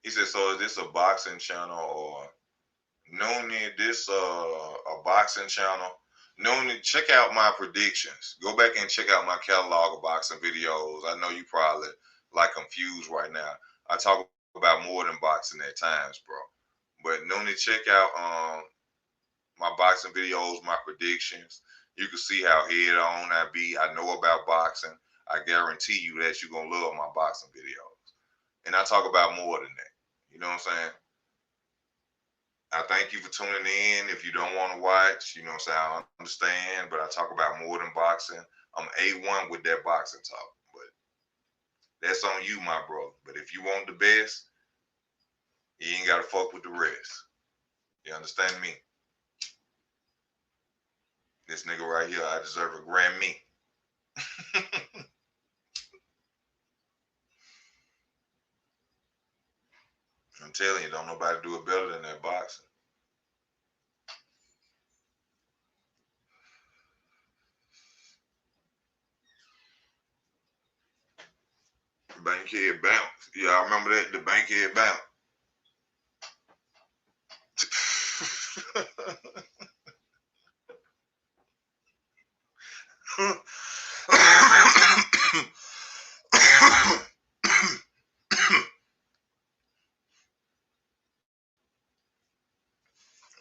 He said, so is this a boxing channel or Noonie, this a boxing channel? Noonie, check out my predictions. Go back and check out my catalog of boxing videos. I know you probably like confused right now. I talk about more than boxing at times, bro. But Noonie, check out my boxing videos, my predictions. You can see how head on I be. I know about boxing. I guarantee you that you're going to love my boxing videos. And I talk about more than that. You know what I'm saying? I thank you for tuning in. If you don't want to watch, you know what I'm saying, I understand. But I talk about more than boxing. I'm A1 with that boxing talk. But that's on you, my brother. But if you want the best, you ain't got to fuck with the rest. You understand me? This nigga right here, I deserve a Grammy. I'm telling you, don't nobody do it better than that boxing. Bankhead bounce. Yeah, I remember that, the bankhead bounce.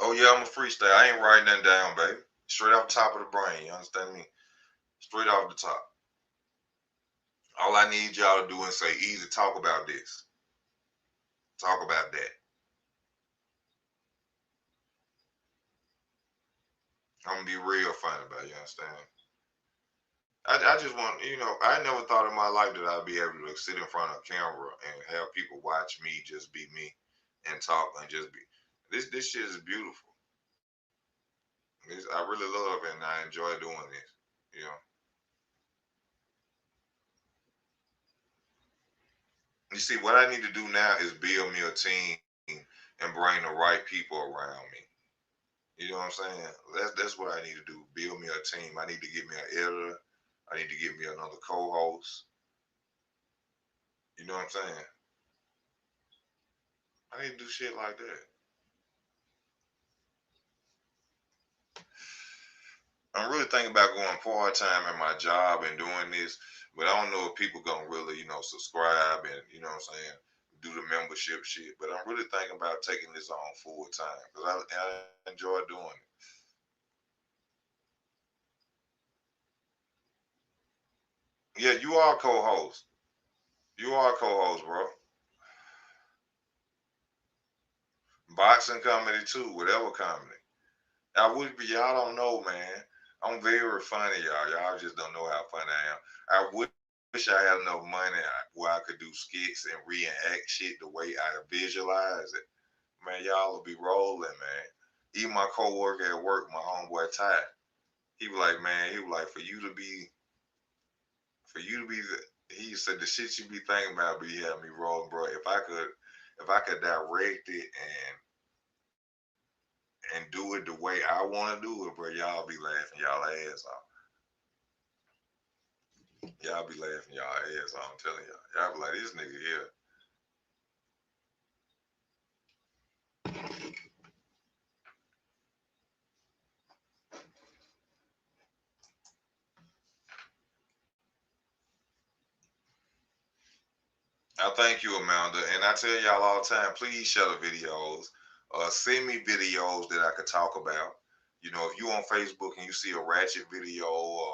Oh yeah, I'm a freestyle. I ain't writing nothing down, baby. Straight off the top of the brain. You understand me? Straight off the top. All I need y'all to do is say, easy, talk about this. Talk about that. I'm gonna be real funny about it, you understand? I just want, you know, I never thought in my life that I'd be able to sit in front of a camera and have people watch me just be me and talk and just be. This shit is beautiful. I really love it and I enjoy doing this. You know. You see, what I need to do now is build me a team and bring the right people around me. You know what I'm saying? That's what I need to do. Build me a team. I need to get me an editor. I need to get me another co-host. You know what I'm saying? I need to do shit like that. I'm really thinking about going part-time at my job and doing this, but I don't know if people gonna really, you know, subscribe and, you know what I'm saying, do the membership shit. But I'm really thinking about taking this on full-time because I enjoy doing it. Yeah, you are a co-host. You are a co-host, bro. Boxing comedy too, whatever comedy. I would be, y'all don't know, man. I'm very funny, y'all. Y'all just don't know how funny I am. I wish I had enough money where I could do skits and reenact shit the way I visualize it. Man, y'all will be rolling, man. Even my coworker at work, my homeboy Ty, he was like, man, he was like, for you to be, he said the shit you be thinking about be having me rolling, bro. If I could, if I could direct it and do it the way I want to do it, bro, y'all be laughing y'all ass off. Y'all be laughing y'all ass off. I'm telling y'all. Y'all be like, this nigga here. I thank you, Amanda. And I tell y'all all the time, please share the videos. Send me videos that I could talk about. You know, if you on Facebook and you see a ratchet video or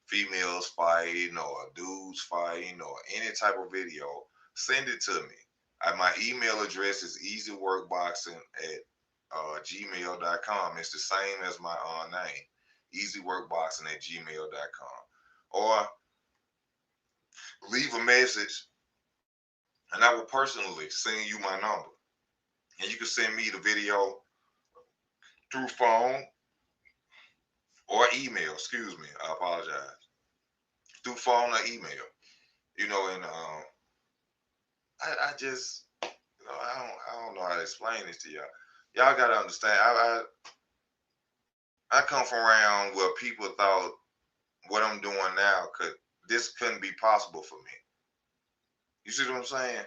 females fighting or dudes fighting or any type of video, send it to me. My email address is easyworkboxing@gmail.com. It's the same as my name, easyworkboxing@gmail.com. Or leave a message and I will personally send you my number. And you can send me the video through phone or email. Excuse me, I apologize. Through phone or email. You know, and I just, you know, I don't know how to explain this to y'all. Y'all gotta understand. I come from around where people thought what I'm doing now couldn't be possible for me. You see what I'm saying?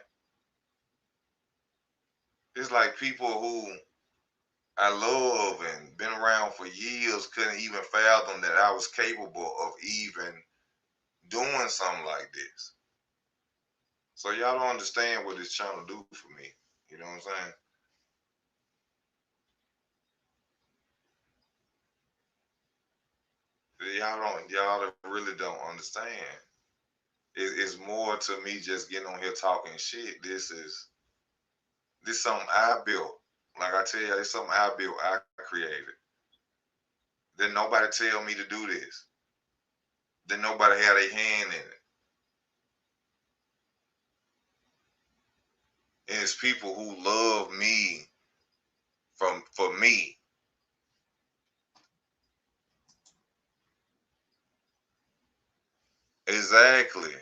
It's like people who I love and been around for years couldn't even fathom that I was capable of even doing something like this. So y'all don't understand what it's trying to do for me. You know what I'm saying? Y'all really don't understand. It's more to me just getting on here talking shit. This something I built. Like I tell you, it's something I built, I created. Then nobody tell me to do this. Then nobody had a hand in it. And it's people who love me for me. Exactly.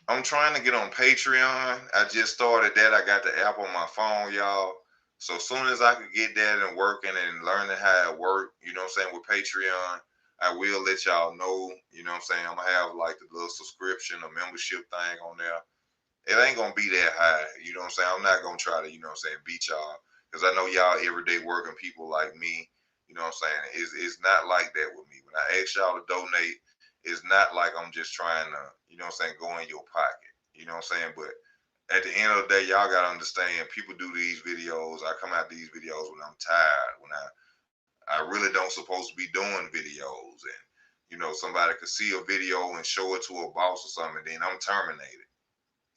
I'm trying to get on Patreon. I just started that. I got the app on my phone, y'all. So as soon as I could get that and working and learning how it work, you know what I'm saying, with Patreon, I will let y'all know, you know what I'm saying. I'm gonna have like the little subscription or membership thing on there. It ain't gonna be that high, you know what I'm saying. I'm not gonna try to, you know what I'm saying, beat y'all. Because I know y'all everyday working people like me, you know what I'm saying. It's not like that with me. When I ask y'all to donate, it's not like I'm just trying to, you know what I'm saying, go in your pocket. You know what I'm saying? But at the end of the day, y'all gotta understand, people do these videos. I come out these videos when I'm tired, when I really don't supposed to be doing videos. And, you know, somebody could see a video and show it to a boss or something, and then I'm terminated.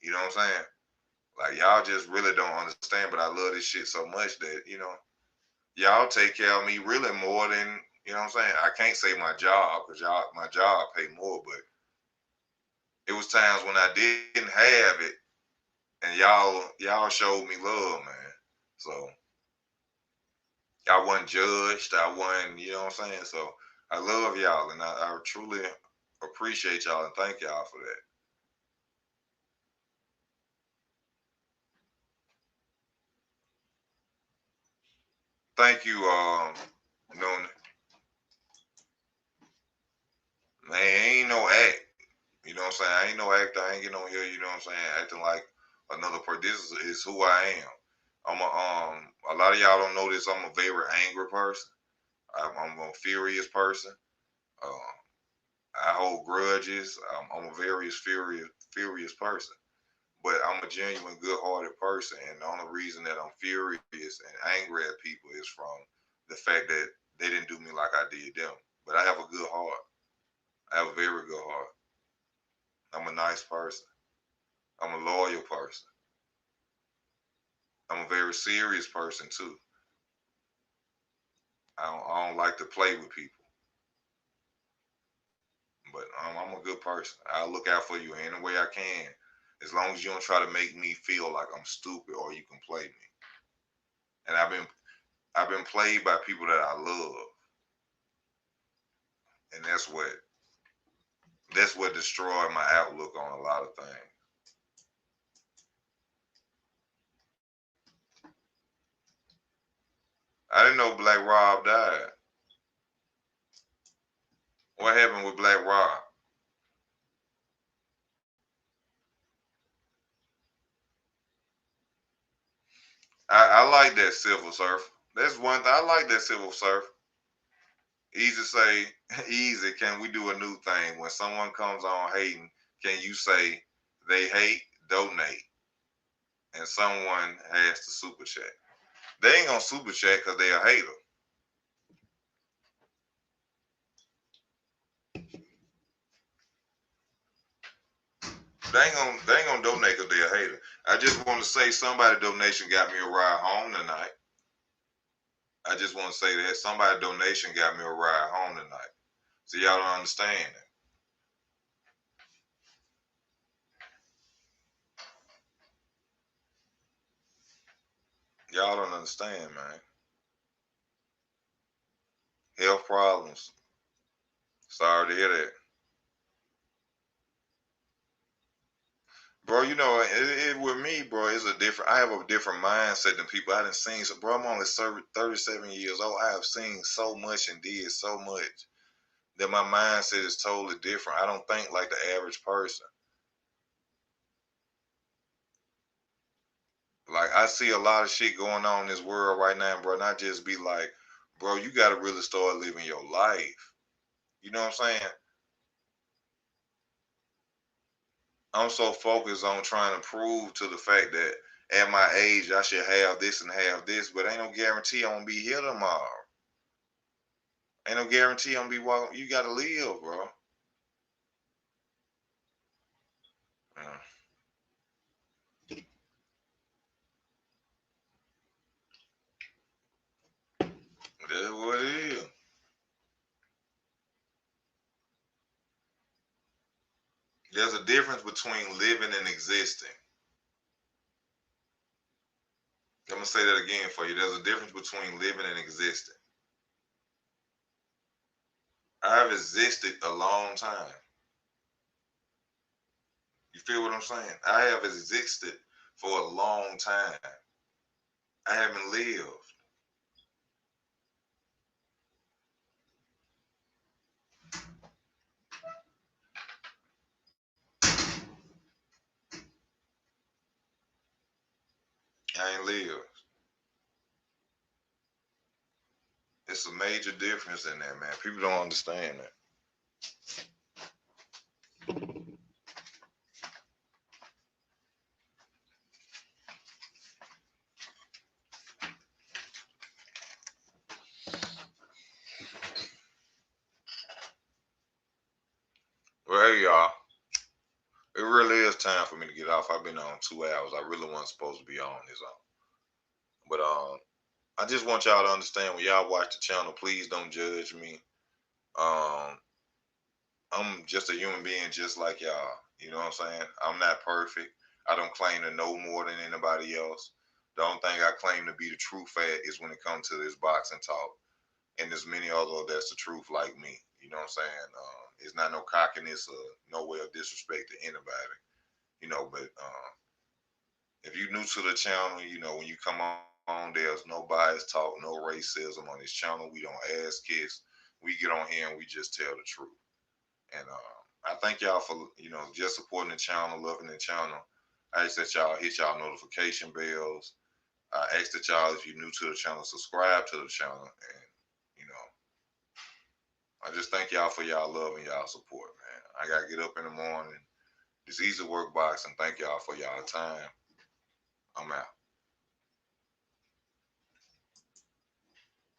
You know what I'm saying? Like, y'all just really don't understand, but I love this shit so much that, you know, y'all take care of me really more than, you know what I'm saying? I can't say my job, because my job pay more, but it was times when I didn't have it, and y'all showed me love, man. So I wasn't judged. I wasn't, you know what I'm saying? So I love y'all, and I truly appreciate y'all and thank y'all for that. Thank you, Nona. Man, ain't no act. You know what I'm saying? I ain't no actor. I ain't getting on here, you know what I'm saying, acting like another person. This is who I am. A lot of y'all don't know this. I'm a very angry person. I'm a furious person. Uh, I hold grudges. I'm a very furious person. But I'm a genuine, good-hearted person, and the only reason that I'm furious and angry at people is from the fact that they didn't do me like I did them. But I have a good heart. I have a very good heart. I'm a nice person. I'm a loyal person. I'm a very serious person too. I don't like to play with people, but I'm a good person. I'll look out for you any way I can, as long as you don't try to make me feel like I'm stupid or you can play me. And I've been played by people that I love, and That's what destroyed my outlook on a lot of things. I didn't know Black Rob died. What happened with Black Rob? I like that Civil Surf. That's one thing. I like that Civil Surf. Easy say, easy. Can we do a new thing? When someone comes on hating, can you say they hate, donate, and someone has to super chat? They ain't gonna super chat because they a hater. They ain't gonna donate because they a hater. I just want to say somebody donation got me a ride home tonight. I just want to say that somebody donation got me a ride home tonight. So y'all don't understand it. Y'all don't understand, man. Health problems. Sorry to hear that. Bro, you know, with me, bro, it's a different. I have a different mindset than people. I done seen. So, bro, I'm only 37 years old. I have seen so much and did so much that my mindset is totally different. I don't think like the average person. Like I see a lot of shit going on in this world right now, bro. And I just be like, bro, you got to really start living your life. You know what I'm saying? I'm so focused on trying to prove to the fact that at my age I should have this and have this, but ain't no guarantee I'm gonna be here tomorrow. Ain't no guarantee I'm gonna be walking. You gotta live, bro. Yeah. That's what it is. There's a difference between living and existing. I'm gonna say that again for you. There's a difference between living and existing. I've existed a long time. You feel what I'm saying? I have existed for a long time. I haven't lived. I ain't lived. It's a major difference in that, man. People don't understand that. Well, hey, y'all. It really is time for me to get off. I've been on 2 hours. I really wasn't supposed to be on this on. But I just want y'all to understand when y'all watch the channel, please don't judge me. Um, I'm just a human being just like y'all. You know what I'm saying? I'm not perfect. I don't claim to know more than anybody else. The only thing I claim to be the truth at is when it comes to this boxing talk. And there's many other that's the truth like me. You know what I'm saying? It's not no cockiness or no way of disrespect to anybody. You know, but if you're new to the channel, you know, when you come on, there's no bias talk, no racism on this channel. We don't ass kiss. We get on here and we just tell the truth. And I thank y'all for, you know, just supporting the channel, loving the channel. I ask that y'all hit y'all notification bells. I ask that y'all, if you're new to the channel, subscribe to the channel. And, you know, I just thank y'all for y'all love and y'all support, man. I got to get up in the morning. It's easy work boxing. Thank y'all for y'all time. I'm out.